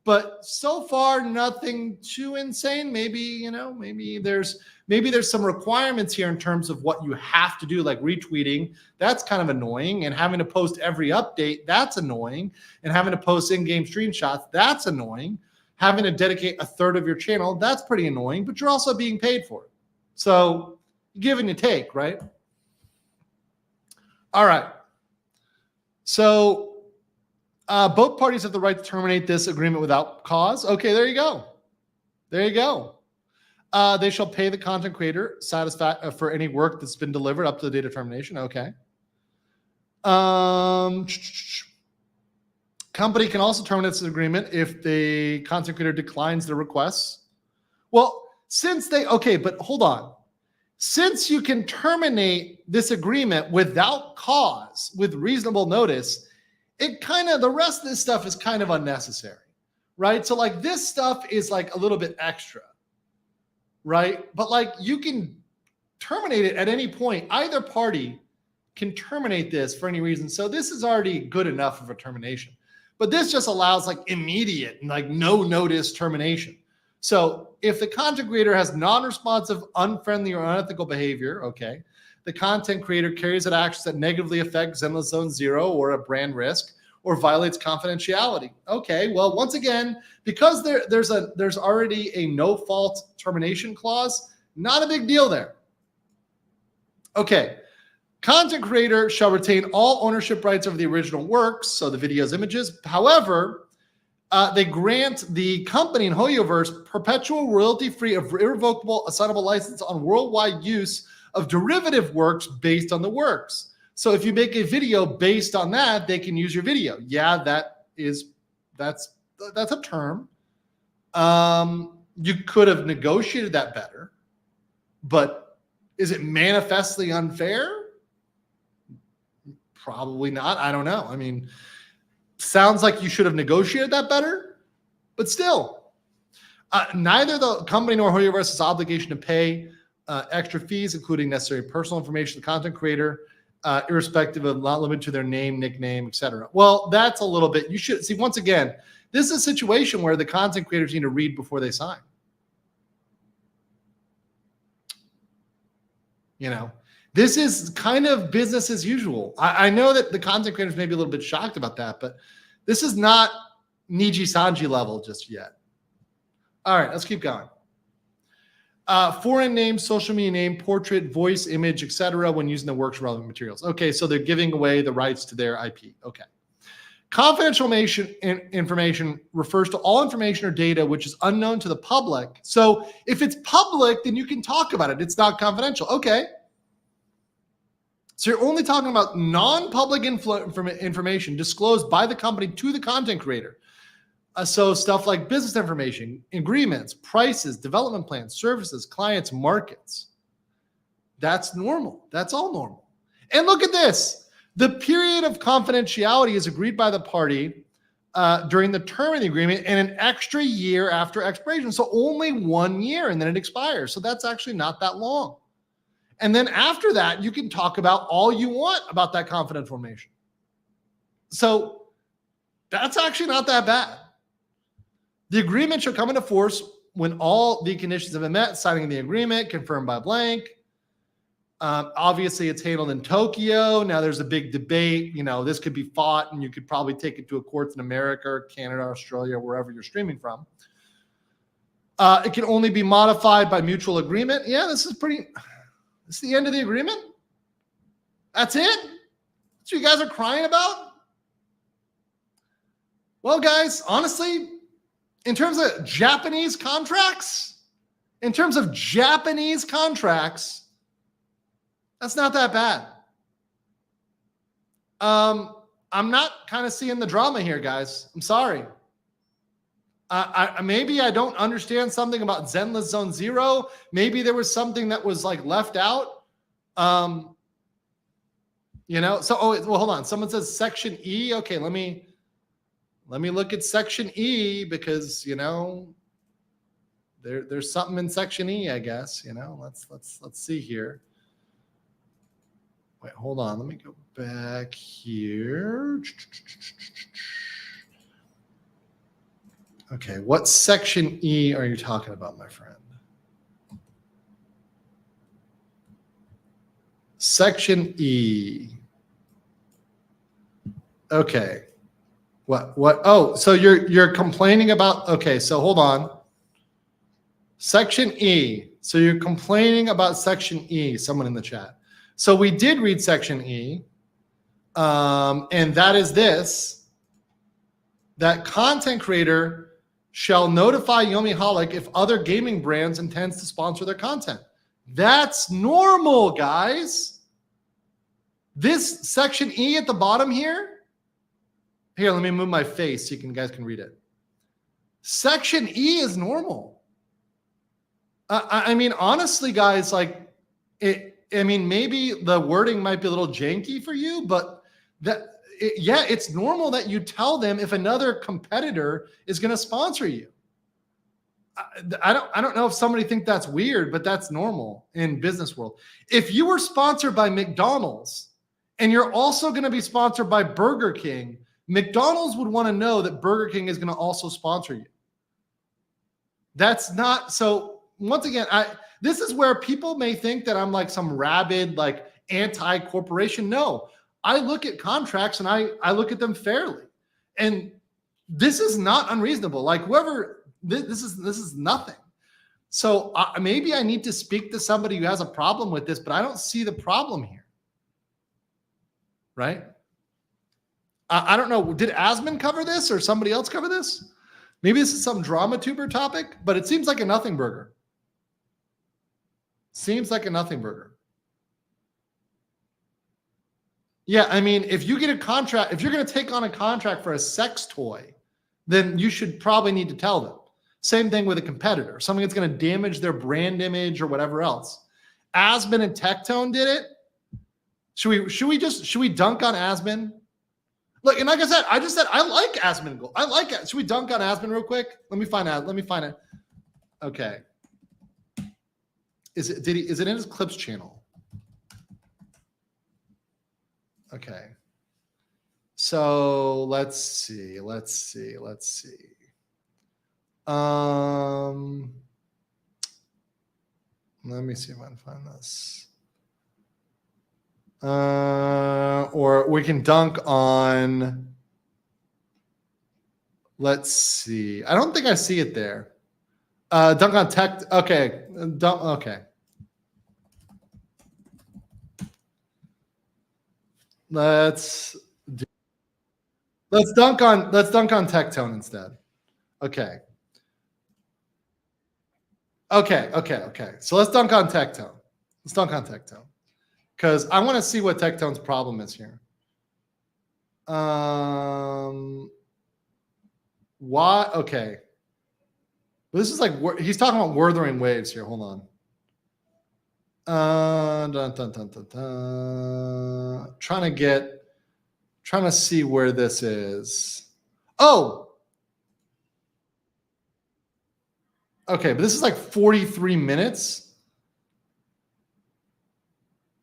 but so far nothing too insane. Maybe there's some requirements here in terms of what you have to do, like retweeting. That's kind of annoying, and having to post every update, that's annoying, and having to post in-game screenshots, that's annoying. Having to dedicate a third of your channel, that's pretty annoying, but you're also being paid for it. So give and you take, right? All right. So both parties have the right to terminate this agreement without cause. Okay, there you go. There you go. They shall pay the content creator for any work that's been delivered up to the date of termination. Okay. Company can also terminate this agreement if the content creator declines the requests. Well, but hold on. Since you can terminate this agreement without cause, with reasonable notice, the rest of this stuff is kind of unnecessary, right? So like this stuff is like a little bit extra, right? But like you can terminate it at any point. Either party can terminate this for any reason. So this is already good enough of a termination. But this just allows like immediate, like no notice termination. So if the content creator has non-responsive, unfriendly, or unethical behavior, okay, the content creator carries out actions that negatively affect ZenlessZoneZero or a brand risk, or violates confidentiality. Okay, well, once again, because there's already a no-fault termination clause, not a big deal there. Okay, content creator shall retain all ownership rights over the original works, so the videos, images. However, they grant the company in Hoyoverse perpetual royalty-free, irrevocable, assignable license on worldwide use of derivative works based on the works. So if you make a video based on that, they can use your video. Yeah, that's a term. You could have negotiated that better, but is it manifestly unfair? Probably not. I don't know. I mean, sounds like you should have negotiated that better, but still, neither the company nor Hoyoverse has obligation to pay extra fees, including necessary personal information to the content creator, irrespective of, not limited to their name, nickname, etc. Well, that's a little bit, you should see, once again, this is a situation where the content creators need to read before they sign. This is kind of business as usual. I know that the content creators may be a little bit shocked about that, but this is not Nijisanji level just yet. All right, let's keep going. Foreign name, social media name, portrait, voice, image, etc. when using the work's relevant materials. Okay, so they're giving away the rights to their IP. Okay. Confidential information refers to all information or data which is unknown to the public. So if it's public, then you can talk about it. It's not confidential. Okay. So you're only talking about non-public information disclosed by the company to the content creator. So stuff like business information, agreements, prices, development plans, services, clients, markets. That's normal. That's all normal. And look at this. The period of confidentiality is agreed by the party during the term of the agreement and an extra year after expiration. So only 1 year and then it expires. So that's actually not that long. And then after that, you can talk about all you want about that confidential information. So that's actually not that bad. The agreement shall come into force when all the conditions have been met, signing the agreement, confirmed by blank. Obviously, it's handled in Tokyo. Now there's a big debate. You know, this could be fought and you could probably take it to a court in America, Canada, Australia, wherever you're streaming from. It can only be modified by mutual agreement. Yeah, this is the end of the agreement? That's it? That's what you guys are crying about? Well, guys, honestly, in terms of Japanese contracts, that's not that bad. I'm not kind of seeing the drama here, guys. I'm sorry. Maybe I don't understand something about ZenlessZoneZero. Maybe there was something that was like left out. You know, so hold on. Someone says section E. Okay, let me look at section E because, you know, there's something in section E, I guess. You know, let's see here. Wait, hold on. Let me go back here. Okay, what section E are you talking about, my friend? Section E. Okay. What? Oh, so you're complaining about, okay, so hold on. Section E. So you're complaining about section E, someone in the chat. So we did read section E, and that is this, that content creator shall notify Yomiholic if other gaming brands intends to sponsor their content. That's normal, guys. This section E at the bottom here, let me move my face so you guys can read it. Section E is normal. I mean, honestly, guys, like maybe the wording might be a little janky for you, but it's normal that you tell them if another competitor is going to sponsor you. I don't know if somebody think that's weird, but that's normal in business world. If you were sponsored by McDonald's and you're also going to be sponsored by Burger King, McDonald's would want to know that Burger King is going to also sponsor you. That's not so. Once again, this is where people may think that I'm like some rabid, like anti-corporation. No, I look at contracts and I look at them fairly. And this is not unreasonable. Like whoever, this is nothing. So maybe I need to speak to somebody who has a problem with this, but I don't see the problem here. Right? I don't know. Did Asman cover this or somebody else cover this? Maybe this is some drama tuber topic, but it seems like a nothing burger. Seems like a nothing burger. Yeah, I mean, if you get a contract, if you're going to take on a contract for a sex toy, then you should probably need to tell them. Same thing with a competitor, something that's going to damage their brand image or whatever else. Asman and Tectone did it. Should we dunk on Asman? Look, and like I said, I like Asman Gold. I like it. Should we dunk on Asman real quick? Let me find it. Okay. Is it in his clips channel? Okay. So let's see. Let me see if I can find this. Or we can dunk on, let's see. I don't think I see it there. Dunk on tech. Okay. Okay. Let's do. Let's dunk on Tectone instead. Okay. So let's dunk on Tectone. Because I want to see what Tectone's problem is here. Why? Okay. This is like he's talking about Wuthering Waves here. Hold on. Trying to see where this is. Oh. Okay, but this is like 43 minutes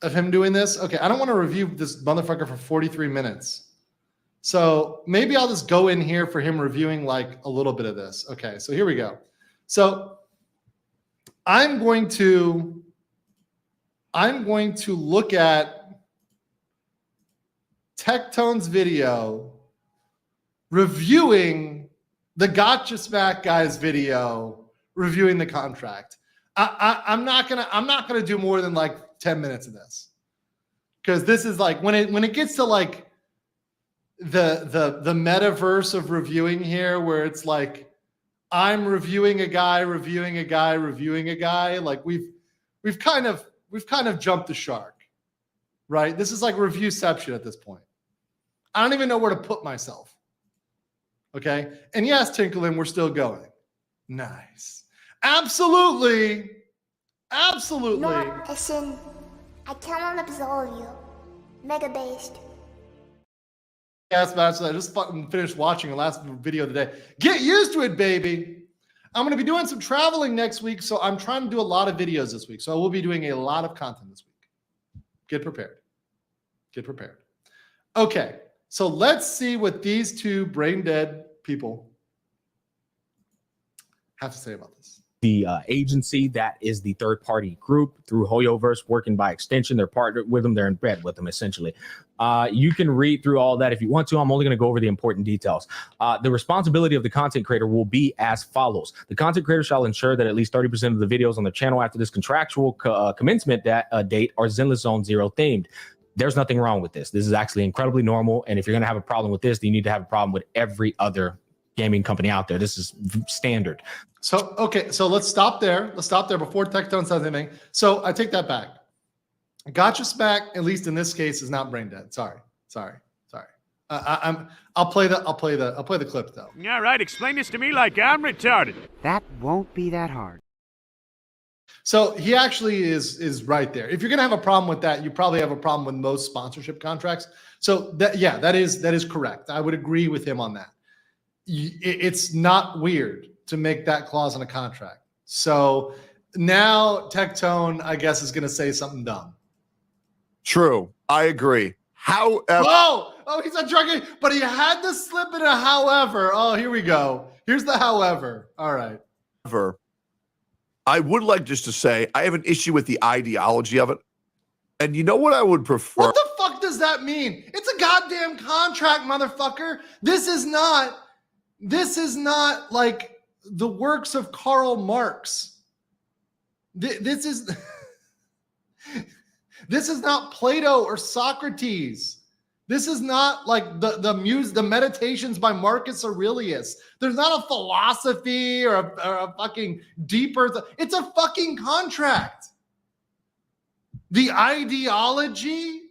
of him doing this. Okay, I don't want to review this motherfucker for 43 minutes. So maybe I'll just go in here for him reviewing like a little bit of this. Okay, so here we go. So I'm going to look at Tectone's video reviewing the Gotcha Smack guy's video reviewing the contract. I'm not gonna do more than like 10 minutes of this, because this is like when it gets to like the metaverse of reviewing here, where it's like I'm reviewing a guy, reviewing a guy, reviewing a guy. Like we've kind of jumped the shark, right? This is like reviewception at this point. I don't even know where to put myself. Okay, and yes, Tinklin, we're still going. Nice. Absolutely. No, listen. I cannot absolve you. Mega based. Yes, Bachelor. I just fucking finished watching the last video of the day. Get used to it, baby. I'm going to be doing some traveling next week, so I'm trying to do a lot of videos this week. So I will be doing a lot of content this week. Get prepared. Okay, so let's see what these two brain dead people have to say about this. The agency that is the third-party group through Hoyoverse, working by extension. They're partnered with them. They're in bed with them, essentially. You can read through all that if you want to. I'm only going to go over the important details. The responsibility of the content creator will be as follows. The content creator shall ensure that at least 30% of the videos on the channel after this contractual commencement date are ZenlessZoneZero themed. There's nothing wrong with this. This is actually incredibly normal. And if you're going to have a problem with this, then you need to have a problem with every other gaming company out there. This is standard. So, okay, so let's stop there. Before Tectone says anything. So I take that back. Gotcha Smack, at least in this case, is not brain dead. Sorry. I'll play the clip though. All right, explain this to me like I'm retarded. That won't be that hard. So he actually is right there. If you're gonna have a problem with that, you probably have a problem with most sponsorship contracts. So that is correct. I would agree with him on that. It's not weird to make that clause in a contract. So now Tectone, I guess, is going to say something dumb. True. I agree. However. Oh, he's not drunk, but he had to slip in a however. Oh, here we go. Here's the however. All right. However, I would like just to say I have an issue with the ideology of it. And you know what I would prefer? What the fuck does that mean? It's a goddamn contract, motherfucker. This is not like the works of Karl Marx. This is not Plato or Socrates. This is not like the meditations by Marcus Aurelius. There's not a philosophy or a fucking deeper. It's a fucking contract. The ideology?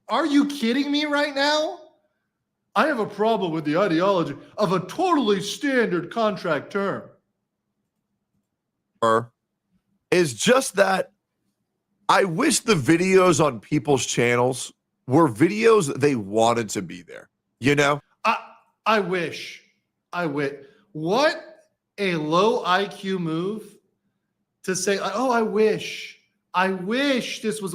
Are you kidding me right now? I have a problem with the ideology of a totally standard contract term. Is just that I wish the videos on people's channels were videos they wanted to be there. You know? I wish. What a low IQ move to say, oh, I wish this was,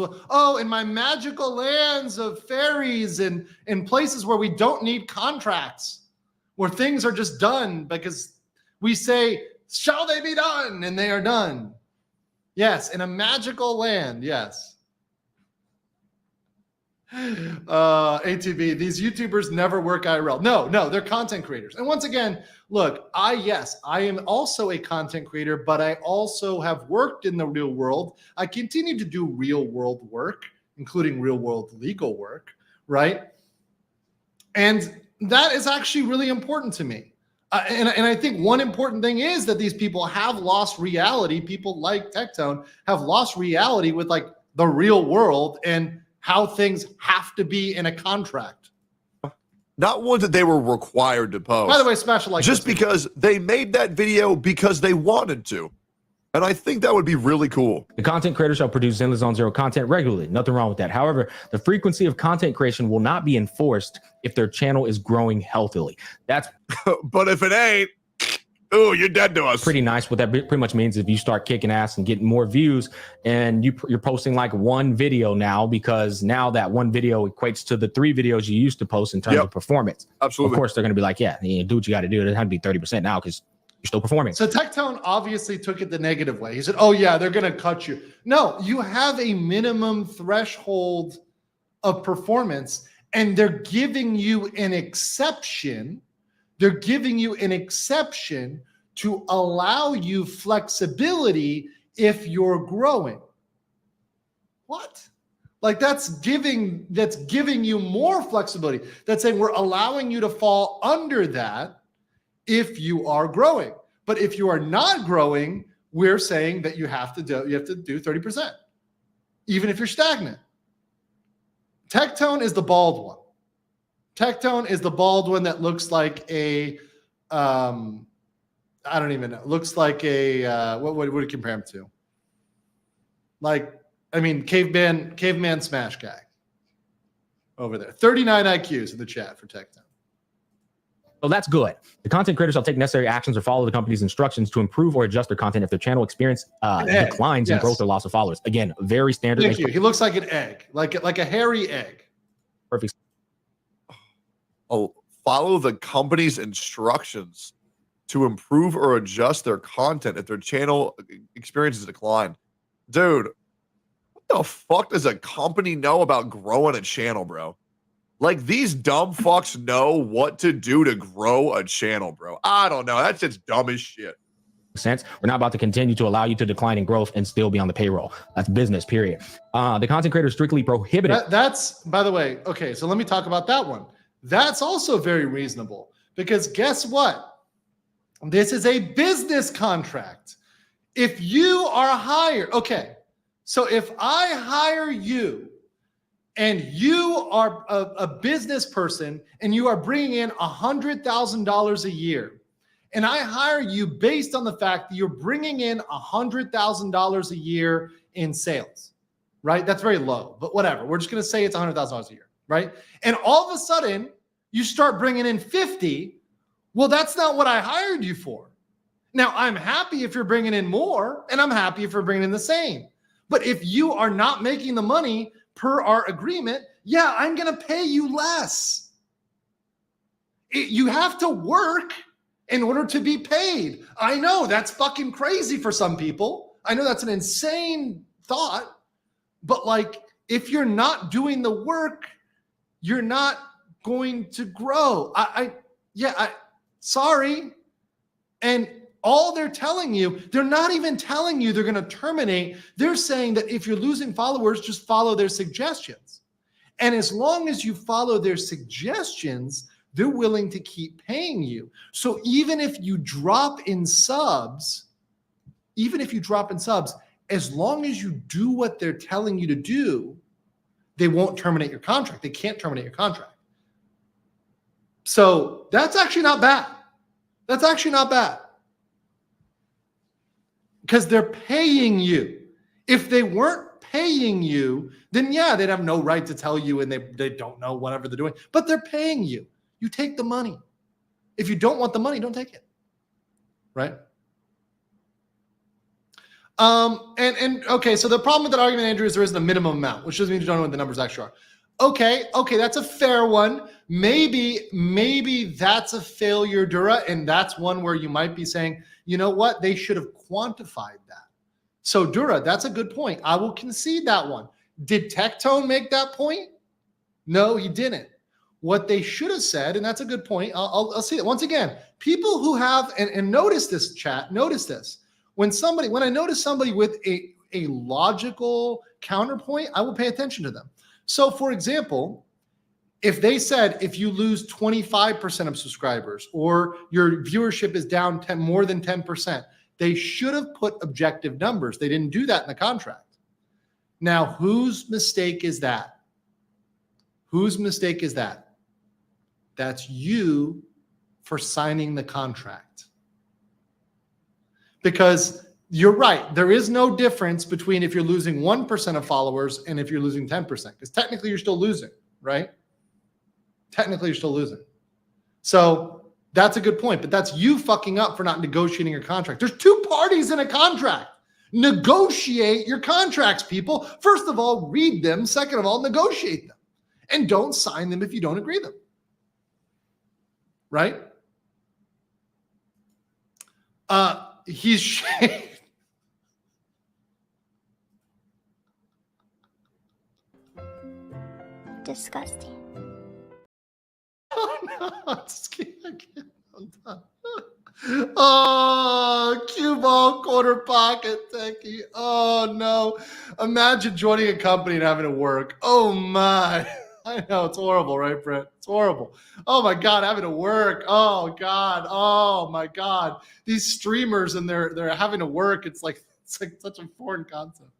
in my magical lands of fairies and in places where we don't need contracts, where things are just done because we say, shall they be done? And they are done. Yes, in a magical land, yes. ATV, these YouTubers never work IRL. No, they're content creators. And once again, look, I am also a content creator, but I also have worked in the real world. I continue to do real world work, including real world legal work, right? And that is actually really important to me. And I think one important thing is that these people have lost reality. People like Tectone have lost reality with like the real world and how things have to be in a contract. Not one that they were required to post. By the way, smash a like. Just because they made that video because they wanted to. And I think that would be really cool. The content creator shall produce ZenlessZoneZero content regularly. Nothing wrong with that. However, the frequency of content creation will not be enforced if their channel is growing healthily. That's but if it ain't, ooh, you're dead to us. Pretty nice. What that pretty much means if you start kicking ass and getting more views and you're posting like one video now, because now that one video equates to the 3 videos you used to post in terms of performance. Absolutely. Of course, they're going to be like, yeah, you do what you got to do. It doesn't have to be 30% now because you're still performing. So Tectone obviously took it the negative way. He said, oh yeah, they're going to cut you. No, you have a minimum threshold of performance and they're giving you an exception. They're giving you an exception to allow you flexibility if you're growing. What? Like that's giving you more flexibility. That's saying we're allowing you to fall under that if you are growing. But if you are not growing, we're saying that you have to do 30%, even if you're stagnant. Tectone is the bald one. Tectone is the bald one that looks like a I don't even know. Looks like a what would you compare him to? Like, I mean, caveman smash guy over there. 39 IQs in the chat for Tectone. So that's good. The content creator shall take necessary actions or follow the company's instructions to improve or adjust their content if their channel experience declines in growth or loss of followers. Again, very standard. Thank you. He looks like an egg, like a hairy egg. Perfect. Oh, follow the company's instructions to improve or adjust their content if their channel experiences a decline. Dude, what the fuck does a company know about growing a channel, bro? Like, these dumb fucks know what to do to grow a channel, bro. I don't know. That's just dumb as shit. Sense. We're not about to continue to allow you to decline in growth and still be on the payroll. That's business, period. The content creator is strictly prohibited. That's, by the way, okay, so let me talk about that one. That's also very reasonable because guess what? This is a business contract. If you are hired, okay, so if I hire you and you are a business person and you are bringing in $100,000 a year, and I hire you based on the fact that you're bringing in $100,000 a year in sales, right? That's very low, but whatever. We're just going to say it's $100,000 a year, right? And all of a sudden you start bringing in 50. Well, that's not what I hired you for. Now, I'm happy if you're bringing in more, and I'm happy if you're bringing in the same. But if you are not making the money per our agreement, yeah, I'm going to pay you less. You have to work in order to be paid. I know that's fucking crazy for some people. I know that's an insane thought. But like, if you're not doing the work, you're not going to grow. Sorry. And all they're telling you, they're not even telling you they're going to terminate. They're saying that if you're losing followers, just follow their suggestions. And as long as you follow their suggestions, they're willing to keep paying you. So even if you drop in subs, as long as you do what they're telling you to do, they won't terminate your contract. They can't terminate your contract. So that's actually not bad. That's actually not bad. Because they're paying you. If they weren't paying you, then yeah, they'd have no right to tell you and they don't know whatever they're doing. But they're paying you. You take the money. If you don't want the money, don't take it. Right? And okay, so the problem with that argument, Andrew, is there isn't a minimum amount, which doesn't mean you don't know what the numbers actually are. Okay, that's a fair one. Maybe that's a failure, Dura, and that's one where you might be saying, you know what, they should have quantified that. So Dura, that's a good point. I will concede that one. Did Tectone make that point? No, he didn't. What they should have said, and that's a good point. I'll see it once again. People who have and notice this, chat. Notice this. When I notice somebody with a logical counterpoint, I will pay attention to them. So, for example, If they said if you lose 25% of subscribers or your viewership is down more than 10%, they should have put objective numbers. They didn't do that in the contract. Now, whose mistake is that? Whose mistake is that? That's you for signing the contract. Because you're right. There is no difference between if you're losing 1% of followers and if you're losing 10%, because technically you're still losing, right? Technically you're still losing. So that's a good point, but that's you fucking up for not negotiating your contract. There's two parties in a contract. Negotiate your contracts, people. First of all, read them. Second of all, negotiate them. And don't sign them if you don't agree them. Right? He's shaved. Disgusting. Oh no, I'm done. Oh, cue ball, quarter pocket, techie. Oh no. Imagine joining a company and having to work. Oh my. I know, it's horrible, right, Brent? It's horrible. Oh my God, having to work. Oh God. Oh my God. These streamers and they're having to work. It's like such a foreign concept.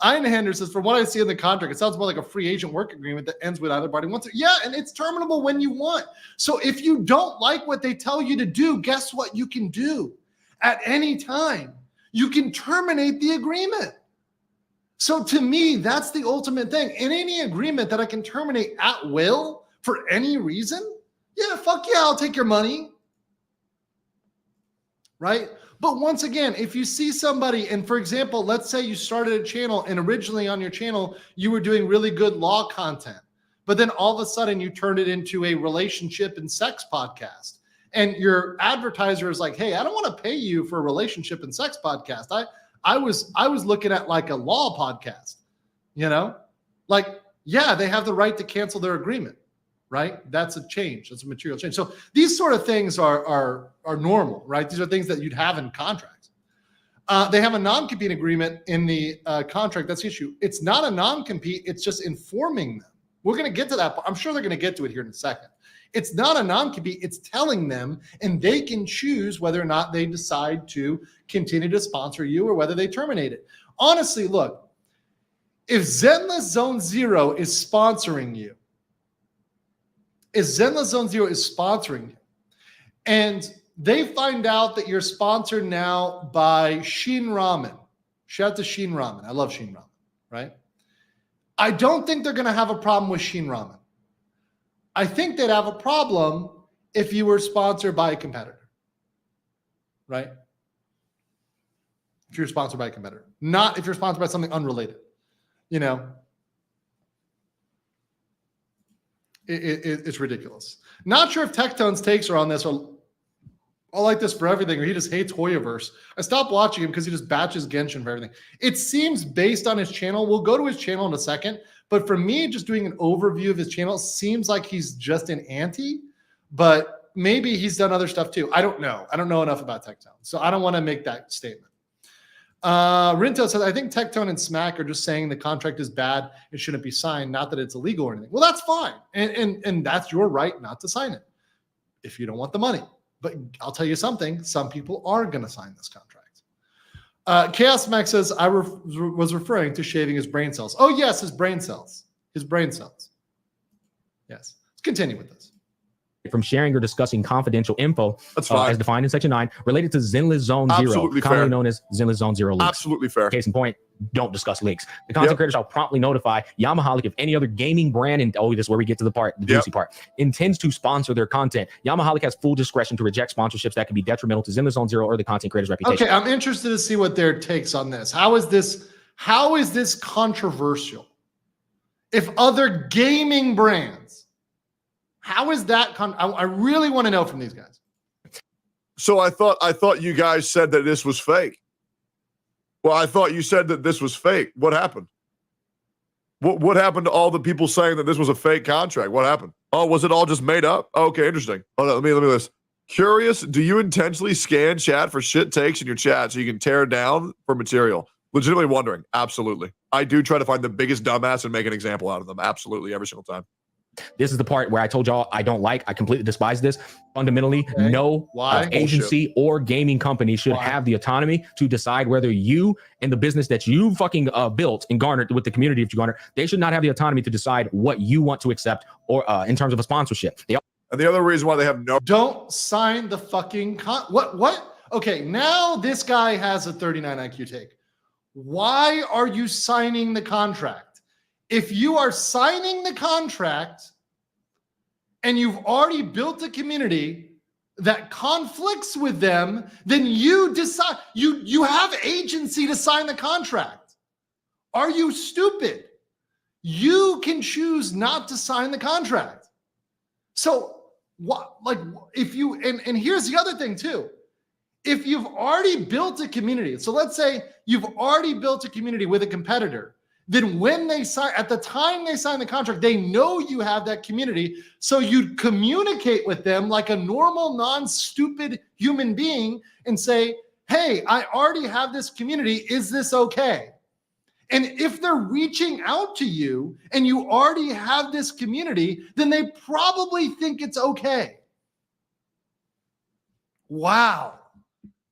Einhander says, from what I see in the contract, it sounds more like a free agent work agreement that ends with either party wants it. Yeah, and it's terminable when you want. So if you don't like what they tell you to do, guess what you can do? At any time, you can terminate the agreement. So to me, that's the ultimate thing. In any agreement that I can terminate at will for any reason, yeah, fuck yeah, I'll take your money. Right? But once again, if you see somebody, and for example, let's say you started a channel and originally on your channel, you were doing really good law content, but then all of a sudden you turned it into a relationship and sex podcast. And your advertiser is like, hey, I don't want to pay you for a relationship and sex podcast. I was looking at like a law podcast, you know, like, yeah, they have the right to cancel their agreement, right? That's a change. That's a material change. So these sort of things are normal, right? These are things that you'd have in contracts. They have a non-compete agreement in the contract. That's the issue. It's not a non-compete. It's just informing them. We're going to get to that. I'm sure they're going to get to it here in a second. It's not a non-compete. It's telling them, and they can choose whether or not they decide to continue to sponsor you or whether they terminate it. Honestly, look, if ZenlessZoneZero is sponsoring you, and they find out that you're sponsored now by Shin Ramen. Shout out to Shin Ramen. I love Shin Ramen, right? I don't think they're going to have a problem with Shin Ramen. I think they'd have a problem if you were sponsored by a competitor, right? If you're sponsored by a competitor, not if you're sponsored by something unrelated, you know. It's ridiculous. Not sure if Tectone's takes are on this or I like this for everything, or he just hates Hoyoverse. I stopped watching him because he just batches Genshin for everything. It seems based on his channel. We'll go to his channel in a second. But for me, just doing an overview of his channel seems like he's just an anti, but maybe he's done other stuff too. I don't know. I don't know enough about Tectone, so I don't want to make that statement. Rinto says, I think Tectone and Smack are just saying the contract is bad. It shouldn't be signed. Not that it's illegal or anything. Well, that's fine. And that's your right not to sign it if you don't want the money. But I'll tell you something. Some people are going to sign this contract. Chaos Max says, I was referring to shaving his brain cells. Oh, yes, his brain cells. His brain cells. Yes. Let's continue with this. From sharing or discussing confidential info as defined in Section 9 related to ZenlessZoneZero, commonly known as ZenlessZoneZero leaks. Absolutely fair. Case in point, don't discuss leaks. The content creator shall promptly notify Yamaholic if any other gaming brand, and this is where we get to the juicy part, intends to sponsor their content. Yamaholic has full discretion to reject sponsorships that can be detrimental to ZenlessZoneZero or the content creator's reputation. Okay, I'm interested to see what their takes on this. How is this controversial? If other gaming brands, how is that? I really want to know from these guys. So I thought you guys said that this was fake. Well, I thought you said that this was fake. What happened? What happened to all the people saying that this was a fake contract? What happened? Oh, was it all just made up? Okay, interesting. Oh, let me this. Curious, do you intentionally scan chat for shit takes in your chat so you can tear down for material? Legitimately wondering. Absolutely. I do try to find the biggest dumbass and make an example out of them. Absolutely, every single time. This is the part where I told y'all I don't like. I completely despise this. Fundamentally, no agency or gaming company should have the autonomy to decide whether you and the business that you fucking built and garnered with the community that you garnered, they should not have the autonomy to decide what you want to accept or in terms of a sponsorship. And the other reason why they have no don't sign the fucking what? Okay, now this guy has a 39 IQ take. Why are you signing the contract? If you are signing the contract and you've already built a community that conflicts with them, then you decide, you have agency to sign the contract. Are you stupid? You can choose not to sign the contract. So what, like if you, and here's the other thing too. If you've already built a community, so let's say you've already built a community with a competitor, then when they sign, at the time they sign the contract, they know you have that community. So you'd communicate with them like a normal, non-stupid human being and say, hey, I already have this community. Is this okay? And if they're reaching out to you and you already have this community, then they probably think it's okay. Wow.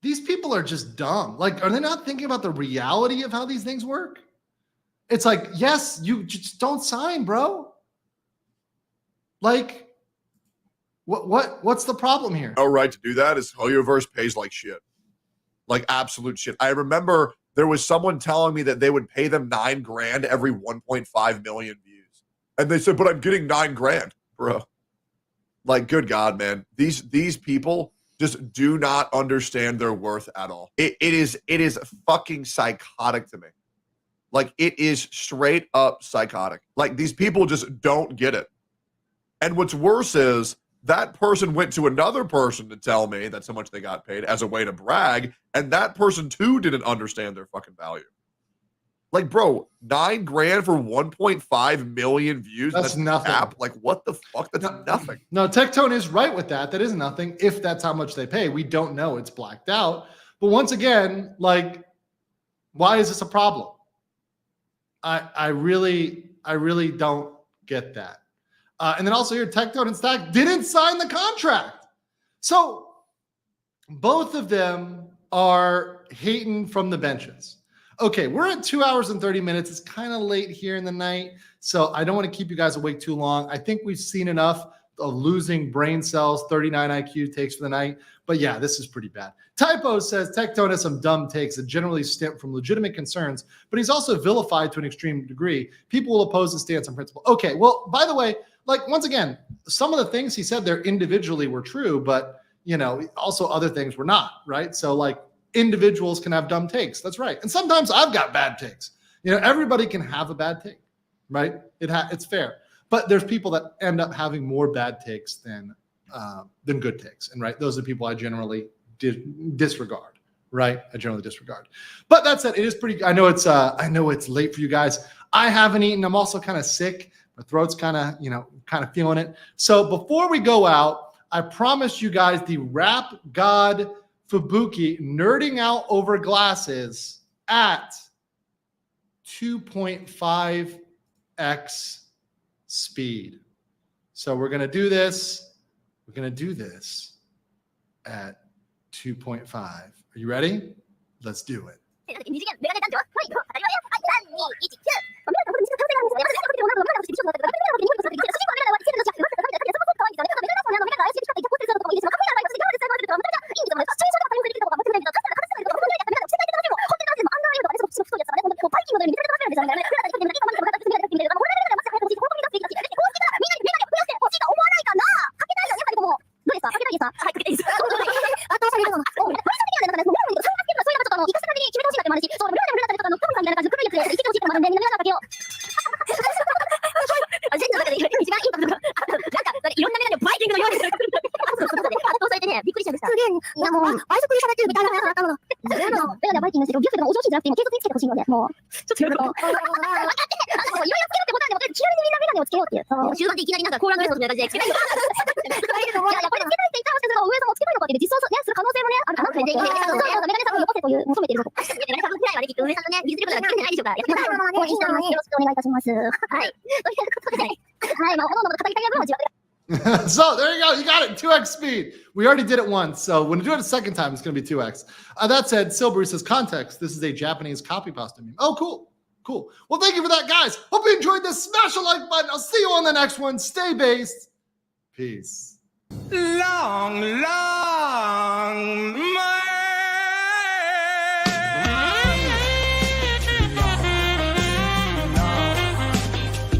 These people are just dumb. Like, are they not thinking about the reality of how these things work? It's like, yes, you just don't sign, bro. Like, what's the problem here? No right to do that is Hoyoverse pays like shit. Like absolute shit. I remember there was someone telling me that they would pay them $9 grand every 1.5 million views. And they said, but I'm getting $9 grand, bro. Like, good God, man. These people just do not understand their worth at all. It is fucking psychotic to me. Like, it is straight up psychotic. Like, these people just don't get it. And what's worse is that person went to another person to tell me that's how much they got paid as a way to brag, and that person too didn't understand their fucking value. Like, bro, $9 grand for 1.5 million views? That's nothing. Like, what the fuck? That's nothing. No, Tectone is right with that. That is nothing if that's how much they pay. We don't know. It's blacked out. But once again, like, why is this a problem? I really don't get that. And then also here, Tectone and Stack didn't sign the contract. So both of them are hating from the benches. Okay, we're at 2 hours and 30 minutes. It's kind of late here in the night, so I don't want to keep you guys awake too long. I think we've seen enough of losing brain cells, 39 IQ takes for the night. But yeah, this is pretty bad. Typo says Tectone has some dumb takes that generally stem from legitimate concerns, but he's also vilified to an extreme degree. People will oppose his stance on principle. Okay, well, by the way, like, once again, some of the things he said there individually were true, but, you know, also other things were not, right? So, like, individuals can have dumb takes. That's right. And sometimes I've got bad takes. You know, everybody can have a bad take, right? It's fair. But there's people that end up having more bad takes than good takes. And right, those are people I generally disregard, right? I generally disregard. But that said, it is pretty, I know it's late for you guys. I haven't eaten. I'm also kind of sick. My throat's kind of feeling it. So before we go out, I promised you guys the Rap God Fubuki nerding out over glasses at 2.5x speed. So we're going to do this. We're going to do this at 2.5. Are you ready? Let's do it. So there you go. You got it. 2x speed. We already did it once. So when we do it a second time, it's going to be 2x. That said, Silbury says context. This is a Japanese copy pasta meme. Oh, cool. Cool. Well, thank you for that, guys. Hope you enjoyed this. Smash a like button. I'll see you on the next one. Stay based. Peace. Long, long